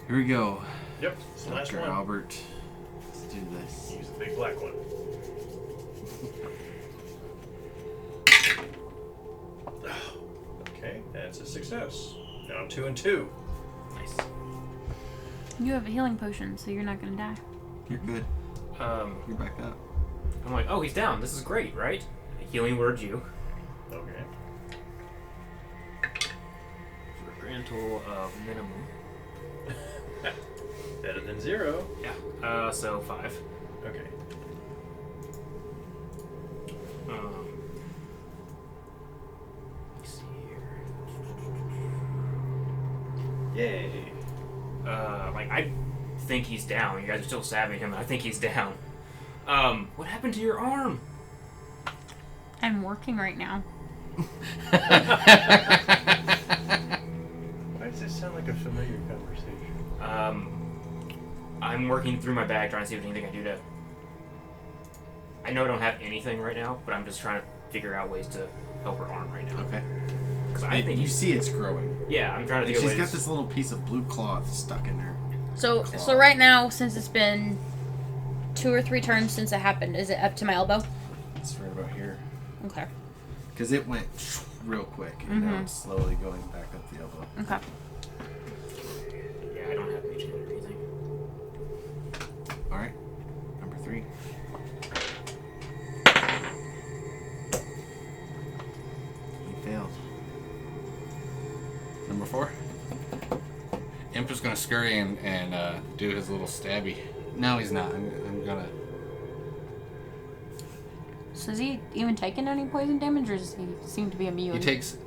Here we go. Yep. It's the last Dr. one. Albert. Let's do this. Use the big black one. Okay, that's a success. Now 2 and 2. Nice. You have a healing potion, so you're not gonna die. You're good. You're back up. I'm like, oh, he's down. This is great, right? Healing word you. Okay. For a grand total of minimum. Better than 0. Yeah. So 5. Okay. Let's see here. Yay. Like I think he's down. You guys are still stabbing him. I think he's down. What happened to your arm? I'm working right now. Why does this sound like a familiar conversation? I'm working through my bag trying to see if there's anything I do to. I know I don't have anything right now, but I'm just trying to figure out ways to help her arm right now. Okay. Because I think you see it's growing. Yeah, I'm trying to And think of she's ways. got this little piece of blue cloth stuck in her. So right now, since it's been 2 or 3 turns since it happened, is it up to my elbow? It's right about here. Okay. Because it went real quick, and now it's slowly going back up the elbow. Okay. Yeah, I don't have mage hand or anything. All right. Number 3. He failed. Number 4. Imp is gonna scurry and do his little stabby. No, he's not. I'm gonna. So is he even taking any poison damage, or does he seem to be immune? He takes.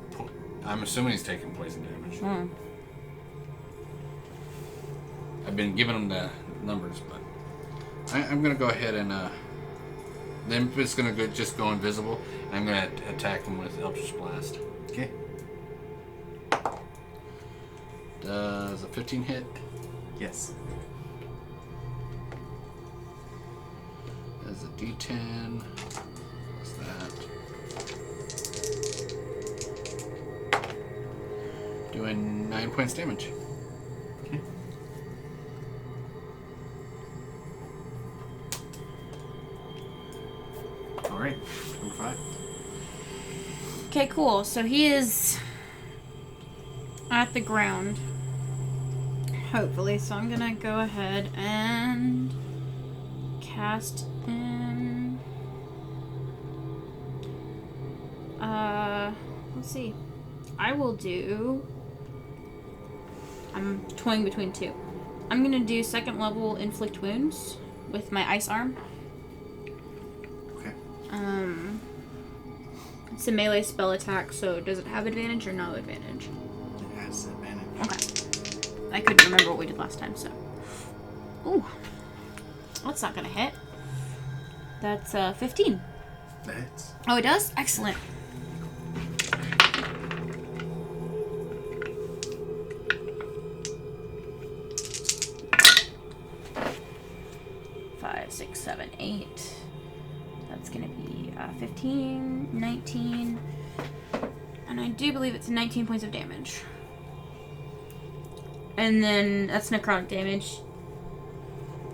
I'm assuming he's taking poison damage. I've been giving him the numbers, but I'm gonna go ahead and the imp is gonna just go invisible, and I'm gonna attack him with Eldritch Blast. Okay. Does a 15 hit? Yes. Does a D10? What's that? Doing 9 points damage. Okay. All right, number 5. Okay, cool. So he is at the ground. Hopefully. So I'm gonna go ahead and cast in. Let's see. I will do. I'm toying between 2. I'm gonna do 2nd level inflict wounds with my ice arm. Okay. It's a melee spell attack, so does it have advantage or no advantage? It has advantage. Okay. I couldn't remember what we did last time, so. Ooh. That's not gonna hit. That's 15. That hits. Oh, it does? Excellent. Five, 6, 7, 8. That's gonna be 15, 19, and I do believe it's 19 points of damage. And then that's necrotic damage.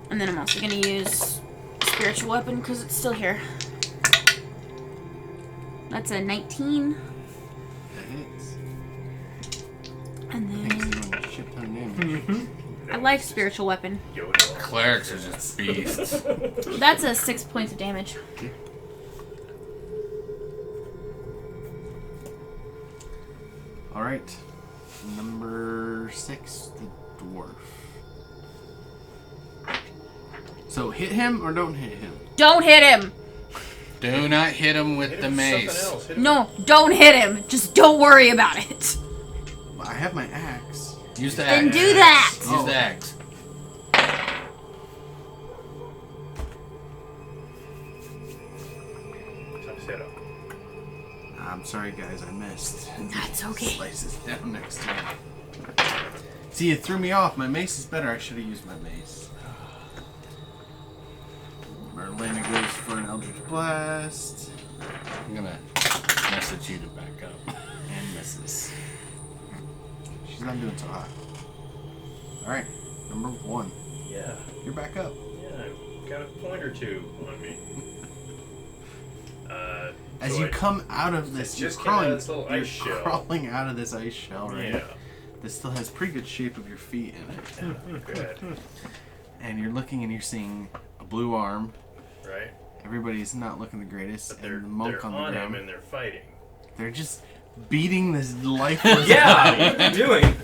And then I'm also gonna use spiritual weapon because it's still here. That's a 19. That hits. And Thanks then to a shit ton of damage. I like spiritual weapon. Yoda. Clerics are just beasts. That's a 6 points of damage. All right, number 6, the dwarf. So hit him or don't hit him. Don't hit him! Do not hit him with Hit the him with something mace. else. Hit him No, don't hit him. Just don't worry about it. I have my axe. Use the Then axe. do that! Use the axe. Chop his head off. I'm sorry, guys, I missed. That's okay. Slices down next to him. See, it threw me off. My mace is better. I should have used my mace. Merlana goes for an Eldritch Blast I'm gonna message you to back up. and misses. She's not doing so hot. Alright, number 1. Yeah. You're back up. Yeah, I've got a point or 2 on me. As so you I- come out of I this, just you're came out crawling, of this little you're ice shell. crawling out of this ice shell, right? Yeah. This still has pretty good shape of your feet in it. Good. And you're looking and you're seeing a blue arm. Right? Everybody's not looking the greatest. But And they're the monk they're on the on him ground. and they're fighting. They're just beating this lifeless Yeah, body. what are you doing?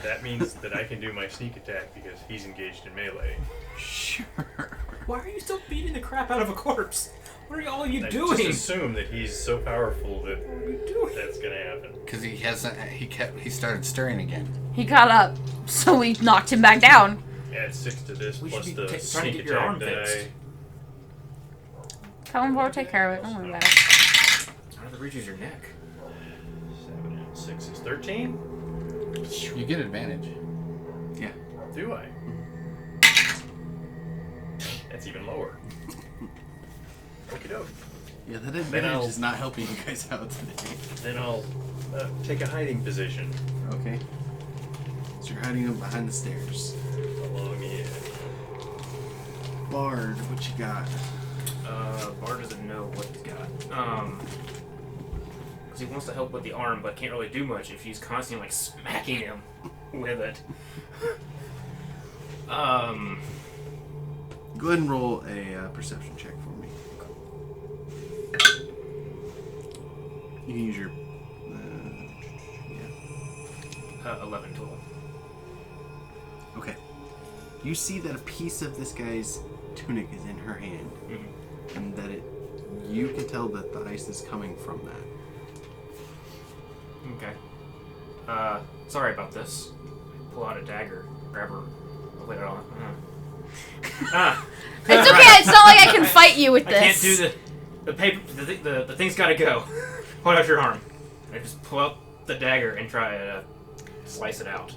That means that I can do my sneak attack because he's engaged in melee. Sure. Why are you still beating the crap out of a corpse? What are all you I doing? just assume that he's so powerful that What are you doing? that's gonna happen. Because he started stirring again. He got up, so we knocked him back down. Add 6 to this We plus should be the trying to sneak get your arm attack die. fixed. Tell him we'll take care of it. Don't worry about it. How do the reaches your neck? 7 and 6 is 13? You get advantage. Yeah. Do I? That's even lower. Okie doke. Yeah, that Then advantage I'll- is not helping you guys out today. Then I'll take a hiding position Okay. So you're hiding up behind the stairs. along the edge. Bard, what you got? Bard doesn't know what he's got. Because he wants to help with the arm, but can't really do much if she's constantly like smacking him with it. Go ahead and roll a perception check for me. You can use your. Yeah. 11 total. Okay. You see that a piece of this guy's tunic is in her hand, and that you can tell that the ice is coming from that. Okay. Sorry about this. Pull out a dagger, grab her, put it on. It's okay. It's not like I can fight you with I this. can't do the paper. The thing's gotta go. Hold out your arm. I just pull out the dagger and try to slice it out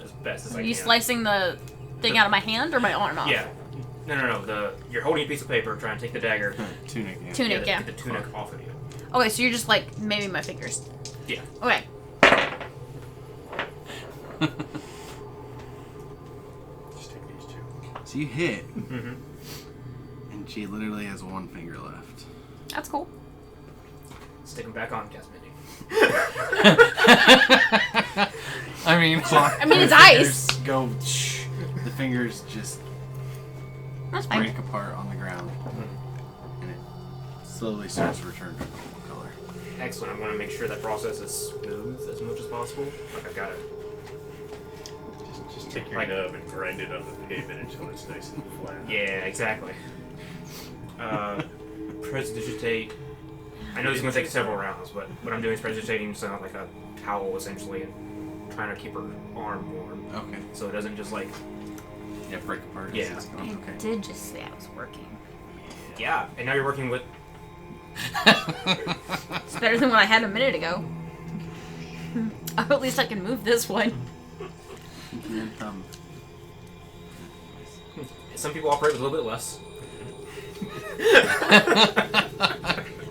as best as I Are can. you slicing the thing out of my hand or my arm off? Yeah. No. You're holding a piece of paper, trying to take the dagger. Tunic, yeah. Tunic, yeah. Get the tunic off of you. Okay, so you're just like maybe my fingers. Yeah. Okay. Just take these 2. So you hit, Mm-hmm. and she literally has one finger left. That's cool. Stick them back on, Casmini. I mean, I mean, it's The ice. fingers Go. Shh. The fingers just That's fine. break apart on the ground, and it slowly starts to return to normal color. Excellent. I'm going to make sure that process is smooth as much as possible. Like I've got it. Just take your Like- nub and grind it on the pavement until it's nice and flat. Yeah, exactly. Prestidigitate. I know this is going to take several rounds, but what I'm doing is prestidigitating sound like a towel essentially, and trying to keep her arm warm, Okay. so it doesn't just like Yeah, break apart. as Yeah. it's going. I Okay. did just say I was working. yeah. And now you're working with It's better than what I had a minute ago. At least I can move this one. And then thumb. some people operate with a little bit less.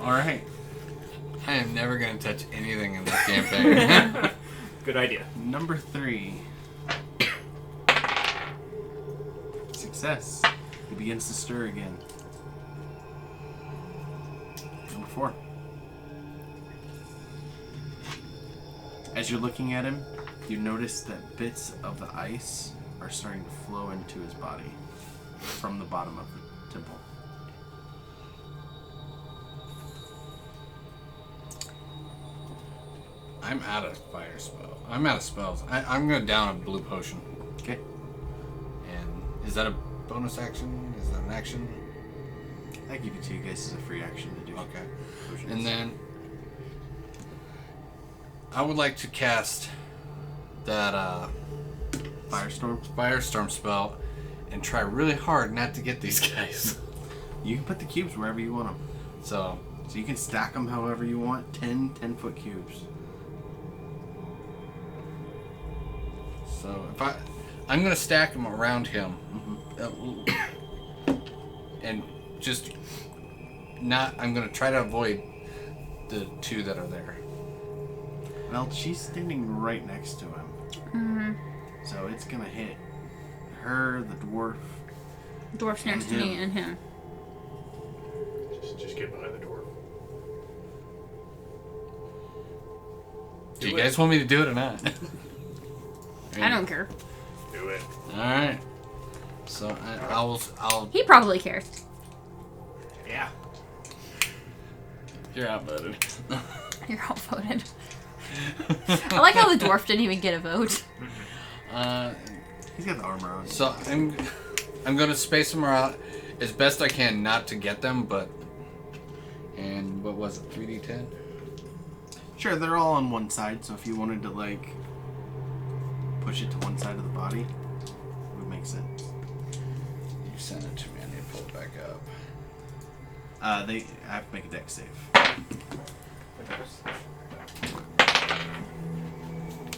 All right. I am never going to touch anything in this campaign. Good idea. Number 3. Success. He begins to stir again. Number 4. As you're looking at him, you notice that bits of the ice are starting to flow into his body from the bottom of the temple. I'm out of fire spell. I'm out of spells. I'm going to down a blue potion. Okay. And is that a bonus action? Is that an action? I give it to you guys as a free action to do. Okay. potions. And then I would like to cast that Firestorm. firestorm spell and try really hard not to get these guys. You can put the cubes wherever you want them. So So you can stack them however you want. 10-foot cubes. if I'm gonna stack them around him, and just not. I'm gonna try to avoid the 2 that are there. Well, she's standing right next to him. Mm-hmm. So it's gonna hit her, the dwarf. Dwarf's next to me and him. Just get behind the door. Do you guys want me to do it or not? I don't care. Do it. All right. So I'll. He probably cares. Yeah. You're outvoted. You're all voted. I like how the dwarf didn't even get a vote. He's got the armor on. So I'm gonna space them out as best I can, not to get them, but. And what was it? 3d10. Sure, they're all on one side, so if you wanted to, like, push it to one side of the body, it would make sense. You sent it to me. I need to pull it back up. They have to make a dex save.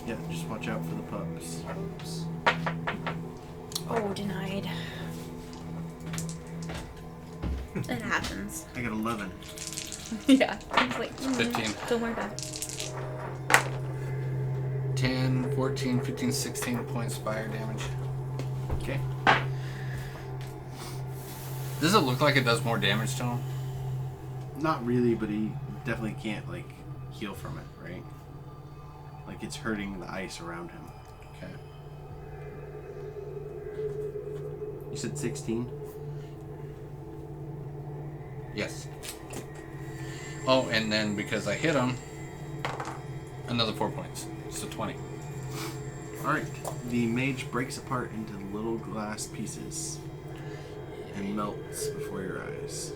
Yeah, just watch out for the pups. Oh, denied. It happens. I got 11. Yeah. It's like, 15. don't worry about it. 10, 14, 15, 16 points fire damage. Okay. Does it look like it does more damage to him? Not really, but he definitely can't, like, heal from it, right? Like, it's hurting the ice around him. Okay. You said 16? Yes. Oh, and then because I hit him, another 4 points. So 20. Alright. The mage breaks apart into little glass pieces and melts before your eyes.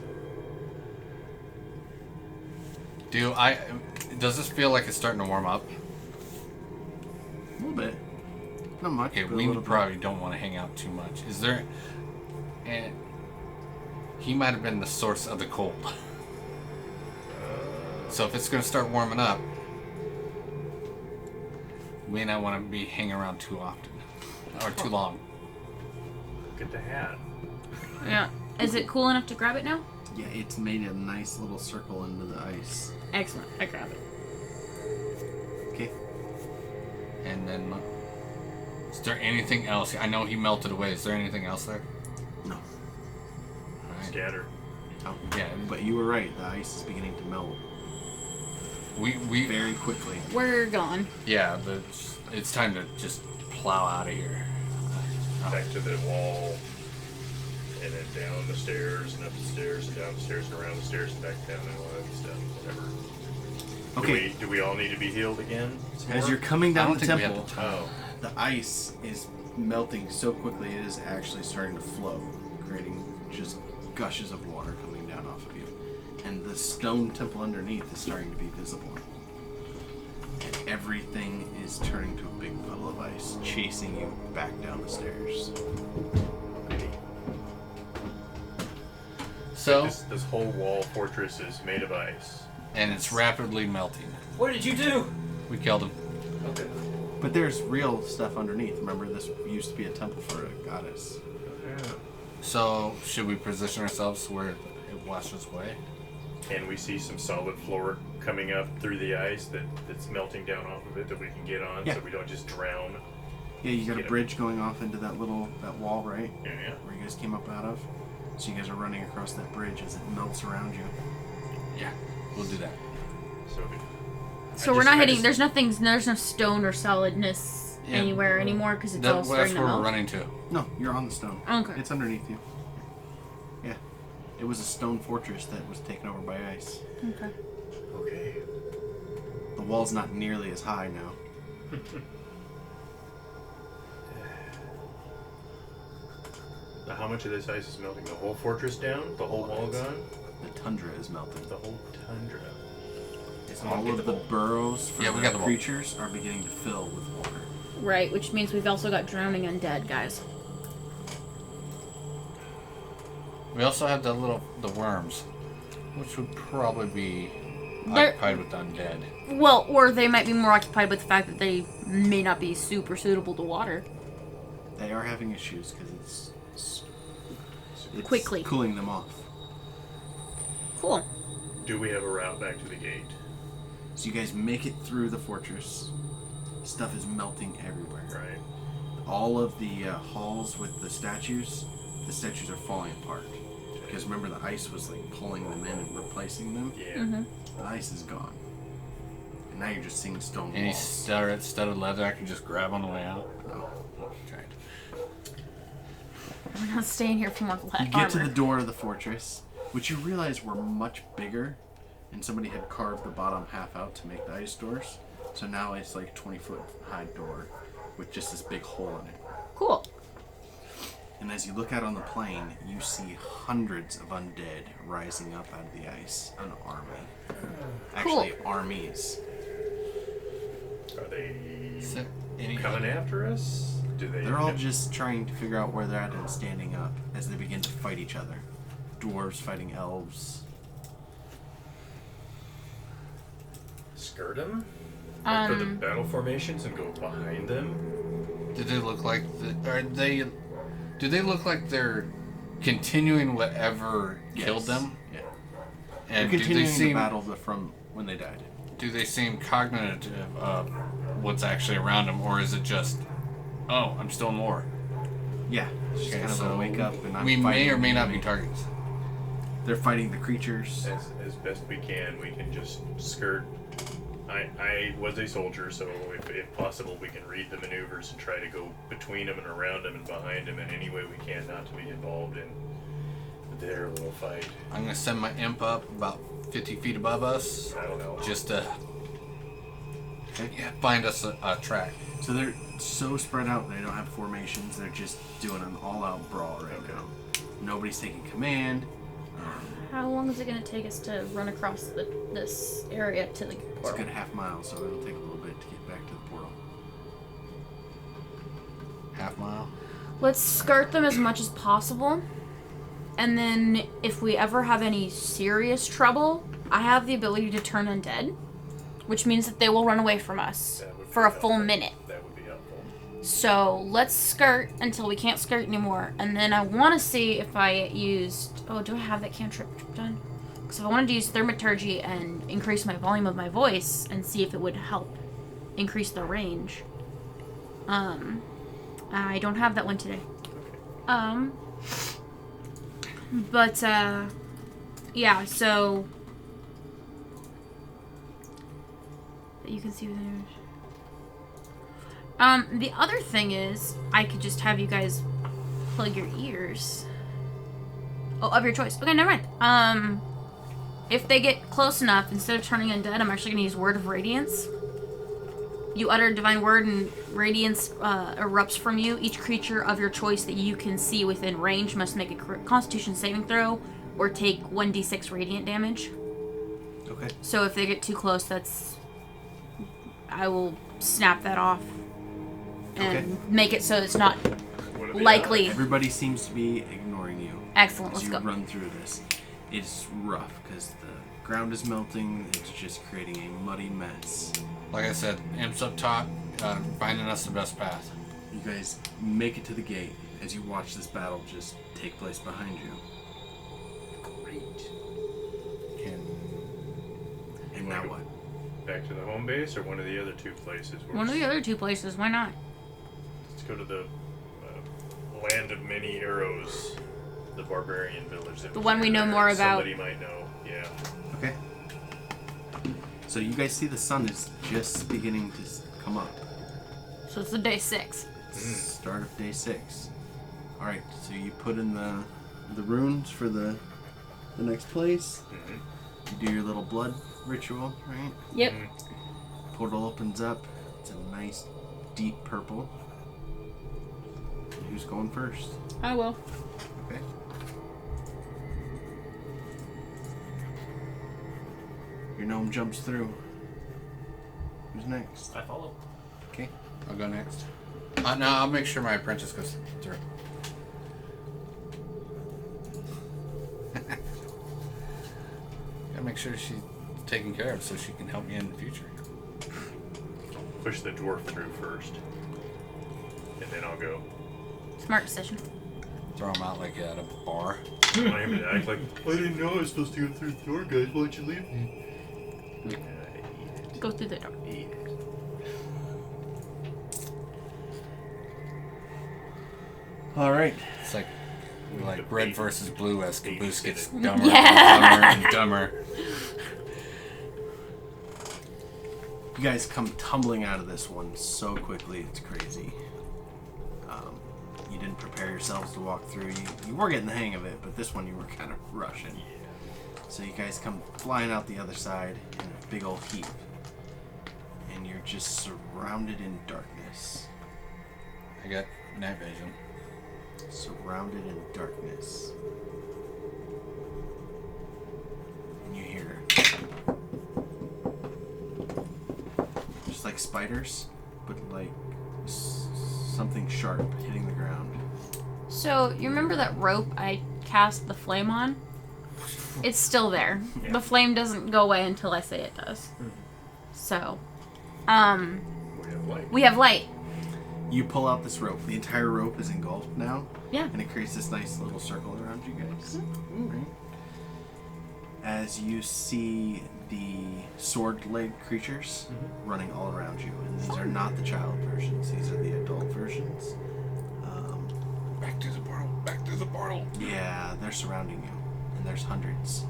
Does this feel like it's starting to warm up? A little bit. Not much. Okay, but a we little bit. probably don't want to hang out too much. Is there... And he might have been the source of the cold. So if it's going to start warming up, we may not want to be hanging around too often. Or too long. Look at the hat. Yeah. Is it cool enough to grab it now? Yeah, it's made a nice little circle into the ice. Excellent. I grab it. Okay. And then... Is there anything else? I know he melted away. Is there anything else there? No. Alright. Scatter. Oh, yeah, but you were right. The ice is beginning to melt We very quickly. We're gone. yeah, it's time to just plow out of here. Back to the wall, and then down the stairs, and up the stairs, and down the stairs, and around the stairs, and back down, and all that stuff. Whatever. Okay, Do we all need to be healed again? Some as more? you're coming I down don't the think we have temple, the time. Oh. the ice is melting so quickly it is actually starting to flow, creating just gushes of water coming down off of you. And the stone temple underneath is starting to be visible. And everything is turning to a big puddle of ice, chasing you back down the stairs. So, This whole wall fortress is made of ice. and it's rapidly melting. What did you do? We killed him. Okay. But there's real stuff underneath. Remember, this used to be a temple for a goddess. So, should we position ourselves where it washes away? And we see some solid floor coming up through the ice that's melting down off of it that we can get on, Yeah. so we don't just drown. Yeah, you got Get a it. bridge going off into that wall, right? Yeah. Where you guys came up out of. So you guys are running across that bridge as it melts around you. Yeah, we'll do that. So. So we're not hitting. There's no stone or solidness Yeah. anywhere anymore because it's all That's starting where to we're melt. running to. No, you're on the stone. Okay. It's underneath you. Yeah. It was a stone fortress that was taken over by ice. Okay. Okay. The wall's not nearly as high now. Now, how much of this ice is melting? The whole fortress down? The whole wall gone? The tundra is melting. The whole tundra. All of the burrows for Yeah, we the got the wall. creatures are beginning to fill with water. Right, which means we've also got drowning undead guys. We also have the worms, which would probably be They're- occupied with undead. Well, or they might be more occupied with the fact that they may not be super suitable to water. They are having issues because it's Quickly. cooling them off. Cool. Do we have a route back to the gate? So you guys make it through the fortress. Stuff is melting everywhere. Right. All of the halls with the statues are falling apart. Because remember, the ice was like pulling them in and replacing them. Yeah. The ice is gone. And now you're just seeing stone Any walls. studded leather I can just grab on the way out? No. Okay. We're not staying here for more You get to the door of the fortress, which you realize were much bigger, and somebody had carved the bottom half out to make the ice doors. So now it's like a 20-foot high door with just this big hole in it. Cool. And as you look out on the plain, you see hundreds of undead rising up out of the ice. An army. Actually, armies. Are they Is there any coming after us? Do they? They're all just trying to figure out where they're at and standing up as they begin to fight each other. Dwarves fighting elves. skirt them? Like for the Um, battle formations and go behind them? Do they look like do they look like they're continuing whatever killed Yes. them? Yeah. And They're do they continuing the seem battle from when they died. do they seem cognitive of what's actually around them, or is it just, oh, I'm still in war? Yeah. It's just Okay, kind of a wake up and I'm we may fighting or may the not be enemy. targets. They're fighting the creatures. As best we can just skirt. I was a soldier, so if possible, we can read the maneuvers and try to go between them and around them and behind them in any way we can, not to be involved in their little fight. I'm gonna send my imp up about 50 feet above us, I don't know. just to find us a track. So they're so spread out they don't have formations. They're just doing an all-out brawl right Okay. now. Nobody's taking command. How long is it going to take us to run across this area to the It's a portal? good half mile, so it'll take a little bit to get back to the portal. Half mile. Let's skirt them as much as possible. And then if we ever have any serious trouble, I have the ability to turn undead, which means that they will run away from us That would be for a full helpful. minute. That would be helpful. So let's skirt until we can't skirt anymore. And then I want to see if I used... Oh, do I have that cantrip done? Because if I wanted to use Thaumaturgy and increase my volume of my voice and see if it would help increase the range. I don't have that one today. But Yeah, so you can see within. The other thing is, I could just have you guys plug your ears. Oh, of your choice. Okay, never mind. If they get close enough, instead of turning undead, I'm actually gonna use Word of Radiance. You utter a divine word, and radiance erupts from you. Each creature of your choice that you can see within range must make a Constitution saving throw, or take 1d6 radiant damage. Okay. So if they get too close, I will snap that off and Okay. make it so it's not What are the likely. Everybody seems to be ignoring you. Excellent. As Let's you go. run through this. It's rough because the ground is melting. It's just creating a muddy mess. Like I said, imps up top, finding us the best path. You guys make it to the gate as you watch this battle just take place behind you. Great. And now what? Back to the home base or one of the other two places? One of the other two places. Why not? Let's go to the land of many arrows, the barbarian village. The one we know more about. Somebody might know. Yeah. Okay. So you guys see the sun is just beginning to come up. So it's the day 6. Start of day 6. All right. So you put in the runes for the next place. You do your little blood ritual, right? Yep. Portal opens up. It's a nice deep purple. Who's going first? I will. Okay. Your gnome jumps through. Who's next? I follow. Okay. I'll go next. No, I'll make sure my apprentice goes through. Gotta make sure she's taken care of so she can help me in the future. Push the dwarf through first, and then I'll go. Smart decision. Throw him out like at a bar. I'm gonna act like I didn't know I was supposed to go through the door, guys. Why'd you leave me? Go through the door. Eat it. All right. It's like The red baby- versus blue as baby Caboose gets sit dumber Yeah. and dumber and dumber. You guys come tumbling out of this one so quickly, it's crazy. You didn't prepare yourselves to walk through. You were getting the hang of it, but this one you were kind of rushing. So you guys come flying out the other side in a big old heap. And you're just surrounded in darkness. I got night vision. Surrounded in darkness. And you hear just like spiders, but like something sharp hitting the ground. So, you remember that rope I cast the flame on? It's still there. Yeah. The flame doesn't go away until I say it does. So, We have light. we have light. You pull out this rope. The entire rope is engulfed now. Yeah. And it creates this nice little circle around you guys. Right? As you see the sword-legged creatures running all around you. And these are not the child versions. These are the adult versions. Back to the portal. Back to the portal. Yeah, they're surrounding you. And there's hundreds.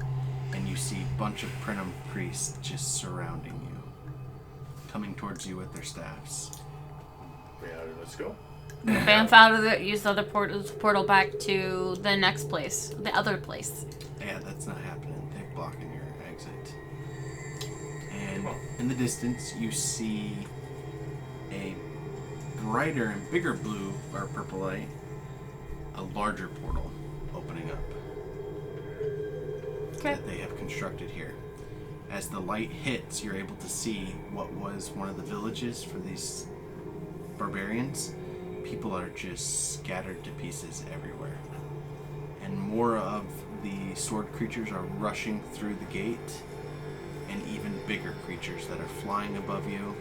And you see a bunch of Prinum priests just surrounding you. Coming towards you with their staffs. Yeah, let's go. Bamf out of it, use the other portal back to the next place. The other place. Yeah, that's not happening. They're blocking your exit. And in the distance, you see a brighter and bigger blue or purple light, a larger portal opening up Okay. that they have constructed here. As the light hits, you're able to see what was one of the villages for these barbarians. People are just scattered to pieces everywhere. And more of the sword creatures are rushing through the gate, and even bigger creatures that are flying above you,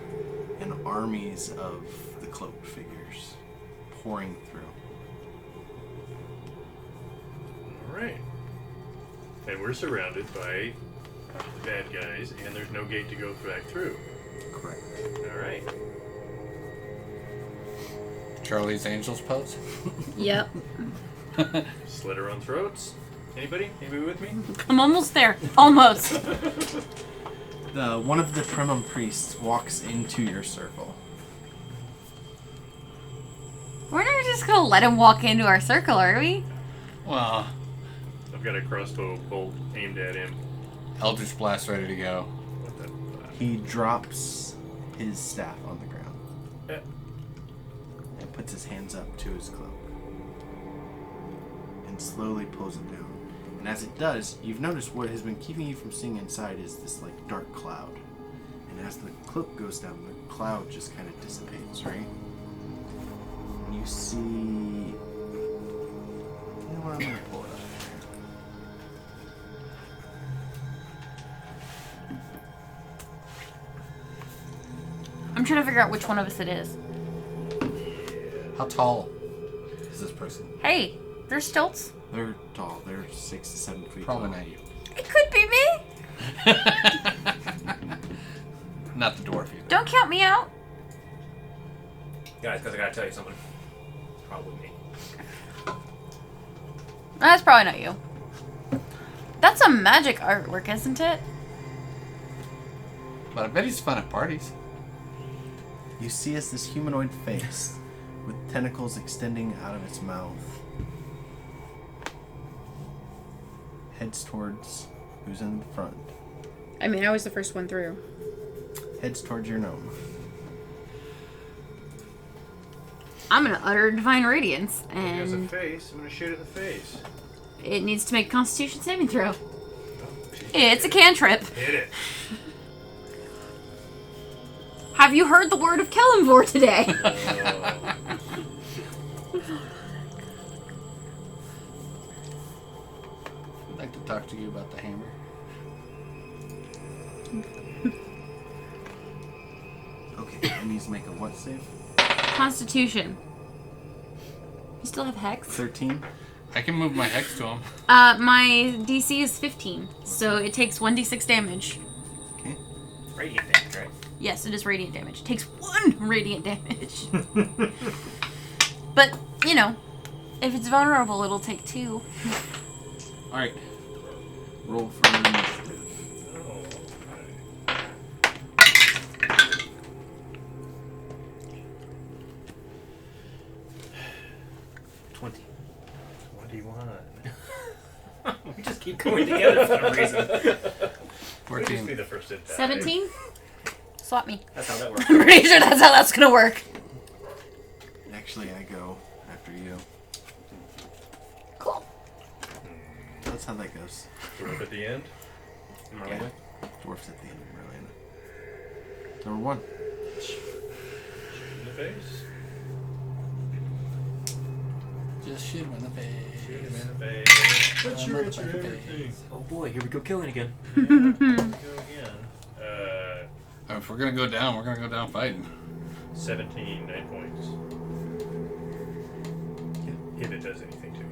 and armies of the cloaked figures pouring through. Alright. And we're surrounded by the bad guys, and there's no gate to go back through. Correct. Alright. Charlie's Angels pose. Yep. Slit our own throats. Anybody? Anybody with me? I'm almost there. Almost. One of the Primum priests walks into your circle. We're not just gonna let him walk into our circle, are we? Well, I've got a crossbow bolt aimed at him. Eldritch Blast ready to go. What the? He drops his staff on the ground Eh. and puts his hands up to his cloak and slowly pulls it down. And as it does, you've noticed what has been keeping you from seeing inside is this like dark cloud. And as the cloak goes down, the cloud just kind of dissipates, right? And you see. You know what? I'm gonna pull it up. I'm trying to figure out which one of us it is. How tall is this person? Hey, there's stilts. They're tall. They're 6 to 7 feet Probably tall. not you. It could be me. Not the dwarf either. Don't count me out. Guys, because I gotta tell you something. Probably me. That's probably not you. That's some magic artwork, isn't it? But I bet he's fun at parties. You see as this humanoid face with tentacles extending out of its mouth heads towards who's in the front. I mean, I was the first one through. Heads towards your gnome. I'm gonna utter divine radiance, He has a and face. I'm gonna shoot it in the face. it needs to make a Constitution saving throw. It's a cantrip. Hit it. Have you heard the word of Kellenvor today? I'd like to talk to you about the hammer. Okay, it needs to make a what save? Constitution. You still have hex? 13. I can move my hex to him. My DC is 15, so it takes 1d6 damage. Okay. Radiant damage, right? Yes, it is radiant damage. It takes 1 radiant damage. But, you know, if it's vulnerable, it'll take 2. Alright. Roll for initiative. 20. 21. We just keep going together for some reason. Please be 14. the first to die. 17? Slap me. That's how that works. I'm pretty sure that's how that's gonna work. Actually, I go after you. Cool. That's how that goes. We're up at the end. Yeah. Dwarfs at the end of Merlina. Number 1. In the face. Just shoot him in the face. Shoot him in the face. What's your everything? Oh boy, here we go killing again. Yeah, go again. If we're gonna go down, we're gonna go down fighting. 17, 9 points. If it does anything to me.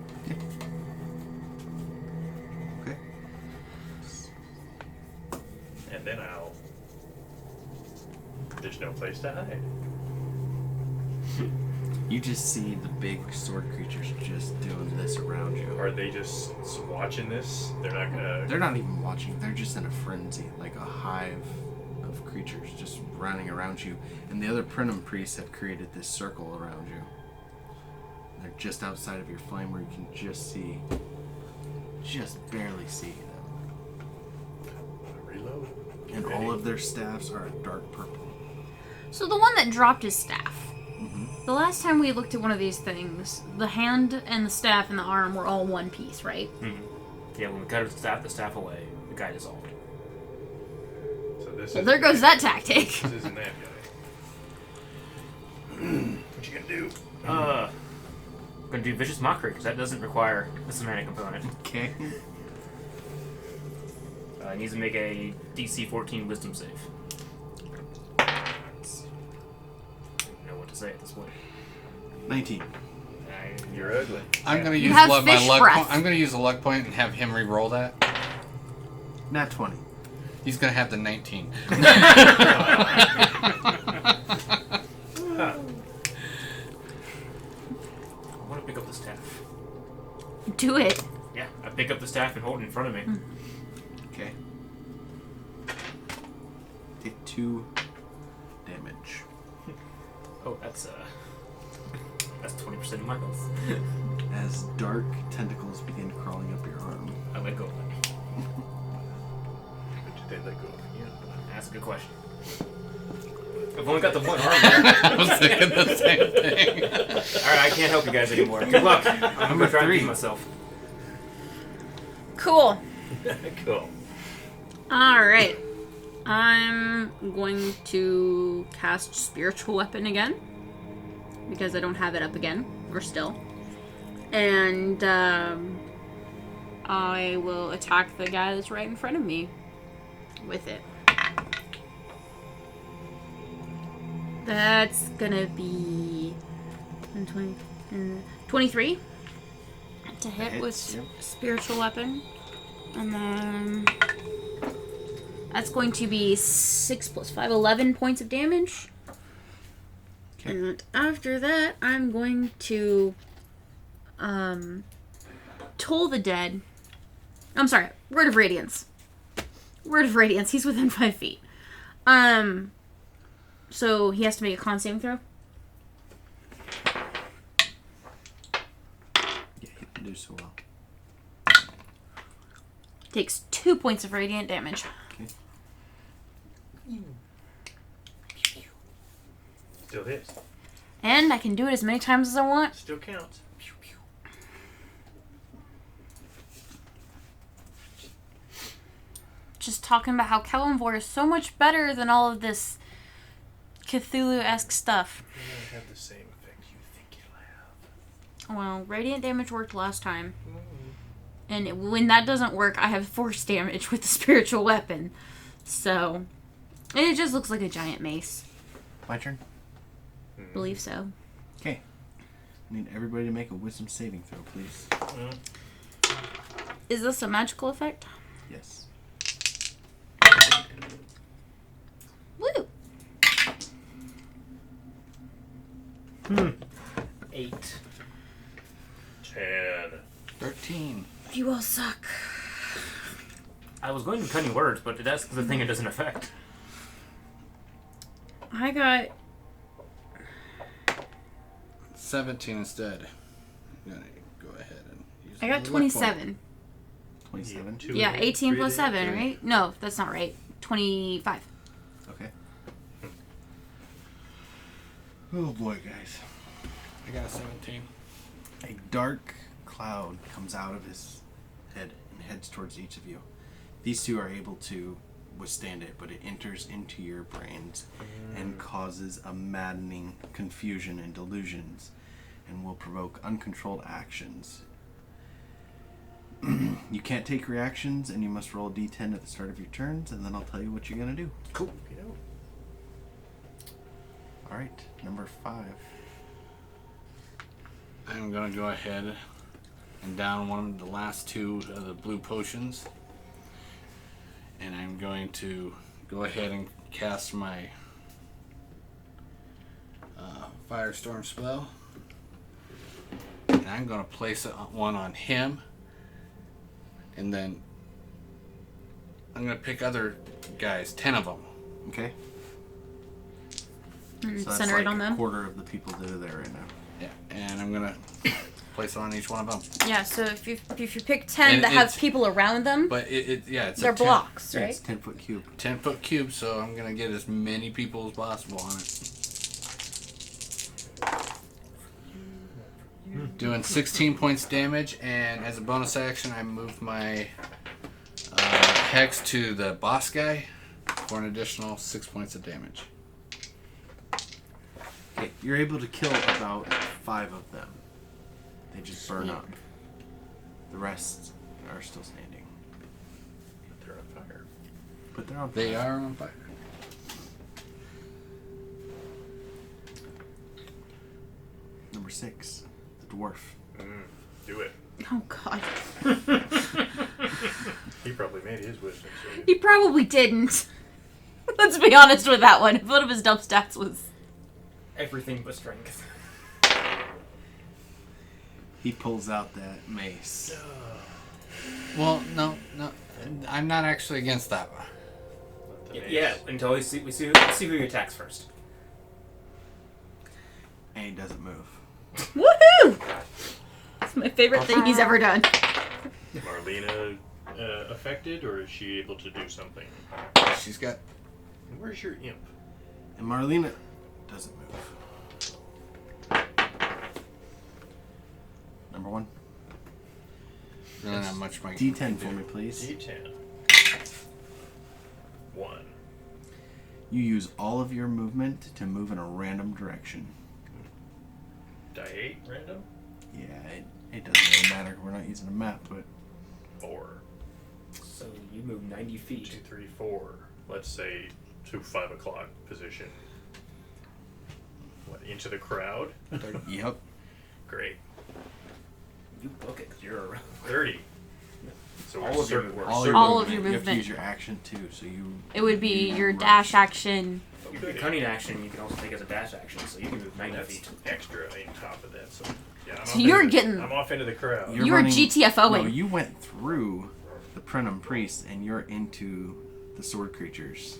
Okay. And then I'll... There's no place to hide. You just see the big sword creatures just doing this around you. Are they just watching this? They're not gonna... They're not even watching. They're just in a frenzy, like a hive of creatures just running around you. And the other Prinum priests have created this circle around you. They're just outside of your flame where you can just barely see them. Reload. And all of their staffs are a dark purple. So the one that dropped his staff. The last time we looked at one of these things, the hand and the staff and the arm were all one piece, right? Mm-hmm. Yeah, when we cut the staff away, the guy dissolved. So this Well, is... there goes that tactic. This isn't that guy. What you gonna do? I'm gonna do Vicious Mockery, because that doesn't require a semantic component. Okay. It needs to make a DC 14 Wisdom save. I don't know what to say at this point. 19. You're ugly. I'm gonna You use have my fish luck. breath. I'm gonna use a luck point and have him re-roll that. Nat 20. He's gonna have the 19. I want to pick up the staff. Do it. Yeah, I picked pick up the staff and hold it in front of me. Okay. Take 2 damage. Oh, that's 20% of my health. As dark tentacles begin crawling up your arm. I let go of it. But did they let go of you? That's a good question. I've only got the one arm. I was thinking the same thing. Alright, I can't help you guys anymore. Good luck. I'm Number gonna try and 3. keep myself. Cool. Cool. All right. I'm going to cast Spiritual Weapon again because I don't have it up again, or still. And I will attack the guy that's right in front of me with it. That's gonna be 23 to hit Hits, with yep. Spiritual Weapon. And then that's going to be 6 + 5, 11 points of damage. Okay. And after that, I'm going to Toll the Dead. I'm sorry, Word of Radiance. Word of Radiance. He's within 5 feet. So he has to make a con saving throw. Yeah, he can do so well. Takes 2 points of radiant damage. Okay. Still hits. And I can do it as many times as I want. Still counts. Just talking about how Kalimvor is so much better than all of this Cthulhu-esque stuff. It won't have the same effect you think it'll have. Well, radiant damage worked last time. And when that doesn't work, I have force damage with the spiritual weapon. So, and it just looks like a giant mace. My turn. Believe so. Okay. I need everybody to make a wisdom saving throw, please. Is this a magical effect? Yes. Woo! 8. 10. 13. You all suck. I was going to cunning words, but that's the thing it doesn't affect. I got 17 instead. I'm gonna go ahead and use I got another luck point. 27. 27. Two Yeah, hit, 18 three plus hit, 7, right? No, that's not right. 25. Okay. Oh boy, guys. I got a 17. A dark cloud comes out of his head and heads towards each of you. These two are able to withstand it, but it enters into your brains and causes a maddening confusion and delusions and will provoke uncontrolled actions. You can't take reactions, and you must roll a d10 at the start of your turns, and then I'll tell you what you're going to do. Cool. Alright, number 5. I'm gonna go ahead and down one of the last 2 of the blue potions. And I'm going to go ahead and cast my Firestorm spell. And I'm going to place one on him. And then I'm going to pick other guys, 10 of them. Okay? And So that's center like it on a them. quarter of the people that are there right now. Yeah, and I'm going to place it on each one of them. Yeah, so if you pick 10 And that have it's- people around them, But it's they're a 10 blocks, Yeah, right? it's 10-foot cube. 10-foot cube, so I'm going to get as many people as possible on it. Doing 16 points damage, and as a bonus action, I move my hex to the boss guy for an additional 6 points of damage. Okay, you're able to kill about 5 of them. They just burn Sweet. up. The rest are still standing. But they're on fire. But they're on They fire. are on fire. Number 6, the dwarf. Do it. Oh, God. He probably made his wisdom save. He probably didn't. Let's be honest with that one. One of his dump stats was... Everything but strength. He pulls out that mace. Well, no. I'm not actually against that. Let the Yeah, mace- until we see who he attacks first. And he doesn't move. Woohoo! It's my favorite thing he's ever done. Marlena affected, or is she able to do something? She's got. Where's your imp? And Marlena doesn't move. Number 1. Really not much my D10 for me, please. D10. 1. You use all of your movement to move in a random direction. Die 8 random? Yeah, it doesn't really matter. We're not using a map, but 4. So you move 90 2, feet. 3, 4. Let's say to 5 o'clock position. What, into the crowd? yep. Great. You book it 'cause you're around. 30. So All we're of your circle- movement. we're All circle- of your You have to movement. use your action too, so you. It would be your dash action. Your cunning action you can also take as a dash action, so you can move 90 That's feet. extra on top of that. So yeah, I'm So off you're into- getting- I'm off into the crowd. You're running- GTFOing. No, you went through the Prenum Priest and you're into the sword creatures.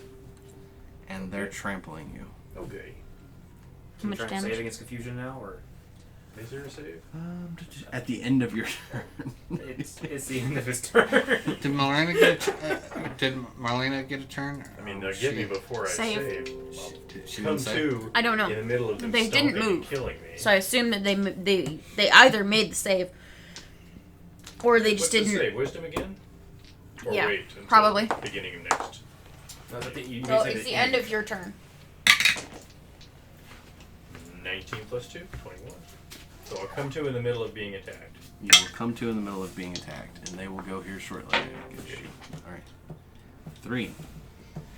And they're trampling you. Okay. How much Trying to damage? save against confusion now, or Is there a save? At the end of your turn. it's the end of his turn. Did Marlena get? Did Marlena get a turn? I mean, Or get me before I Save. save. Well, She come didn't say. to I don't know. in the middle of them They didn't stomping and move. killing me. So I assume that they either made the save or they just What's the didn't. save? Wisdom again? Or Yeah, wait until probably. beginning of next. No, but you Well, say it's that the end of your turn. 19 plus 2, 21. So I'll come to in the middle of being attacked. You will come to in the middle of being attacked, and they will go here shortly. Good shoot. All right. 3.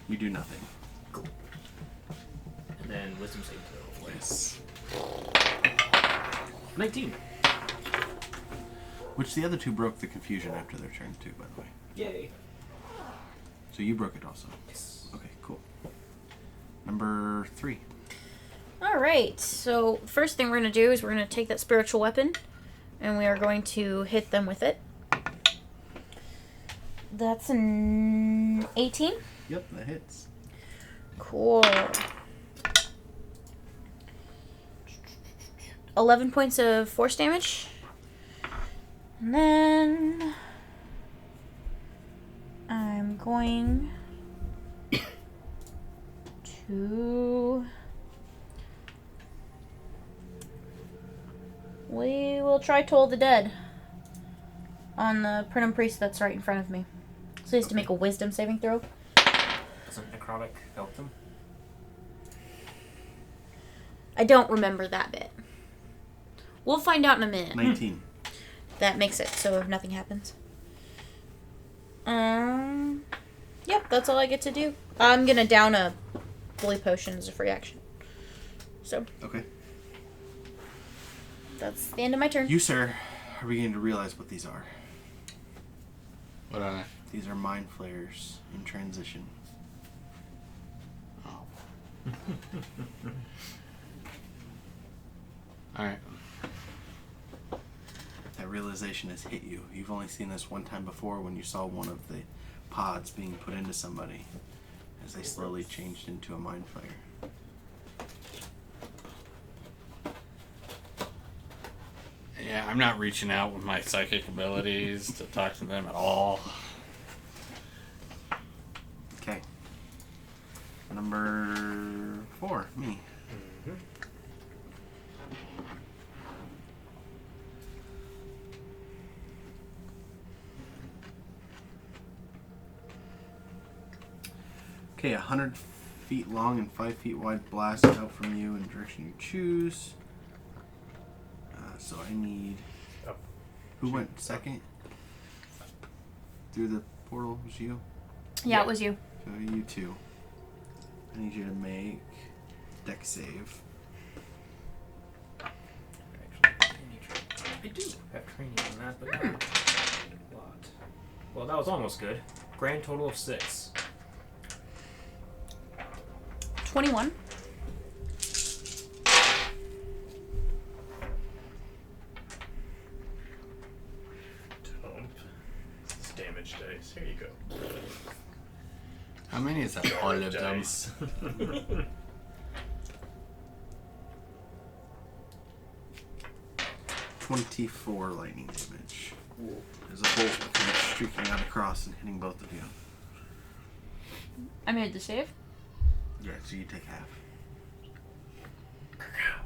You do nothing. And then wisdom saving throw. Yes. 19. Which the other two broke the confusion after their turn too, by the way. Yay. So you broke it also. Yes. Okay, cool. Number 3. All right. So first thing we're gonna do is we're gonna take that spiritual weapon, and we are going to hit them with it. That's an 18. Yep, that hits. Cool. 11 points of force damage. And then I'm going to... We will try Toll the Dead on the Prenum Priest that's right in front of me. So he has to make a wisdom saving throw. Doesn't necrotic help them? I don't remember that bit. We'll find out in a minute. 19. That makes it so if nothing happens. Yep, that's all I get to do. I'm gonna down a bully potion as a free action. So Okay. that's the end of my turn. You, sir, are beginning to realize what these are. What are These are mind flayers in transition. they? Oh. All right. That realization has hit you. You've only seen this one time before when you saw one of the pods being put into somebody as they slowly changed into a mind flayer. Yeah, I'm not reaching out with my psychic abilities to talk to them at all. Okay. Number 4, me. Okay, 100 feet long and 5 feet wide blast out from you in the direction you choose. So I need. Up. Who went second? Through the portal was you? Yeah, it was you. So you two. I need you to make deck save. I do have training on that, but not a lot. Well, that was almost good. Grand total of 6. 21. Dump. damage dice. Here you go. How many is that? All of them. Dice. 24 lightning damage. There's a bolt kind of streaking out across and hitting both of you. I made the save. Yeah, so you take half.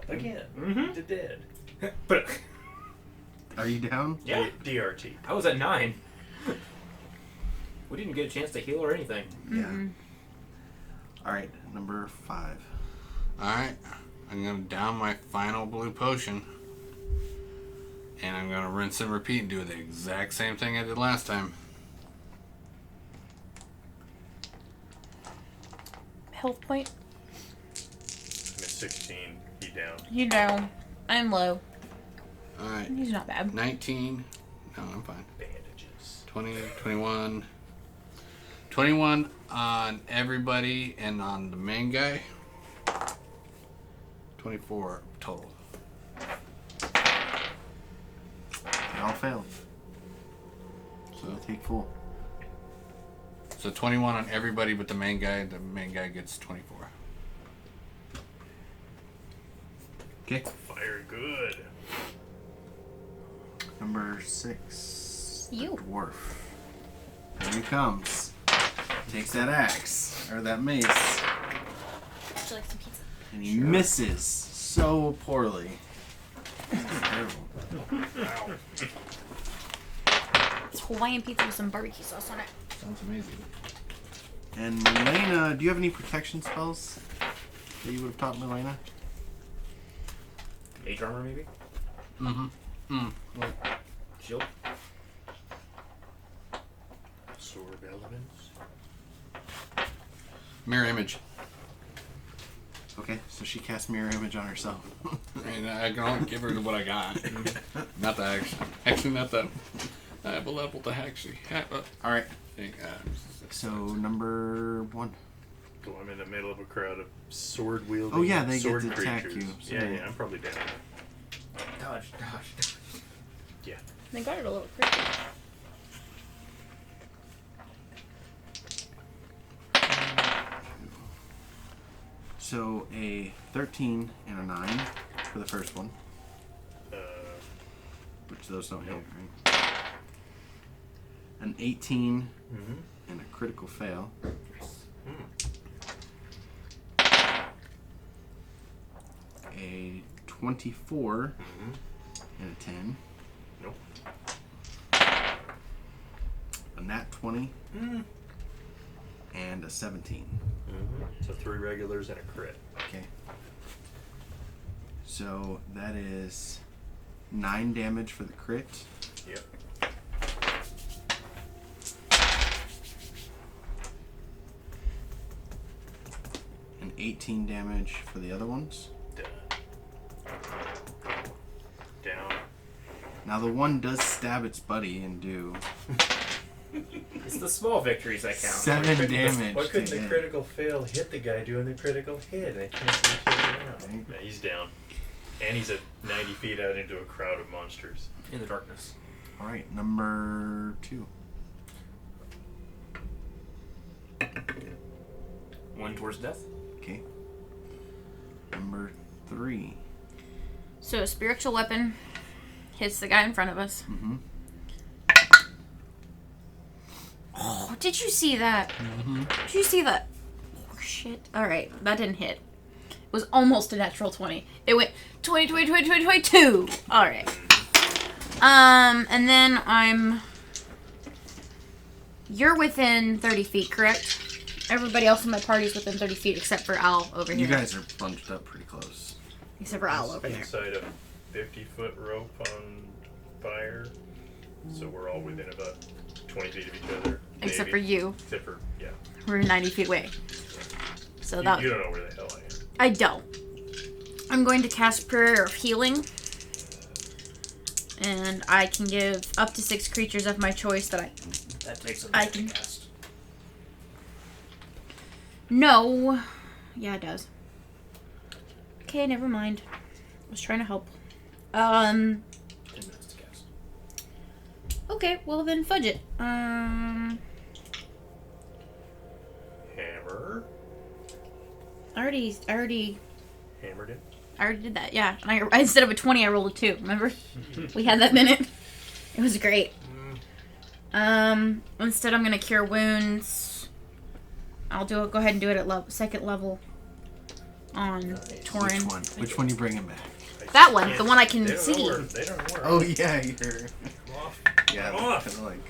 Again. Mm-hmm. The dead. But Are you down? yeah, DRT. I was at 9. We didn't get a chance to heal or anything. Yeah. Alright, number 5. Alright. I'm going to down my final blue potion. And I'm going to rinse and repeat and do the exact same thing I did last time. Health point. I'm at 16. He down. You down. I'm low. Alright. He's not bad. 19. No, I'm fine. Bandages. 20, 21. 21 on everybody and on the main guy. 24 total. They all failed. So you take full. So 21 on everybody but the main guy. The main guy gets 24. Okay. Fire good. Number 6. You. The dwarf. Here he comes. Takes that axe, or that mace, Would you like some pizza? and he misses so poorly. This is terrible. It's Hawaiian pizza with some barbecue sauce on it. Sounds amazing. And Milena, do you have any protection spells that you would have taught Milena? Mage armor, maybe? Well, Shield? Sword of elements. mirror image. Okay, so she casts mirror image on herself. And I can only give her what I got. Not the action. Actually, not the. I have a level to actually have a All right. thing. So number 1. So I'm in the middle of a crowd of sword wielding Oh, yeah, they get sword to attack creatures. you, so- Yeah, I'm probably down. Dodge. Yeah. They got it a little quick. So a 13 and a 9 for the first one, which those don't hit, right? An 18 and a critical fail. A 24 and a 10. Nope. A nat 20 and a 17. So 3 regulars and a crit. Okay. So that is 9 damage for the crit. Yep. And 18 damage for the other ones. Down. Now the one does stab its buddy and do It's the small victories that count. 7 damage. Why couldn't to the hit. critical fail hit the guy doing the critical hit? I can't see shit around. Yeah, he's down. And he's at 90 feet out into a crowd of monsters. In the darkness. All right, number 2. 1 towards death. Okay. Number 3. So a spiritual weapon hits the guy in front of us. Mm-hmm. Oh, did you see that? Did you see that? Oh, shit. Alright, that didn't hit. It was almost a natural 20. It went 20, 20, 20, 20, 22. Alright. And then You're within 30 feet, correct? Everybody else in my party is within 30 feet except for Al over here. You guys are bunched up pretty close. Except for Al over there. Inside a 50-foot rope on fire. So we're all within about 20 feet of each other. Except maybe. for you. Except for, yeah. We're 90 feet away. So You that don't know where the hell I am. I don't. I'm going to cast Prayer of Healing. And I can give up to 6 creatures of my choice that That takes a I minute to can- cast. No. Yeah, it does. Okay, never mind. I was trying to help. 10 minutes to cast. Okay, well then fudge it. Hammer. I already Hammered it. did that. Yeah. And I instead of a 20, I rolled a 2. Remember? We had that minute. It was great. Instead, I'm gonna cure wounds. I'll do it. Go ahead and do it at second level on Torin. Which one you bringing back? That one, the one I can They don't see. know where. They don't know where. Oh yeah, you're. Come off. Yeah, Come off. kind of like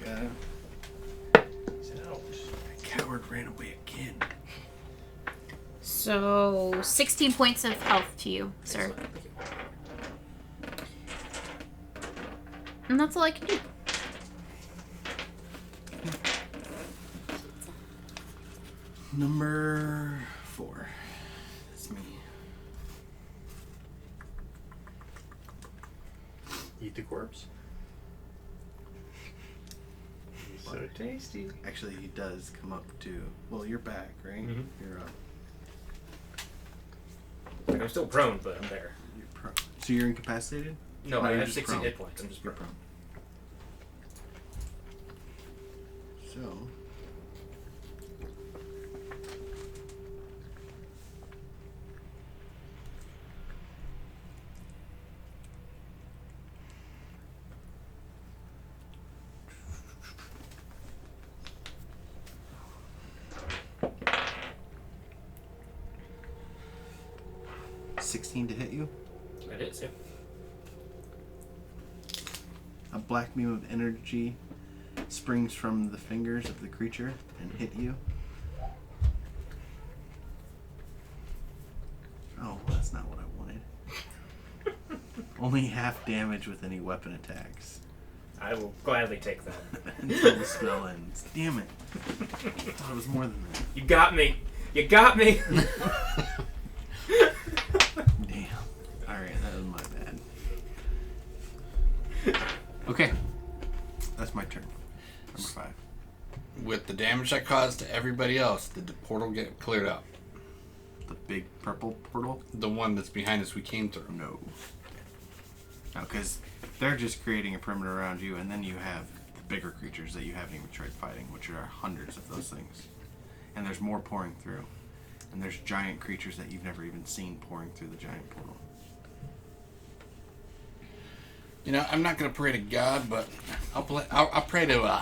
He's out. coward ran away again. So 16 points of health to you, sir. And that's all I can do. Number 4. That's me. Eat the corpse. He's so tasty. Actually, he does come up to. Well, you're back, right? Mhm. You're up. Like, I'm still prone, but I'm there. You're prone. So you're incapacitated? No, No, I you're have just 16 prone. hit points. I'm just You're prone. prone. So. $16 to hit you. That is, yeah. A black beam of energy springs from the fingers of the creature and hit you. Oh, that's not what I wanted. Only half damage with any weapon attacks I will gladly take that. until the spell ends. Damn it. I thought it was more than that. You got me. You got me. Damn. Alright, that was my bad. Okay. That's my turn. Number 5. With the damage I caused to everybody else, did the portal get cleared up? The big purple portal? The one that's behind us we came through. No. No, because they're just creating a perimeter around you, and then you have the bigger creatures that you haven't even tried fighting, which are hundreds of those things. And there's more pouring through. And there's giant creatures that you've never even seen pouring through the giant portal. You know, I'm not gonna pray to God, but I'll pray to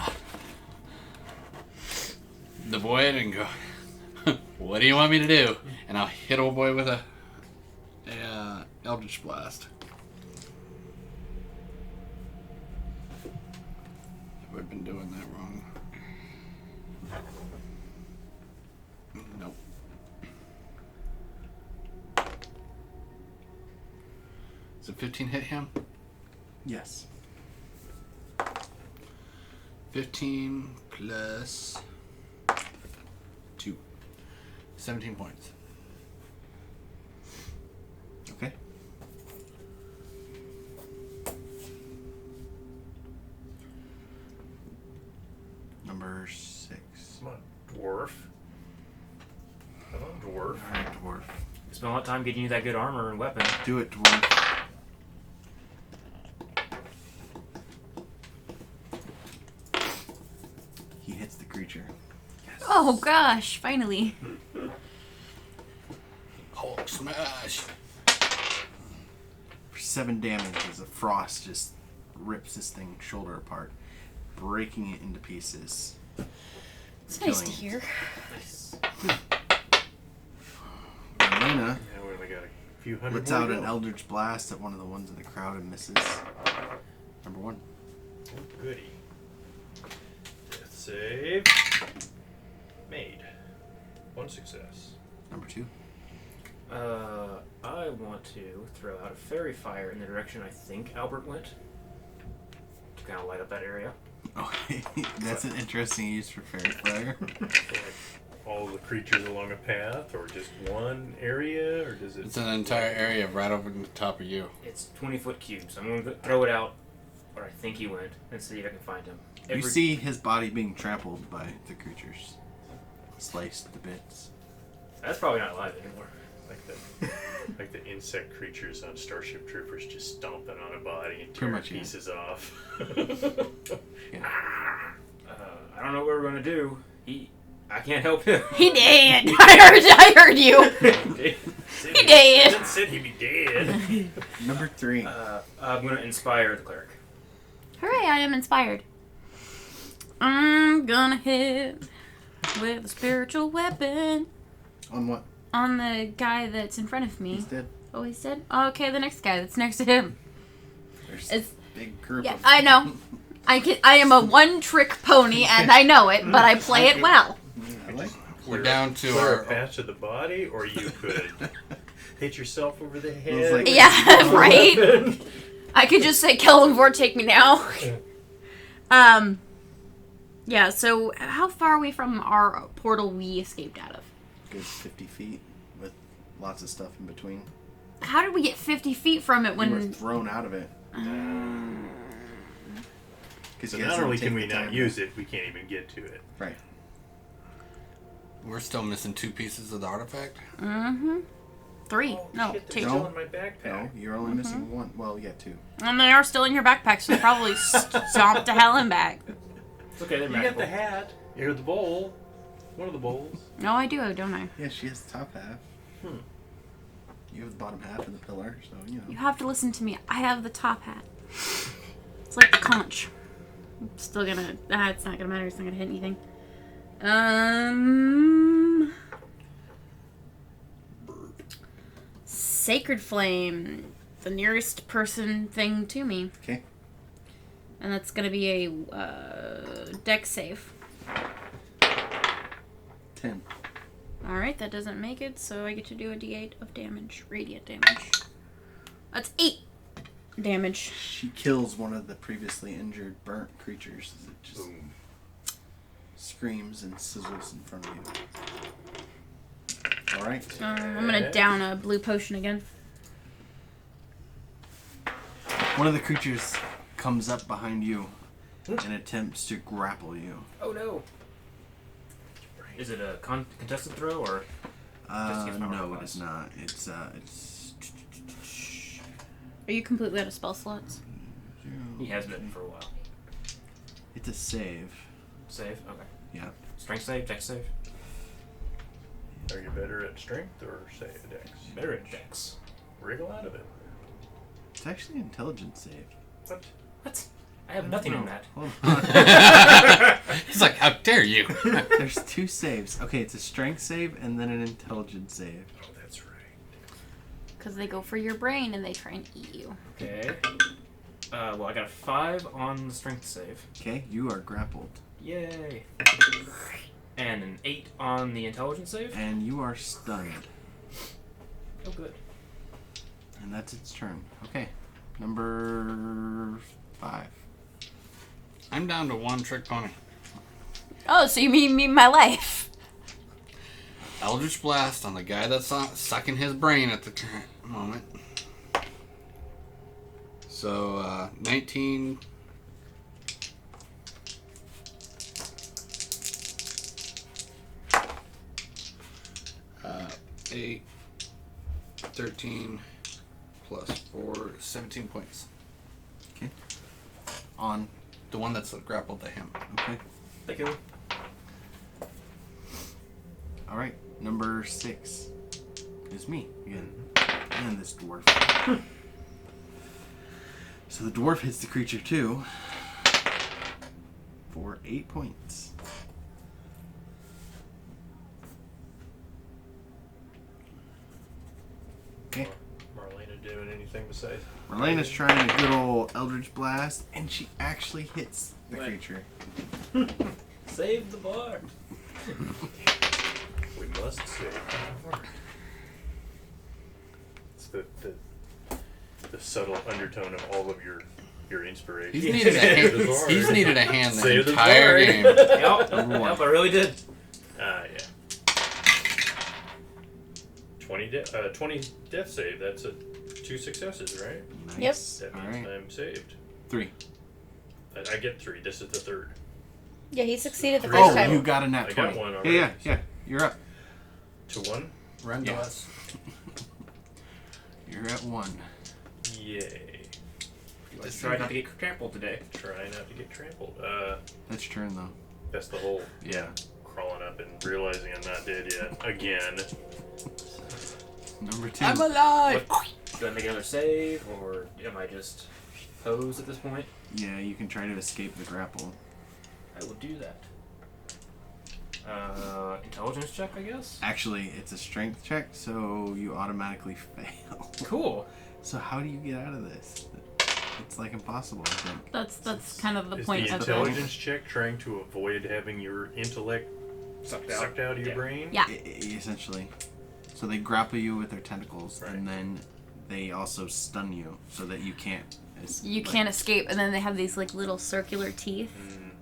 the void and go. What do you want me to do? And I'll hit old boy with a Eldritch Blast. Have I been doing that wrong? Nope. Does a 15 hit him? Yes. 15 plus 2. 17 points. Okay. Number 6. Come on, dwarf. Come on, dwarf. Alright, dwarf. Spent a lot of time getting you that good armor and weapon. Do it, dwarf. He hits the creature. Oh gosh, finally. Hulk smash. For 7 damage as the frost just rips this thing's shoulder apart, breaking it into pieces. It's nice to Killing. hear. Elena Now we only got a few hundred lets more out to an go. Eldritch Blast at one of the ones in the crowd and misses. Number 1. Oh, goody. Death save. Made. 1 success. Number 2. I want to throw out a fairy fire in the direction I think Albert went to kind of light up that area. Okay, that's an interesting use for fairy fire. So, like, all the creatures along a path, or just one area, or does it? It's an entire area right over the top of you. It's 20-foot cubes. I'm going to throw it out where I think he went and see if I can find him. You see his body being trampled by the creatures, sliced to bits. That's probably not alive anymore. Like the insect creatures on Starship Troopers just stomping on a body and Pretty tearing much, yeah. pieces off. I don't know what we're gonna do. I can't help him. He did. I heard you. He did. Said he'd be dead. Number 3. I'm gonna inspire the cleric. Hooray! I am inspired. I'm gonna hit with a spiritual weapon On what? on the guy that's in front of me. He's dead. Oh, he's dead? Okay, the next guy that's next to him. There's It's a big group yeah, of... I know. I am a one-trick pony, and I know it, but I play it well. I like We're down to Clear a our. path to the body, or you could hit yourself over the It was head. like- Yeah, right? I could just say, Kellenvor, take me now. Yeah, so how far are we from our portal we escaped out of? Good 50 feet with lots of stuff in between. How did we get 50 feet from it We were when... thrown out of it. So not only can we not use it, we can't even get to it. Right. We're still missing 2 pieces of the artifact. Mm-hmm. 3. No, Shit, 2. they're No. still in my backpack. No, you're only missing 1. Well, yeah, 2. And they are still in your backpack, so probably stomp to hell and back. It's okay, they're You got magical. the hat. You're the bowl. One of the bowls. No, I do, don't I? Yeah, she has the top half. You have the bottom half and the pillar, so, you know. You have to listen to me. I have the top hat. It's like the conch. I'm still gonna... it's not gonna matter. It's not gonna hit anything. Sacred Flame. The nearest person thing to me. Okay. And that's gonna be a dex save. 10. Alright, that doesn't make it, so I get to do a d8 of damage. Radiant damage. That's 8 damage. She kills one of the previously injured, burnt creatures as it just Boom. screams and sizzles in front of you. Alright. I'm gonna down a blue potion again. One of the creatures comes up behind you and attempts to grapple you. Oh no. Is it a contested throw or? Just against my armor No, it class. is not. It's Are you completely out of spell slots? He has been for a while. It's a save. Save. Okay. Yeah. Strength save. Dex save. Are you better at strength or say a dex? Better at dex. Wriggle out of it. It's actually an intelligence save. What? What? I have nothing in No, that. hold on. He's like, how dare you? There's 2 saves. Okay, it's a strength save and then an intelligence save. Oh, that's right. Because they go for your brain and they try and eat you. Okay. Well, I got a 5 on the strength save. Okay, you are grappled. Yay. And an 8 on the intelligence save. And you are stunned. Oh, good. And that's its turn. Okay. Number 5. I'm down to 1 trick pony. Oh, so you mean my life? Eldritch Blast on the guy that's sucking his brain at the current moment. So, 19. Uh, 8, 13, plus 4, 17 points. Okay. On. The one that's grappled to him. Okay. Thank you. Alright. Number 6 is me again. And this dwarf. So the dwarf hits the creature too. For 8 points. Okay. Marlena doing anything besides? Marlena's trying a good old Eldritch Blast, and she actually hits the What? creature. Save the bar. We must save. It's the subtle undertone of all of your inspiration. He's needed a hand. The bar. He's needed a hand the Save the entire bar. game. Yep, Number 1. yep, I really did. Yeah. 20 death save. That's 2 successes, right? Nice. That means Alright. I'm saved. 3. I get 3. This is the third. Yeah, he succeeded the First Oh, time. you got a nat I 20. got one yeah, already. yeah. You're up. To 1. Run Yeah. to us. You're at 1. Yay. Let's try not to get trampled today. Try not to get trampled. That's your turn, though. That's the whole Yeah. crawling up and realizing I'm not dead yet. Again. Number 2. I'm alive! Do I make another save, or am I just posed at this point? Yeah, you can try to escape the grapple. I will do that. Intelligence check, I guess? Actually, it's a strength check, so you automatically fail. Cool. So how do you get out of this? It's like impossible, I think. That's kind of the Is point the of it. intelligence check trying to avoid having your intellect Sucked sucked out of your Yeah. brain? Yeah. Essentially. So they grapple you with their tentacles, Right. and then they also stun you so that you can't. You can't escape, and then they have these like little circular teeth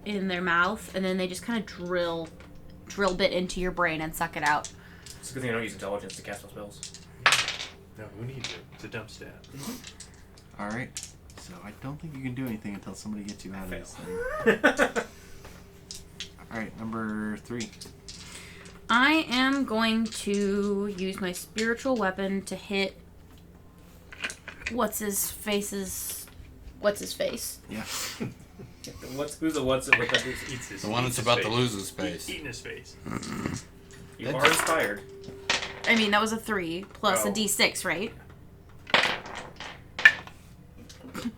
in their mouth, and then they just kind of drill bit into your brain and suck it out. It's a good thing I don't use intelligence to cast my spells. No, who needs it? It's a dump stat. All right. So I don't think you can do anything until somebody gets you out of Fail. this thing. All right, number 3. I am going to use my spiritual weapon to hit what's his face? Yeah. Who's the what's it with that? Eats his, The one eats that's his about to face. lose his face. Eating his face. You are inspired. I mean, that was a 3 plus a Oh. d6, right?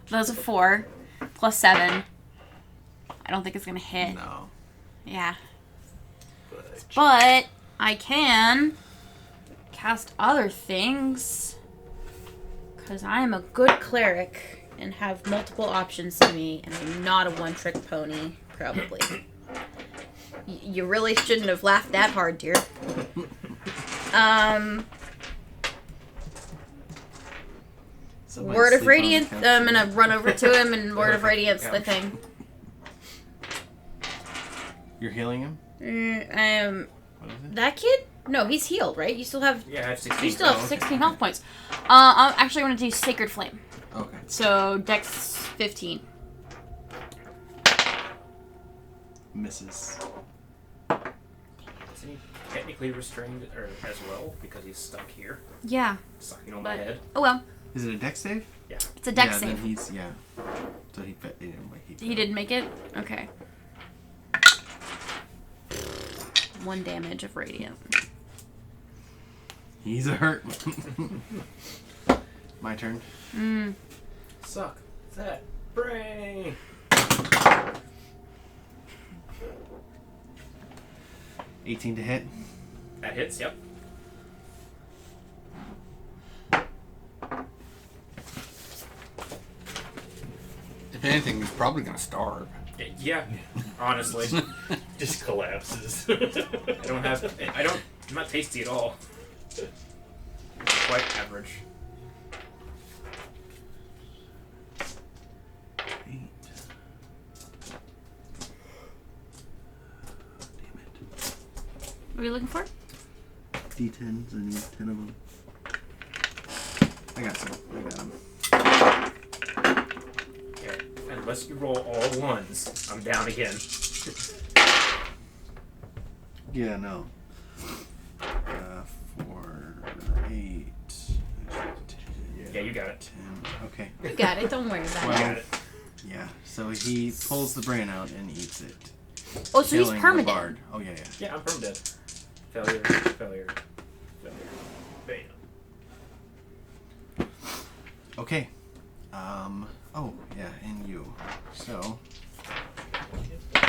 That was a 4 plus 7. I don't think it's gonna hit. No. Yeah. But But I can cast other things because I am a good cleric and have multiple options to me, and I'm not a one-trick pony, probably. You really shouldn't have laughed that hard, dear. Somebody Word of sleep on the Radiance. couch I'm today. gonna run over to him and Word of Radiance the thing. You're healing him? What is it? That kid? No, he's healed, right? You still have Yeah, I have 16. You still have okay. 16 health points. I'm actually going to do Sacred Flame. Okay. So, Dex 15. Misses. Isn't he technically restrained or as well because he's stuck here, Yeah. sucking on my But- head? Oh well, Is it a dex save? it's a Dex yeah, save. Then he's, yeah. So he He didn't make it? Okay. 1 damage of Radiant. He's hurt. My turn. Suck that brain. 18 to hit. That hits. Yep. If anything, he's probably gonna starve. Yeah. Honestly, just collapses. I'm not tasty at all. Quite average. 8. What are you looking for? D10s. I need 10 of them. I got some. I got them. Yeah. Unless you roll all ones, I'm down again. Yeah, no. 4, 8. Yeah, you got it. 10. Okay. You got it. Don't worry about Well, it. Got it. Yeah. So he pulls the brain out and eats it. Oh, so he's killing the permanent. bard. Oh yeah, yeah. Yeah, I'm permadead. Failure. Failure. Failure. Bam. Okay. Oh yeah, and you. So And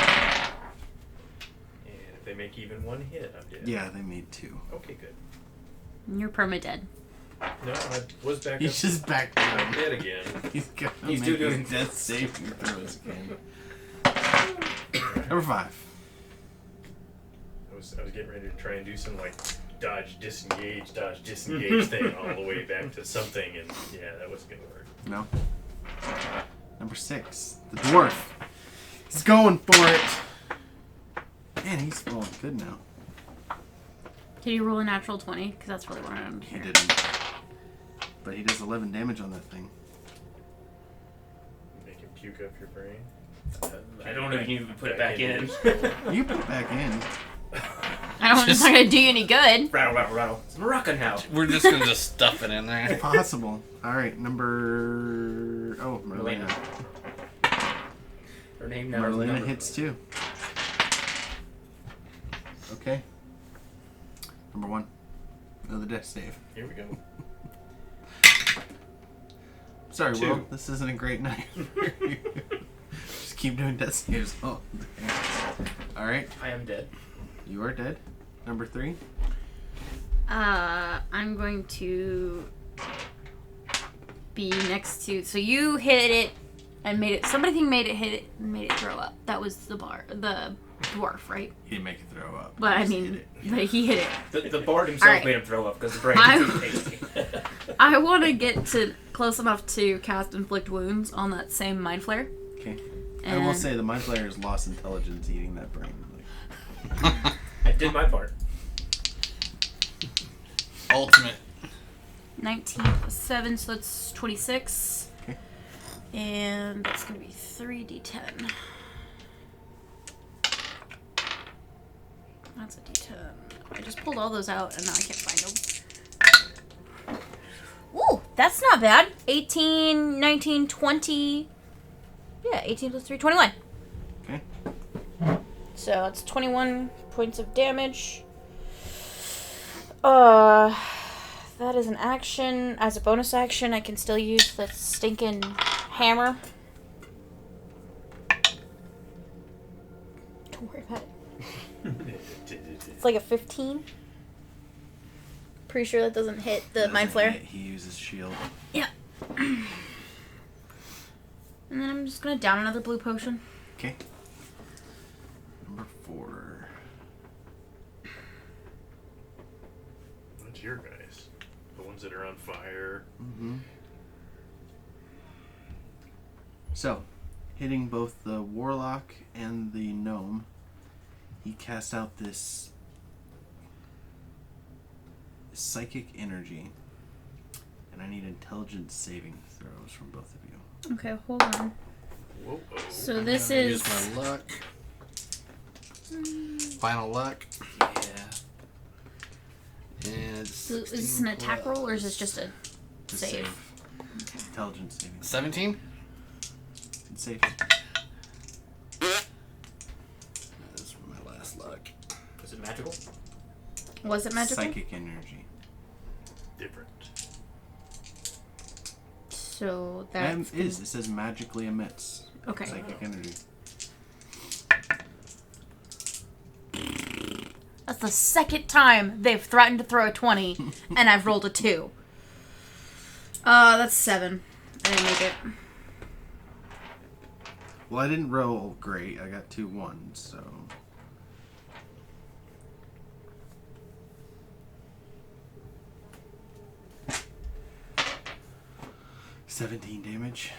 if they make even one hit, I'm dead. yeah, they made 2. Okay, good. You're permadead. No, I was back He's up. just back I'm down. dead again. He's gonna He's make doing- his death saving throws again. Number 5. I was getting ready to try and do some like dodge disengage thing all the way back to something, and yeah, that wasn't gonna work. No. Number 6. The dwarf. He's going for it. Man, he's rolling good now. Can you roll a natural 20? Because that's really what I'm He here. didn't. But he does 11 damage on that thing. Make him puke up your brain. I don't know if you can put it back in. You put it back in. I don't. It's not gonna do you any good. Rattle, rattle, rattle. It's Moroccan now. We're just gonna just stuff it in there. Possible. All right, number. Oh, Merlina. Her name now is Merlina Number. hits too. Okay. Number 1. Another death save. Here we go. Sorry, 2. Will. This isn't a great night. Just keep doing death saves. Oh. All right. I am dead. You are dead. Number 3. I'm going to be next to. So you hit it and made it. Somebody made it hit it and made it throw up. That was the dwarf, right? He didn't make it throw up. But He I just mean, hit it. but he hit it. The bard himself Alright. made him throw up because the brain I- is tasty. I want to get to close enough to cast inflict wounds on that same mind flare. Okay. I will And- say the mind player has lost intelligence eating that brain. I did my part. Ultimate. 19 plus 7, so that's 26. Okay. And that's going to be 3d10. That's a d10. I just pulled all those out and now I can't find them. Ooh, that's not bad. 18, 19, 20. Yeah, 18 plus 3, 21. Okay. So that's 21 points of damage. That is an action. As a bonus action, I can still use the stinking hammer. Don't worry about it. It's like a 15. Pretty sure that doesn't hit the mind flare. He uses shield. Yeah. And then I'm just gonna down another blue potion. Okay. Number 4. What's your guys? The ones that are on fire. Mm-hmm. So, hitting both the warlock and the gnome, he casts out this psychic energy, and I need intelligence saving throws from both of you. Okay, hold on. Whoa. So this Use is my luck. Final luck. Yeah. And it's So is this an attack roll or is this just a To save? Intelligence saving. 17? Save. That's my last luck. Is it magical? Was it magical? Psychic energy. Different. So that's It is. It says magically emits okay. psychic energy. That's the second time they've threatened to throw a 20, and I've rolled a 2. That's 7. I didn't make it. Well, I didn't roll great. I got 2 1s, so. $17 damage,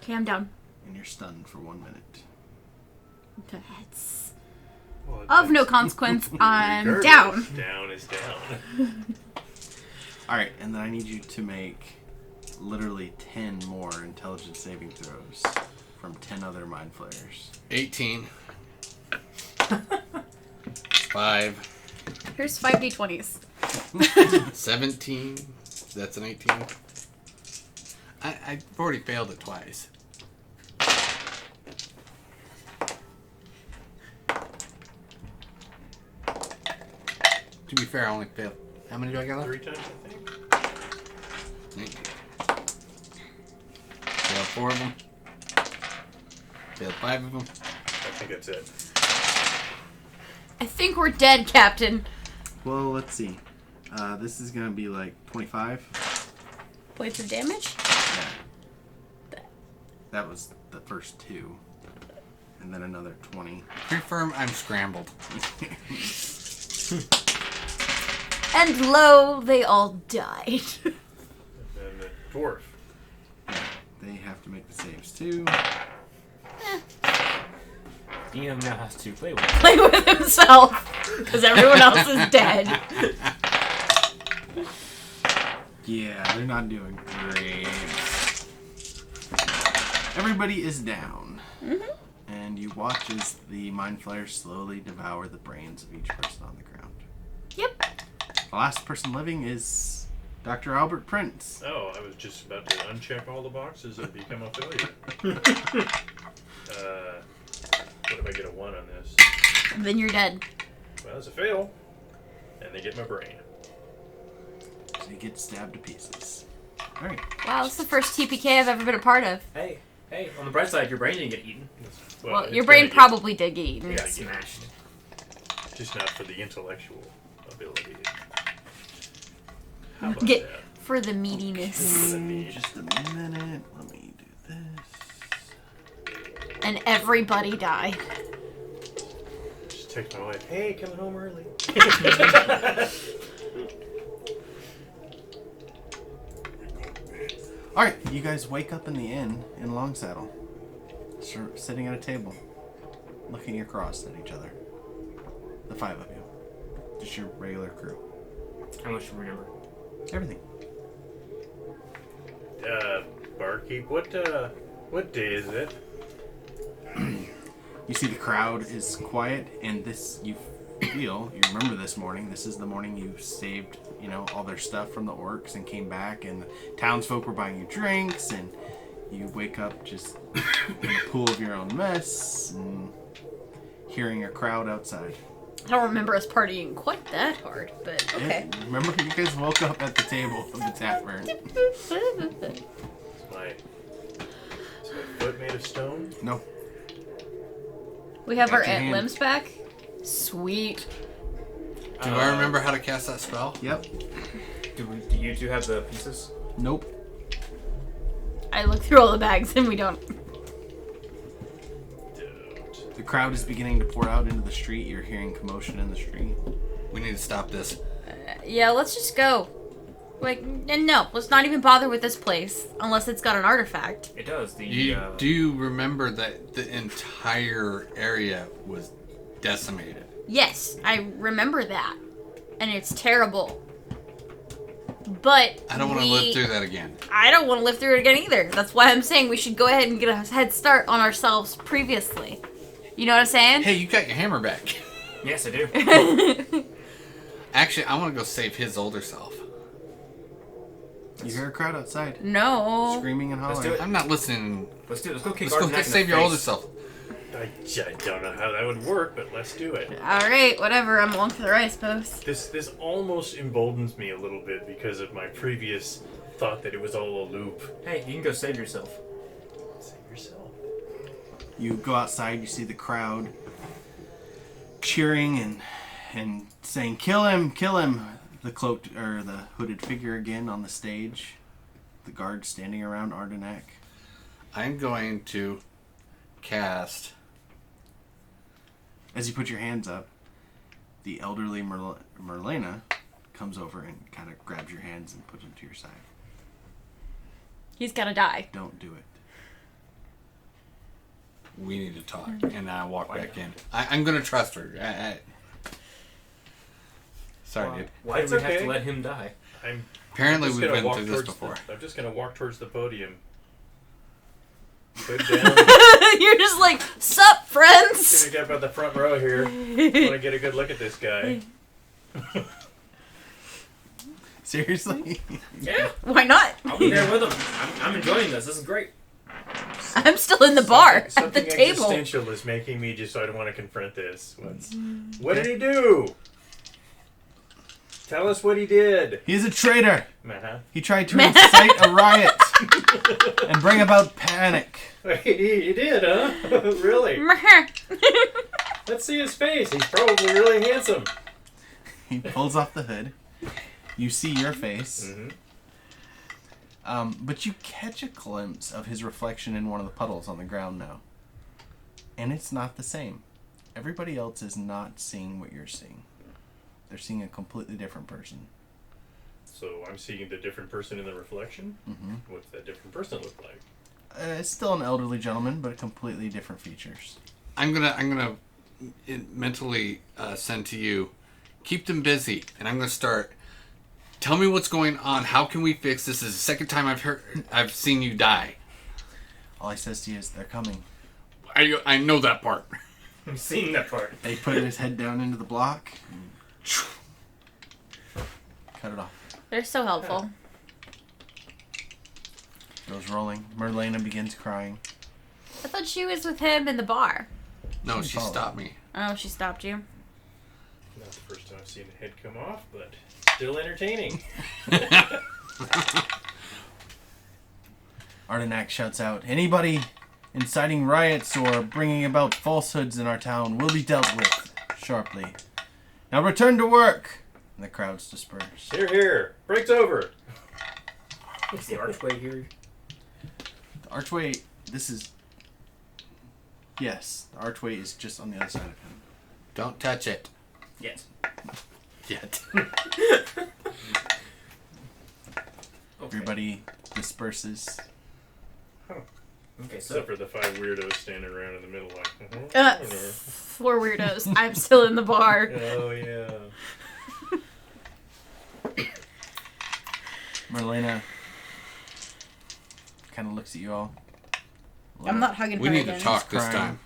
Okay, I'm down. and you're stunned for 1 minute. Okay. It's Well, of no that's- consequence. I'm regardless, down. Down is down. Alright, and then I need you to make literally 10 more intelligence saving throws from 10 other mind flayers. 18. 5. Here's 5d20s. 17. That's an 18. I've already failed it twice. To be fair, I only failed. How many do I got left? 3 times, I think. 19. Failed 4 of them. Failed 5 of them. I think that's it. I think we're dead, Captain. Well, let's see. This is going to be like 25. Points of damage? Yeah. That was the first 2. And then another 20. Confirm I'm scrambled. And lo, they all died. And then the dwarf. They have to make the saves too. DM now has to play with it. Play with himself. Because everyone else is dead. Yeah, they're not doing great. Everybody is down. And you watch as the mind flayers slowly devour the brains of each person on the ground. Yep. The last person living is Dr. Albert Prince. Oh, I was just about to uncheck all the boxes and become a failure. What if I get a 1 on this? Then you're dead. Well, it's a fail. And they get my brain. So you get stabbed to pieces. Alright. Wow, this is the first TPK I've ever been a part of. Hey, on the bright side, your brain didn't get eaten. Well, it's your brain gonna get- probably did get eaten. It got Yeah. smashed. Just not for the intellectual ability. How about Get that? for the meatiness. Just a minute. Let me do this. And everybody died. Just text my wife, hey, coming home early. Alright, you guys wake up in the inn in Longsaddle. Sitting at a table. Looking across at each other. The 5 of you. Just your regular crew. How much do you remember? Everything. Barkeep, what day is it? You see the crowd is quiet, and this, you remember this morning. This is the morning you saved, all their stuff from the orcs and came back, and the townsfolk were buying you drinks, and you wake up just in a pool of your own mess, and hearing a crowd outside. I don't remember us partying quite that hard, but okay. Yeah, remember, you guys woke up at the table of the tavern. Is my foot made of stone? No. We have Got our your hand. limbs back. Sweet. Do I remember how to cast that spell? Yep. Do you two have the pieces? Nope. I look through all the bags and we don't. The crowd is beginning to pour out into the street. You're hearing commotion in the street. We need to stop this. Yeah, let's just go. And no, let's not even bother with this place unless it's got an artifact. It does. You do remember that the entire area was decimated. Yes, I remember that. And it's terrible. But I don't want to live through that again. I don't want to live through it again either. That's why I'm saying we should go ahead and get a head start on ourselves previously. You know what I'm saying? Hey, you got your hammer back. Yes, I do. Actually, I want to go save his older self. You hear a crowd outside. No. Screaming and Let's hollering. do it. I'm not listening. Let's do it. Let's go kick Let's go Ardenac in the save your face. older self. I don't know how that would work, but let's do it. Alright, whatever. I'm along for the ride, I suppose. This almost emboldens me a little bit because of my previous thought that it was all a loop. Hey, you can go save yourself. Save yourself. You go outside, you see the crowd cheering and saying, "Kill him, kill him!" The cloaked or the hooded figure again on the stage. The guards standing around Ardenac. I'm going to cast. As you put your hands up, the elderly Merlena comes over and kind of grabs your hands and puts them to your side. He's gotta die. Don't do it. We need to talk, and I walk back in. I'm going to trust her. Sorry, dude. Why do It's we have okay. to let him die? Apparently, just we've gonna been walk through this towards before. I'm just gonna walk towards the podium. Hood down. You're just like, sup, friends? Gonna get about the front row here. Want to get a good look at this guy. Seriously? Yeah, Why not? I'll be there with him. I'm enjoying this. This is great. I'm still in the bar at the Something table. existential is making me just. I don't want to confront this. What did he do? Tell us what he did. He's a traitor. Uh-huh. He tried to incite a riot and bring about panic. Wait, he did, huh? Really? Let's see his face. He's probably really handsome. He pulls off the hood. You see your face. Mm-hmm. But you catch a glimpse of his reflection in one of the puddles on the ground now. And it's not the same. Everybody else is not seeing what you're seeing. They're seeing a completely different person. So I'm seeing the different person in the reflection. Mm-hmm. What's that different person look like? It's still an elderly gentleman, but completely different features. I'm gonna mentally send to you. Keep them busy, and I'm gonna start. Tell me what's going on. How can we fix this? This is the second time I've seen you die. All he says to you is, "They're coming." I know that part. I've seen that part. They put his head down into the block. And cut it off. They're so helpful. Goes rolling. Merlena begins crying. I thought she was with him in the bar. No, she stopped me. Oh, she stopped you. Not the first time I've seen a head come off, but still entertaining. Ardenac shouts out, "Anybody inciting riots or bringing about falsehoods in our town will be dealt with sharply. Now return to work!" And the crowds disperse. Here, here. Break's over. Is the archway here? The archway, this is... Yes, the archway is just on the other side of him. Don't touch it. Yes. Yet. Everybody disperses. Okay, so Except for the 5 weirdos standing around in the middle like, 4 weirdos. I'm still in the bar. oh yeah. Merlena kind of looks at you all. I'm not hugging We her need again. to talk this crying. time.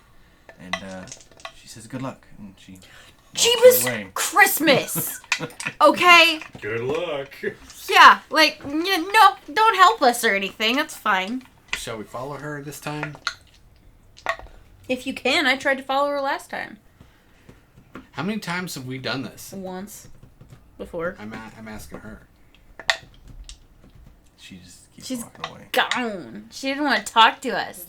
And she says, "Good luck." And she walks Jeebus away. Christmas! Okay? Good luck. Yeah, like, no, don't help us or anything. That's fine. Shall we follow her this time? If you can, I tried to follow her last time. How many times have we done this? Once. Before. I'm asking her. She just keeps She's walking away. gone. She didn't want to talk to us.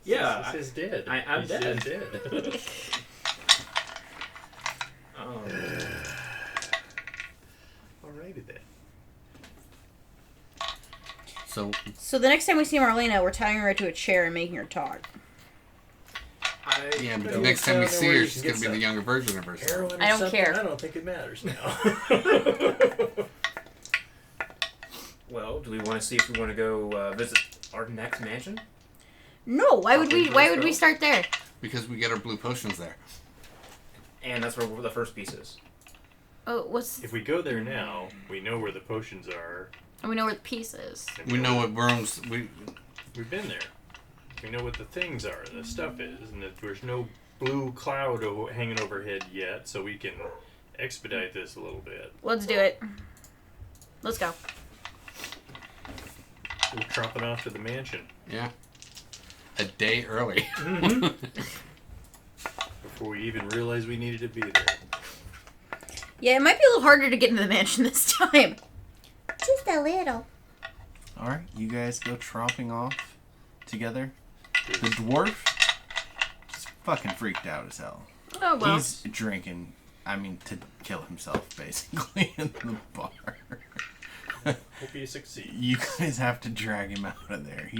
yeah, This is dead. I'm He's dead. dead. Alrighty then. So the next time we see Marlena, we're tying her to a chair and making her talk. Yeah, but the Don't next time we know see where her, you she's can going to get be the younger version of herself. Heroin or I don't something? care. I don't think it matters now. Well, do we want to see if we want to go visit Ardenac's mansion? No, why would we? Okay, Why let's would we go. start there? Because we get our blue potions there. And that's where the first piece is. Oh, what's? If we go there now, we know where the potions are. And we know where the piece is. and We know what rooms... We've been there. We know what the things are, the stuff is, and that there's no blue cloud hanging overhead yet, so we can expedite this a little bit. Let's do it. Let's go. We're tromping off to the mansion Yeah. A day early. before we even realized we needed to be there. Yeah, it might be a little harder to get into the mansion this time. Just a little. Alright, you guys go tromping off together. The dwarf is fucking freaked out as hell. Oh well. He's drinking, to kill himself, basically, in the bar. Hope you succeed. You guys have to drag him out of there.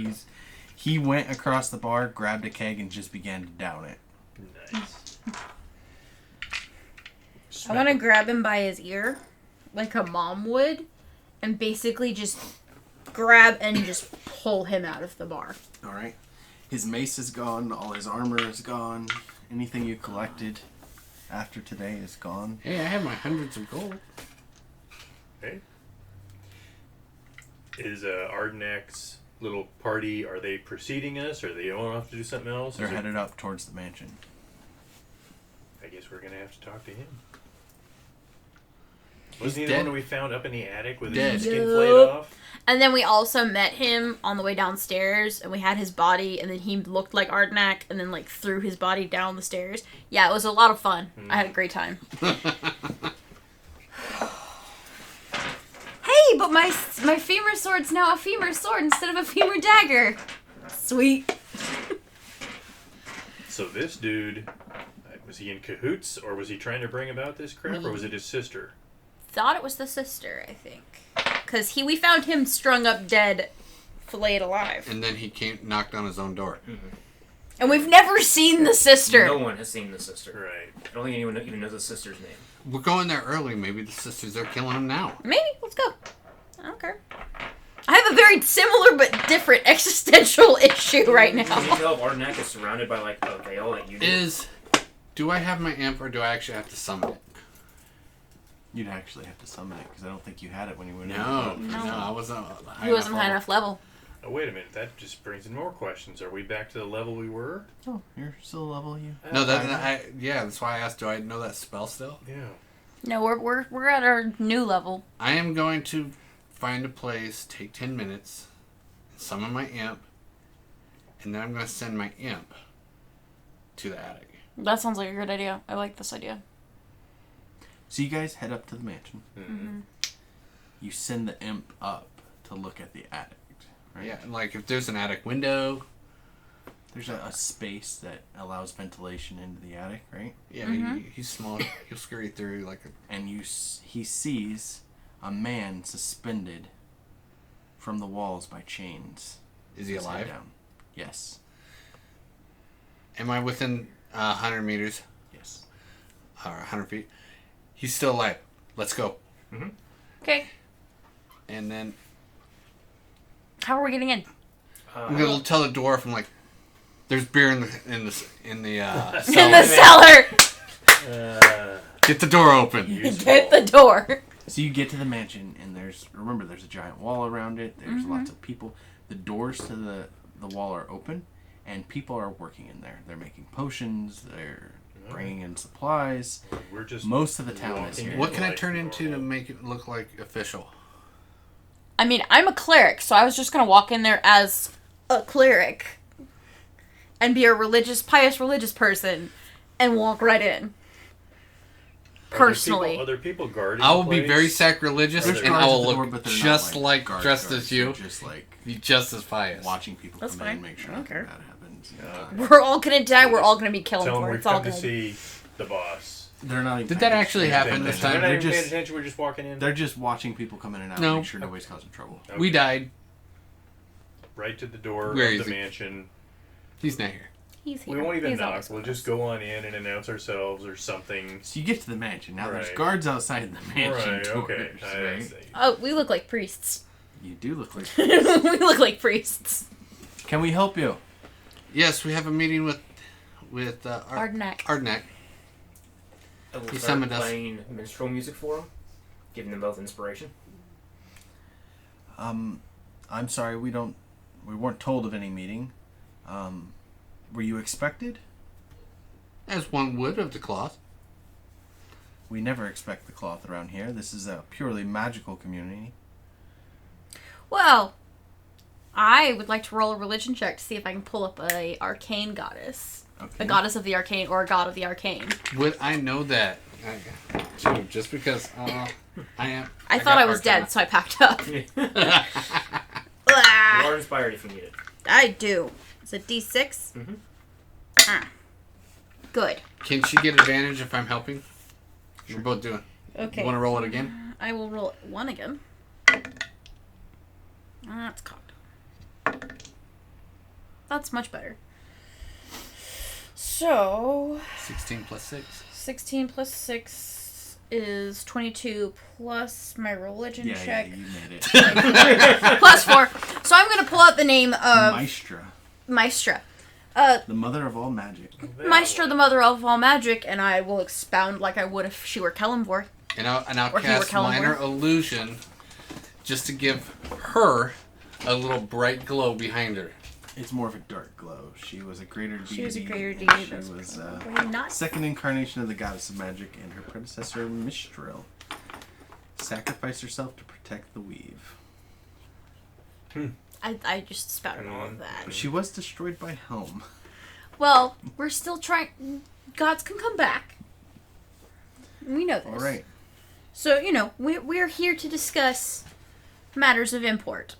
He went across the bar, grabbed a keg, and just began to down it. Nice. I want to grab him by his ear, like a mom would, and basically just grab and just pull him out of the bar. Alright. His mace is gone, all his armor is gone. Anything you collected after today is gone. Hey, I have my hundreds of gold. Okay. Is Ardenac's little party, are they preceding us, or they all have to do something else? They're Is it- headed up towards the mansion. I guess we're gonna have to talk to him. He's Wasn't he the dead. one that we found up in the attic with Dead. his skin Yup. flayed off? And then we also met him on the way downstairs, and we had his body, and then he looked like Ardenac, and then like threw his body down the stairs. Yeah, it was a lot of fun. I had a great time. Hey, but my femur sword's now a femur sword instead of a femur dagger. Sweet. So this dude, was he in cahoots, or was he trying to bring about this crap, or was it his sister? Thought it was the sister, I think, because we found him strung up dead, filleted alive, And then he knocked on his own door. and we've never seen the sister. No one has seen the sister. Right. I don't think anyone even knows the sister's name. We're going there early. Maybe the sisters are killing him now. Maybe. Let's go. I don't care. I have a very similar but different existential issue right Can now. you tell if Ardenac is surrounded by like a veil that you do? Do I have my amp, or do I actually have to summon it? You'd actually have to summon it, because I don't think you had it when you went in. No, I wasn't. He wasn't high enough level. Oh, wait a minute. That just brings in more questions. Are we back to the level we were? Oh, you're still level you. No, that's why I asked. Do I know that spell still? Yeah. No, we're at our new level. I am going to find a place, take 10 minutes, summon my imp, and then I'm going to send my imp to the attic. That sounds like a good idea. I like this idea. So you guys head up to the mansion. Mm-hmm. You send the imp up to look at the attic, right? Yeah, like if there's an attic window. There's a space that allows ventilation into the attic, right? Yeah, he's small. He'll scurry through like a... And he sees a man suspended from the walls by chains. Is he His head alive? down. Yes. Am I within 100 meters? Yes. Or 100 feet? He's still alive. Let's go. Okay. And then How are we getting in? I'm gonna tell the dwarf. I'm like, "There's beer in the In cellar. the cellar. Get the door open." Get the door. So you get to the mansion, and there's a giant wall around it. There's lots of people. The doors to the wall are open, and people are working in there. They're making potions. They're bringing in supplies. We're just Most of the town is walking here. What can I like turn into to normal. make it look like official? I mean, I'm a cleric, so I was just gonna walk in there as a cleric and be a pious religious person and walk right in. Personally. Are there people guarding I will the be place? very sacrilegious, There's and I guards will at the door, look but they're not, just like guards, dressed guards. as you. They're just like Be just as pious. watching people That's come fine. in, make sure I don't nothing care. bad happens. We're all gonna die. We're all gonna be killed Tell them for it. we've It's all come to good. see the boss. They're not even. Did that actually paying happen this attention. time? We're not They're even paying just attention. We're just walking in. they're just watching people come in and out, No. make sure nobody's causing trouble. Okay. We died. Right to the door Where of is the he? mansion. He's not here. He's here. We won't even He's knock. always We'll with just us. go on in and announce ourselves or something. So you get to the mansion. Now there's Right. guards outside the mansion Right. doors, Okay. I right? see. Oh, we look like priests. You do look like. We look like priests. Can we help you? Yes, we have a meeting with Ardenac. Ardenac. I will He start summoned us. playing minstrel music for them, giving them both inspiration. I'm sorry, we weren't told of any meeting. Were you expected? As one would of the cloth. We never expect the cloth around here. This is a purely magical community. Well, I would like to roll a religion check to see if I can pull up a arcane goddess. Okay. A goddess of the arcane or a god of the arcane. Would I know that? Too, just because I am. I thought got I was Arcana. dead, so I packed up. You Ah, are inspired if you need it. I do. It's a D6. Mhm. Ah. Good. Can she get advantage if I'm helping? We're both doing. Okay. Want to roll it again? I will roll one again. That's cocked. That's much better. So, 16 plus 6. 16 plus 6 is 22 plus my religion check. you made it. Plus 4. So I'm going to pull out the name of Maestra, Maestra. the mother of all magic. Maestra, the mother of all magic, and I will expound like I would if she were Kellenvor. And I'll Or if you were cast Kellenborn. minor illusion just to give her a little bright glow behind her. It's more of a dark glow. She was a greater deity. She was a greater and deity. She That's was probably not. second incarnation of the goddess of magic, and her predecessor, Mistral, sacrificed herself to protect the weave. I just spouted all of that. But she was destroyed by Helm. Well, we're still trying. Gods can come back. We know this. All right. So, we're here to discuss matters of import.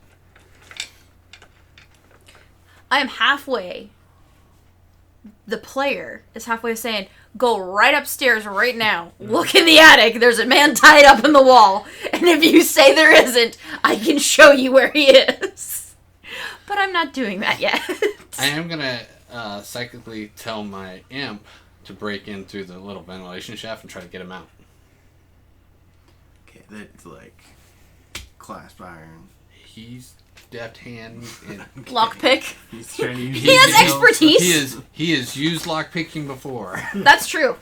I am halfway. The player is halfway saying, go right upstairs right now. Look in the attic. There's a man tied up in the wall. And if you say there isn't, I can show you where he is. But I'm not doing that yet. I am going to psychically tell my imp to break in through the little ventilation shaft and try to get him out. Okay, that's like clasp iron. He's deft hand and Lockpick. He's trying to use He has expertise. he has used lockpicking before. That's true.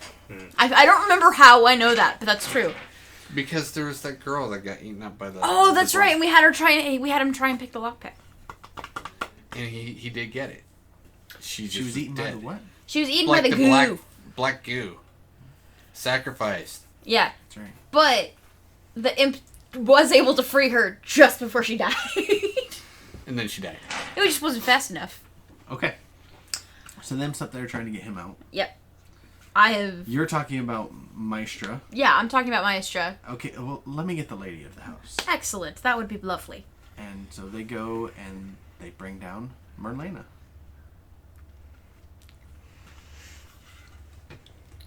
I don't remember how I know that, but that's true. Because there was that girl that got eaten up by the. Oh, that's the right. And we had him try and pick the lockpick. And he did get it. She was eaten by dead. the what? She was eaten by the goo. Black goo. Sacrificed. Yeah, That's right. but the imp was able to free her just before she died. And then she died. It just wasn't fast enough. Okay. So them's up there trying to get him out. Yep. I have... You're talking about Maestra. Yeah, I'm talking about Maestra. Okay, well, let me get the lady of the house. Excellent. That would be lovely. And so they go and they bring down Merlena.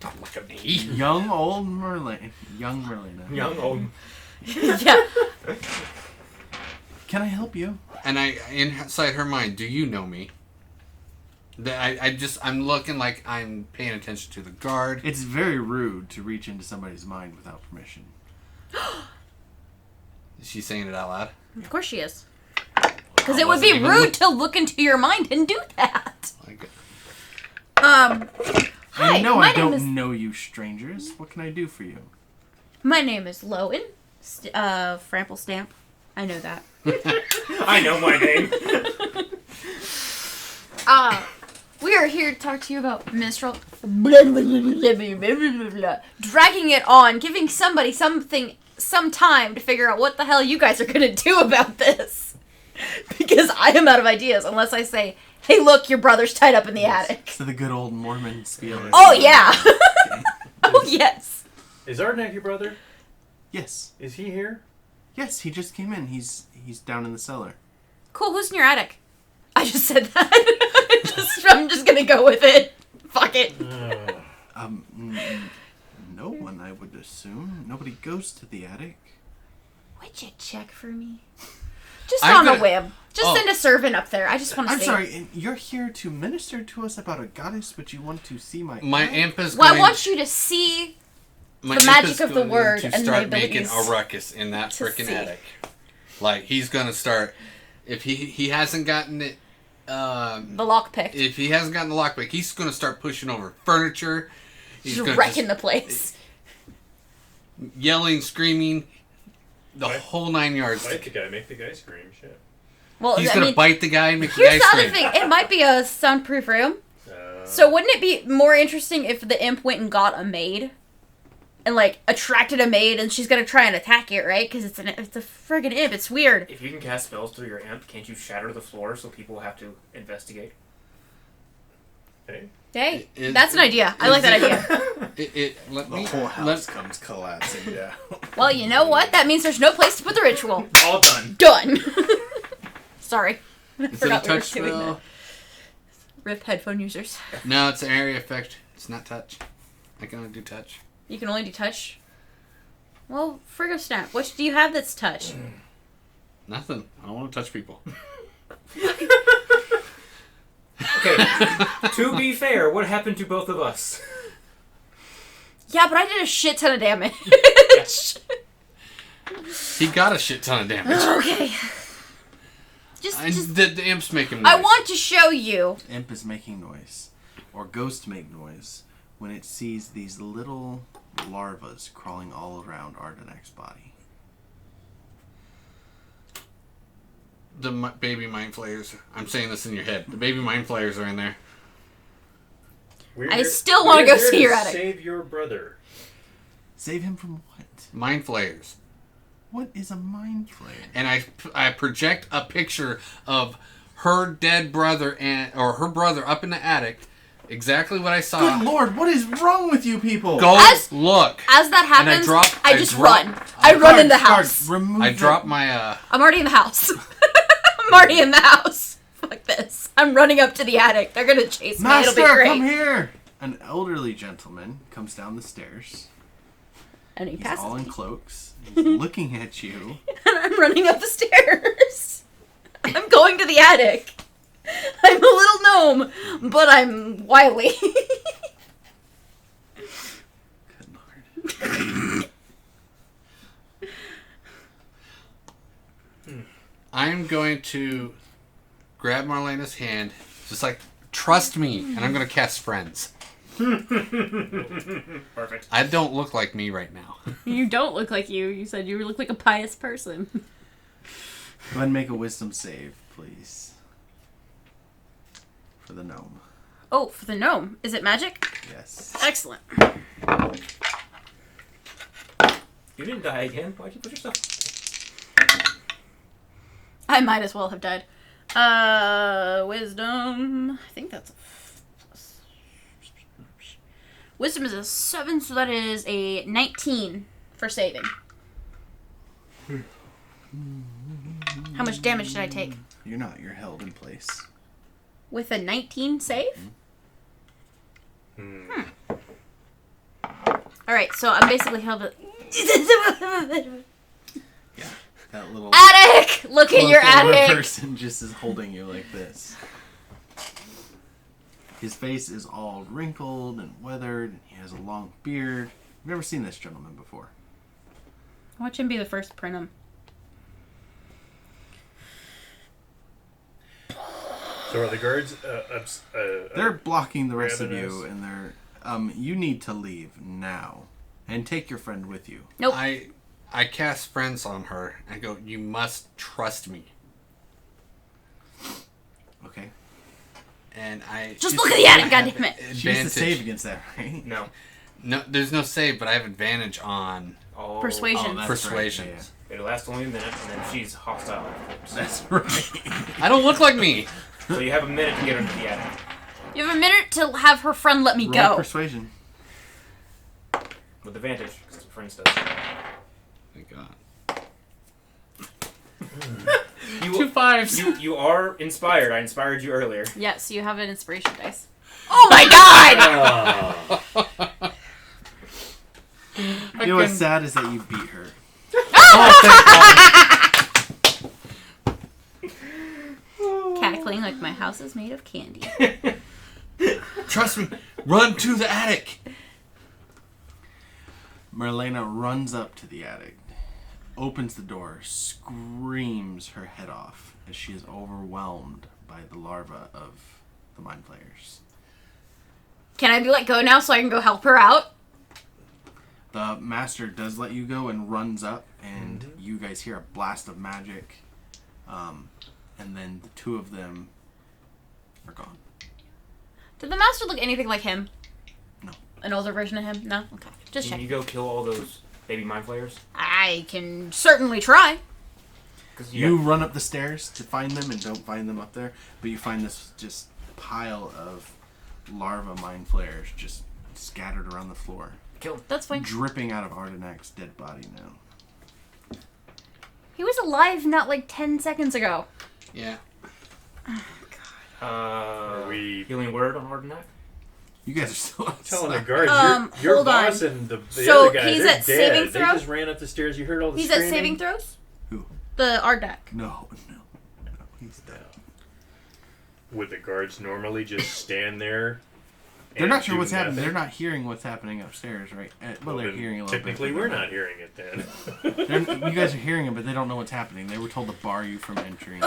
Don't look at me. Young old Merlena. Young Merlena. Young old. Yeah. Can I help you? And inside her mind, do you know me? I'm looking like I'm paying attention to the guard. It's very rude to reach into somebody's mind without permission. Is she saying it out loud? Of course she is. Because it would be rude to look into your mind and do that. Like, Hi, I know my I don't name is... know you strangers. What can I do for you? My name is Lowen. Frample Stamp. I know that. I know my name. We are here to talk to you about minstrel. Dragging it on, giving somebody some time to figure out what the hell you guys are gonna do about this. Because I am out of ideas unless I say, hey, look, your brother's tied up in the attic. So the good old Mormon spiel. Oh, yeah. Oh, yes. Is Arnak your brother? Yes. Is he here? Yes, he just came in. He's down in the cellar. Cool, who's in your attic? I just said that. I'm just gonna go with it. Fuck it. No one, I would assume. Nobody goes to the attic. Would you check for me? Just I'm on a gonna- whim. Just send a servant up there. I just want to I'm see. sorry, and you're here to minister to us about a goddess, but you want to see my my eye? imp is Well, going... I want you to see my the imp magic is of the going word to and the start making abilities a ruckus in that to freaking see. attic. Like, he's gonna start... If he hasn't gotten it... the lockpick. if he hasn't gotten the lockpick, he's gonna start pushing over furniture. He's Just gonna wrecking the place. yelling, screaming, the Right. whole 9 yards. Fight the guy, make the guy scream. Shit. Well, He's I gonna mean, bite the guy and make the here's guy the other scream. thing. It might be a soundproof room. So wouldn't it be more interesting if the imp went and got a maid? And, like, attracted a maid and she's gonna try and attack it, right? Because it's a friggin' imp. It's weird. If you can cast spells through your imp, can't you shatter the floor so people have to investigate? Hey. Hey, Is- that's an idea. I like that idea. Let The me... whole let- house comes collapsing down. Well, you know what? That means there's no place to put the ritual. All done. Done. Sorry. Is it a Forgot we were touch doing spell? that. RIP headphone users. No, it's an area effect. It's not touch. I can only do touch. You can only do touch. Well, Friggo Snap, what do you have that's touch? Nothing. I don't want to touch people. Okay. To be fair, what happened to both of us? Yeah, but I did a shit ton of damage. He got a shit ton of damage. Okay. Just The imp's making noise. I want to show you. Imp is making noise, or ghosts make noise, when it sees these little larvas crawling all around Ardenak's body. The baby mind flayers. I'm saying this in your head. The baby mind flayers are in there. We're I here- still wanna we're go here see to your attic. Save your brother. Save him from what? Mind flayers. What is a mind flayer? And I project a picture of her dead brother or her brother up in the attic. Exactly what I saw. Good lord, what is wrong with you people? Go As- look. As that And happens, I I just run. I run in the house. Remove I the- dropped my I'm already in the house. I'm already in the house. Fuck this. I'm running up to the attic. They're gonna chase me. It'll be Master, great. come here! An elderly gentleman comes down the stairs. And he He's passes all in me. cloaks. He's looking at you. And I'm running up the stairs. I'm going to the attic. I'm a little gnome, but I'm wily. Good lord. I'm going to grab Marlena's hand, just like, trust me, and I'm going to cast friends. Perfect. I don't look like me right now. You don't look like you. You said you look like a pious person. Go ahead and make a wisdom save, please. for the gnome. Oh, for the gnome. Is it magic? Yes. Excellent. You didn't die again. Why'd you put yourself? I might as well have died. Wisdom. I think that's a plus. Wisdom is a 7, so that is a 19 for saving. How much damage did I take? You're not. You're held in place. With a 19 save? Alright, so I'm basically held at... Yeah. That little Attic! Look at your little attic! person just is holding you like this. His face is all wrinkled and weathered, and he has a long beard. I've never seen this gentleman before. Watch him be the first to print him. So are the guards? They're blocking the rest of grabbing you, us. and they're. You need to leave now, and take your friend with you. Nope. I cast friends on her. I go, you must trust me. Okay. And I Just she's- look at the attic, I have goddammit. She has to advantage. save against that, right? No. No, there's no save, but I have advantage on Oh, Persuasion. that's persuasion. right, It'll last only a minute, and then she's hostile. That's right. I don't look like me. So you have a minute to get her to the attic. You have a minute to have her friend let me Roll go. persuasion. With advantage, because her friend does. Thank God. You, 2 5s. you are inspired. I inspired you earlier. Yes, you have an inspiration dice. Oh my god! You know what's sad is that you beat her. Cackling like my house is made of candy. Trust me. Run to the attic. Merlena runs up to the attic, opens the door, screams her head off as she is overwhelmed by the larva of the mind flayers. Can I be let go now so I can go help her out? The master does let you go and runs up, and you guys hear a blast of magic, and then the two of them are gone. Did the master look anything like him? No. An older version of him? No? Okay. Just Can check. you go kill all those baby mind flayers? I can certainly try. Because You run up the stairs to find them and don't find them up there, but you find this just pile of larva mind flayers just scattered around the floor, kill them. That's fine. dripping out of Ardenak's dead body now. He was alive not like 10 seconds ago. Yeah. we- healing word on Ardenak? You guys are still Telling the outside. guards, your Hold on. boss and the So other guy, he's they're at dead. saving They throw? just ran up the stairs. You heard all the He's screaming? at saving throws? Who? The Ardak. No, he's dead. Would the guards normally just stand there? They're and not sure do what's happening. nothing? They're not hearing what's happening upstairs, right? Well, they're then hearing a little technically, bit. we're not hearing it then. You guys are hearing it, but they don't know what's happening. They were told to bar you from entering.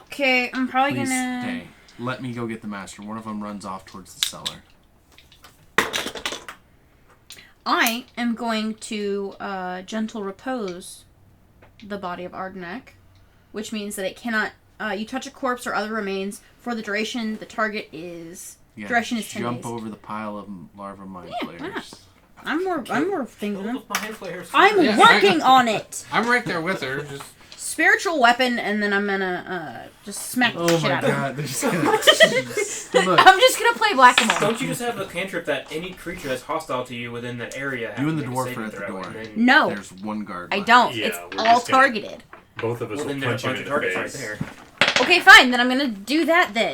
Okay, I'm probably Please gonna... stay. Let me go get the master. One of them runs off towards the cellar. I am going to gentle repose the body of Ardenak, which means that it cannot... you touch a corpse or other remains for the duration. The target is... Yeah, duration is 10 jump days. over the pile of larva mind Yeah, why not? flayers. I'm more thinking. Kill those mind flayers. I'm Yeah, working on it. I'm right there with her. Just Spiritual weapon, and then I'm gonna just smack the Oh shit my out of him. god, they're just gonna... Look, I'm just gonna play whack-a-mole. Don't you just have a cantrip that any creature that's hostile to you within that area You and have the to make a dwarf saving are at the throw, door. and then- No, there's one guard I left. don't. Yeah, It's we're all just gonna- targeted. Both of us Well, will then there's punch a him bunch in of the targets right face. there. Okay, fine. Then I'm gonna do that then.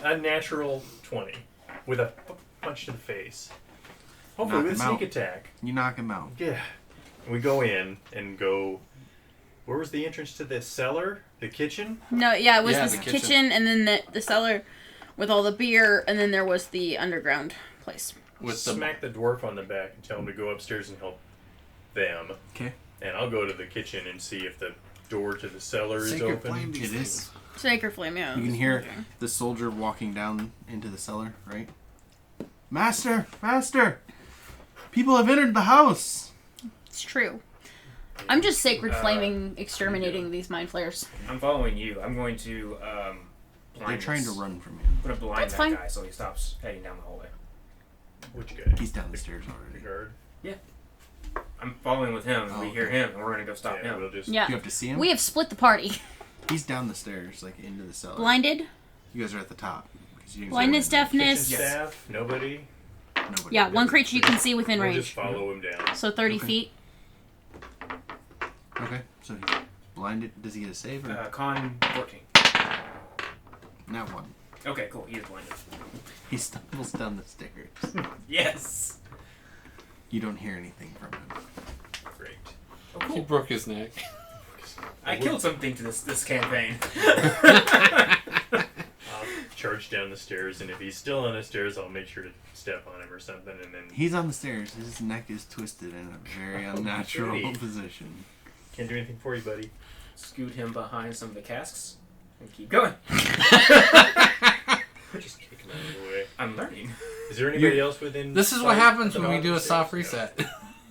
A natural 20 with a punch to the face. Hopefully Knock with a him sneak out. attack. You knock him out. Yeah. We go in and go. Where was the entrance to the cellar? The kitchen? No, yeah, it was Yeah, this the kitchen. kitchen. and then the cellar with all the beer, and then there was the underground place. with the Smack the dwarf on the back and tell him to go upstairs and help them. Okay. And I'll go to the kitchen and see if the door to the cellar is sacred open. flame. It is. Sacred flame, yeah. You can hear the soldier walking down into the cellar, right? Master! Master! People have entered the house! It's true. I'm just sacred flaming exterminating these mind flayers. I'm following you. I'm going to blind. They're trying to run from you. I'm gonna blind That's that fine. guy so he stops heading down the hallway. Which guy? He's down the stairs The already. guard. I'm following with him. Oh, we hear okay. him, and we're gonna go stop Yeah, him. we'll just. Yeah. You have to see him? We have split the party. He's down the stairs, like into the cellar. Blinded? You guys are at the top. 'Cause you guys Blindness, are deafness. Kitchen Yes. staff. Nobody. Nobody. Yeah, one creature you can see within We'll range. just follow him down. So 30 Okay. feet. Okay, so he's blinded. Does he get a save or Con 14. not one? Okay, cool. He is blinded. He stumbles down the stairs. Yes. You don't hear anything from him. Great. Oh, He cool. broke his neck. I killed something to this campaign. I'll charge down the stairs, and if he's still on the stairs, I'll make sure to step on him or something, and then He's on the stairs. His neck is twisted in a very unnatural Okay. position. can't do anything for you, buddy. Scoot him behind some of the casks and keep going. Just kick him out of the way. I'm learning. Is there anybody else within? This is what sight happens at the when we bottom do a of the soft stairs? reset.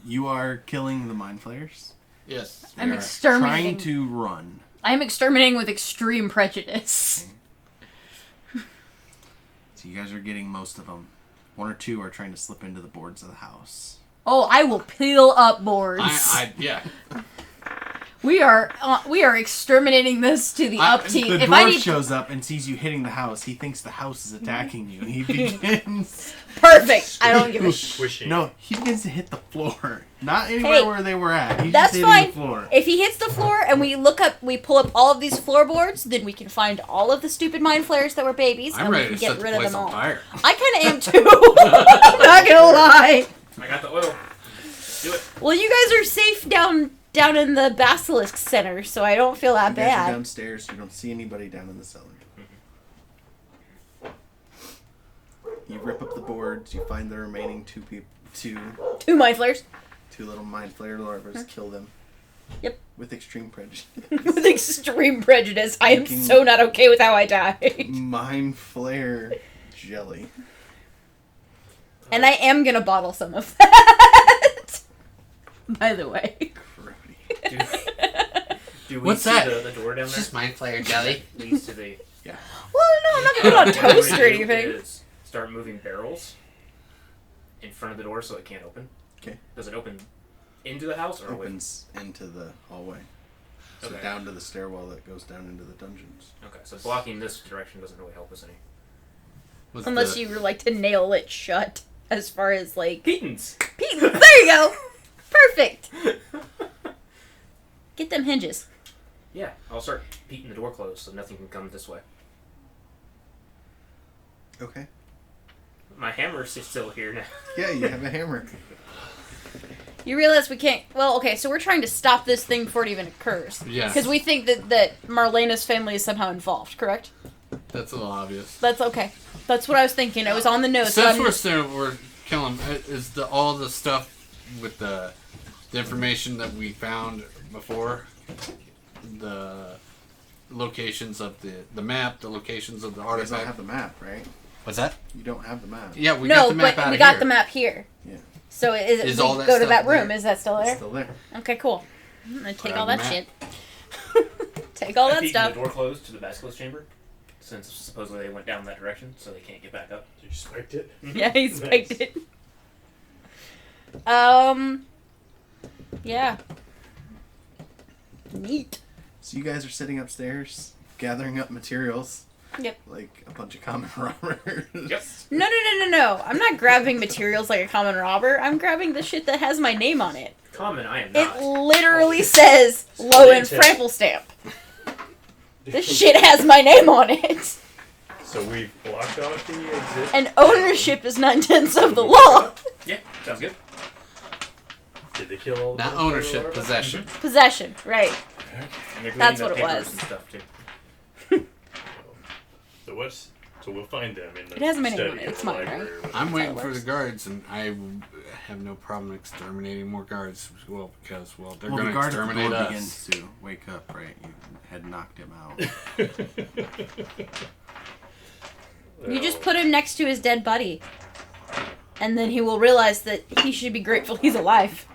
You are killing the mind flayers. Yes. I'm They're exterminating. Trying to run. I'm exterminating with extreme prejudice. So you guys are getting most of them. One or two are trying to slip into the boards of the house. Oh, I will peel up boards. Yeah. We are exterminating this to the up team. The If I dwarf need shows up and sees you hitting the house. He thinks the house is attacking you. He begins. perfect, I don't give a Squishing. No, he begins to hit the floor. Not anywhere Hey, where they were at. He's that's just hitting fine. the floor. If he hits the floor and we pull up all of these floorboards, then we can find all of the stupid mind flayers that were babies I'm and we ready can to get set the rid of place them on all. fire. I kind of am too. I'm not gonna lie. I got the oil. Do it. Well, you guys are safe down in the Basilisk Center, so I don't feel that You guys are bad. downstairs. You don't see anybody down in the cellar. You rip up the boards. You find the remaining two Two mind flayers little mind flayer larvas. Kill them. Yep. With extreme prejudice. with extreme prejudice. I am Making- so not okay with how I died. Mind flare jelly. And I am gonna bottle some of that. By the way. Cruddy. Do we What's see that? The door down It's there? just mind flayer jelly. Leads to the. Well, no, I'm not gonna put it on What toast we or do anything. is start moving barrels in front of the door so it can't open. Okay. Does it open into the house or away? Opens into the hallway. So Okay. down to the stairwell that goes down into the dungeons. Okay, so blocking this direction doesn't really help us any. What's Unless the- you were like to nail it shut, as far as like Petons! Pete. There you go. Perfect. Get them hinges. Yeah, I'll start peeking the door closed so nothing can come this way. Okay. My hammer's still here now. Yeah, you have a hammer. You realize we can't. Well, okay, so we're trying to stop this thing before it even occurs. Yeah. Because we think that Marlena's family is somehow involved. Correct? That's a little obvious. That's okay. That's what I was thinking. It was on the notes. so Since I'm we're just- we're killing, is all the stuff with the information that we found before, the locations of the map, the locations of the You guys don't artifact. have the map, right? What's that? You don't have the map. Yeah, we no, got the map but out we of got here. the map here. Yeah. So Is we all that go to stuff that room. there? Is that still It's there? still there. Okay, cool. I'm gonna take Grab all the that map. shit. Take all I that peeked stuff. the door closed to the basilisk chamber, since supposedly they went down that direction, so they can't get back up. You spiked it. Yeah, he spiked Nice. it. Yeah. Neat. So you guys are sitting upstairs, gathering up materials. Yep. Like a bunch of common robbers. Yep. No. I'm not grabbing materials like a common robber. I'm grabbing the shit that has my name on it. Common, I am It not. literally says Lowen Intel. Frample Stamp. This shit has my name on it. So we've blocked off the exit. And ownership is 9/10 of the law. Yeah, sounds good. Did they kill all the Not people ownership, that were possession. Possession, right. And they're That's cleaning what up it papers was. and stuff too. So what's? So we'll find them in the It has my name study on it. of It's the mine, library. I'm waiting how it for the works. guards, and I have no problem exterminating more guards. Well, because they're Well, going the to guard at the exterminate door us. begins to wake up, right? You had knocked him out. You just put him next to his dead buddy. And then he will realize that he should be grateful he's alive.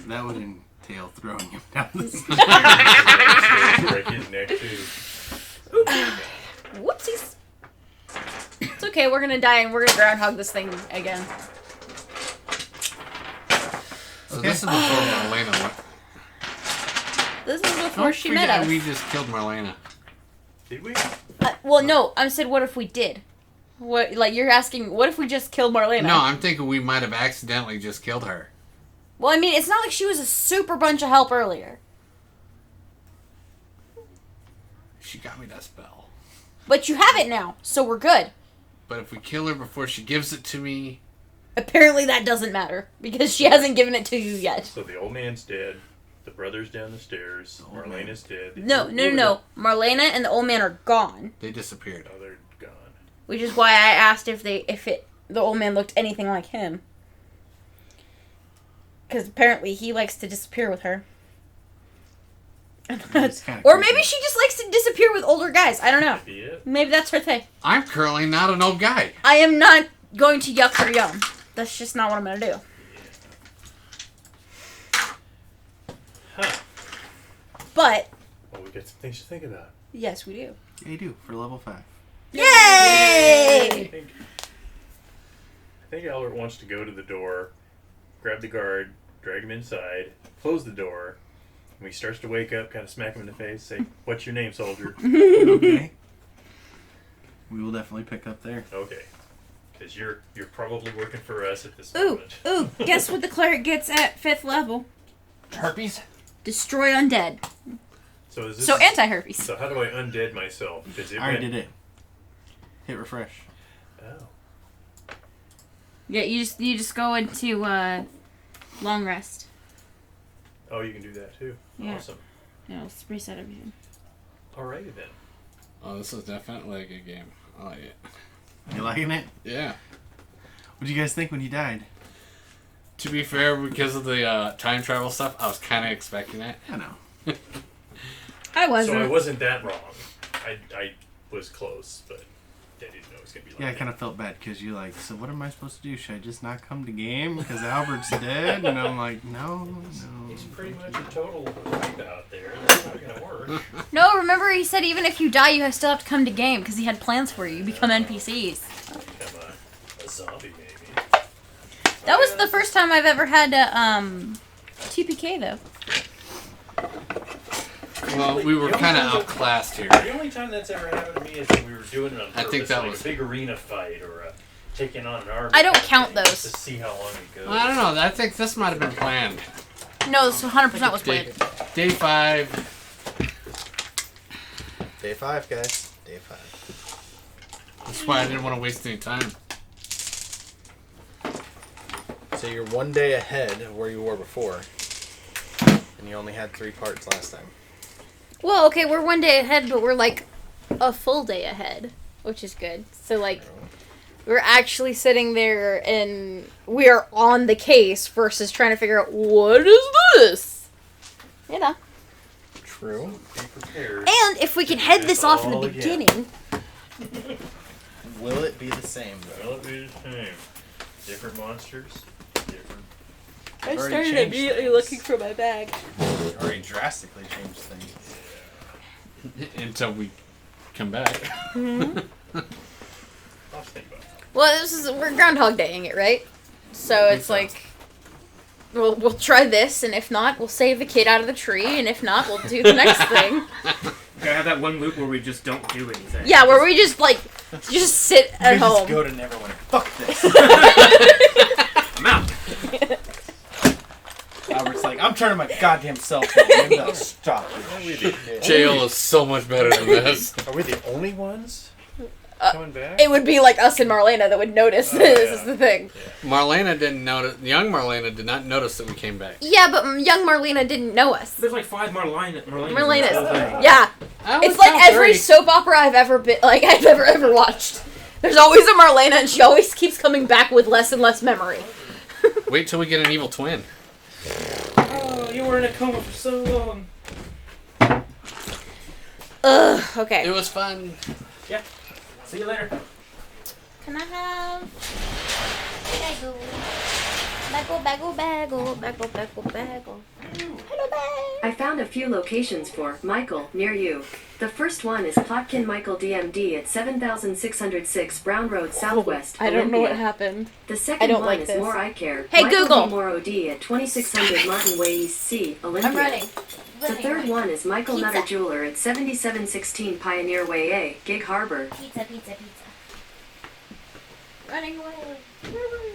That would entail throwing him down the stairs. Break his neck too. Whoopsies. It's okay, we're gonna die and we're gonna groundhog this thing again. So Okay. this is before Marlena went. This is before Don't she met forget us. we just killed Marlena. Did we? Well, no, I said what if we did? What, like, you're asking, what if we just killed Marlena? No, I'm thinking we might have accidentally just killed her. Well, I mean, it's not like she was a super bunch of help earlier. She got me that spell. But you have it now, so we're good. But if we kill her before she gives it to me, Apparently that doesn't matter, because she hasn't given it to you yet. So the old man's dead. The brother's down the stairs. The old man. Marlena's dead. No. Marlena and the old man are gone. they disappeared. Oh, they're gone. Which is why I asked if the old man looked anything like him. Because apparently he likes to disappear with her. It's kinda Or creepy. maybe she just likes to disappear with older guys. I don't know. Be it. Maybe that's her thing. I'm currently not an old guy. I am not going to yuck her yum. That's just not what I'm going to do. Huh. But, Well, we got some things to think about. yes, we do. Yeah, you do for level 5. Yay! I think Albert wants to go to the door, grab the guard, drag him inside, close the door. When he starts to wake up, kind of smack him in the face, say, "What's your name, soldier?" Okay. We will definitely pick up there. Okay. Because you're probably working for us at this Ooh, moment. guess what the cleric gets at 5th level? Herpes? Destroy undead. So is this? So anti-herpes. So how do I undead myself? Because it I already went- did it. Hit refresh. Oh. Yeah, you just go into long rest. Oh, you can do that too. Yeah. Awesome. Yeah, let's reset everything. Alrighty then. Oh, this is definitely a good game. I like it. You liking it? Yeah. What do you guys think when you died? To be fair, because of the time travel stuff, I was kind of expecting it. I know. I wasn't. So I wasn't that wrong. I was close, but I didn't know it was gonna be like Yeah, I that. kind of felt bad because you're like, so what am I supposed to do? Should I just not come to game because Albert's dead? And I'm like, no. He's pretty much a total wipe out there. That's not gonna work. No, remember he said even if you die, you still have to come to game because he had plans for you. You become NPCs. Become a zombie, maybe. That was the first time I've ever had TPK though. Well, we were kind of outclassed here. The only time that's ever happened to me is when we were doing it on purpose. I think that like was- a big arena fight or taking on an army. I don't kind of count thing, those. just to see how long it goes. I don't know. I think this might have been planned. No, this 100% was Day, planned. day 5. Day 5, guys. Day 5. That's why I didn't want to waste any time. So you're one day ahead of where you were before. And you only had 3 parts last time. Well, okay, we're one day ahead, but we're like a full day ahead, which is good. So like, we're actually sitting there and we are on the case versus trying to figure out what is this. You know. True. Be prepared. And if we can head this off in the all again. beginning. Will it be the same, though? Will it be the same? Different monsters, different. I already started changed immediately things. looking for my bag. You already drastically changed things. Until we come back. I'll just think about it. Well, we're Groundhog Daying it, right? So it's like, we'll try this, and if not, we'll save the kid out of the tree, and if not, we'll do the next thing. Gotta have that one loop where we just don't do anything. Yeah, where we just sit at You home. just go to Neverwinter. Fuck this. I'm out. Albert's like, I'm turning my goddamn self in. Maybe I'll stop this shit. Jail is so much better than this. Are we the only ones coming back? It would be like us and Marlena that would notice this, is the thing. Marlena didn't notice. Young Marlena did not notice that we came back. Yeah, but young Marlena didn't know us. There's like 5 Marlenas. Marlena's. Yeah. I would It's like count every 3. soap opera I've ever watched. There's always a Marlena, and she always keeps coming back with less and less memory. Wait till we get an evil twin. Oh, you were in a coma for so long. Ugh, It okay. was fun. Yeah. See you later. Can I have... Bagel. Hello, bag. I found a few locations for Michael near you. The first one is Plotkin Michael DMD at 7606 Brown Road Southwest. I don't know what Olympia. happened. The second don't one like is this. More I Care. Hey, Michael Google. D. More OD at 2600 Martin Way East C, Olympia. I'm running. The third one is Michael Pizza. Nutter Jeweler at 7716 Pioneer Way A, Gig Harbor. Pizza. Running away.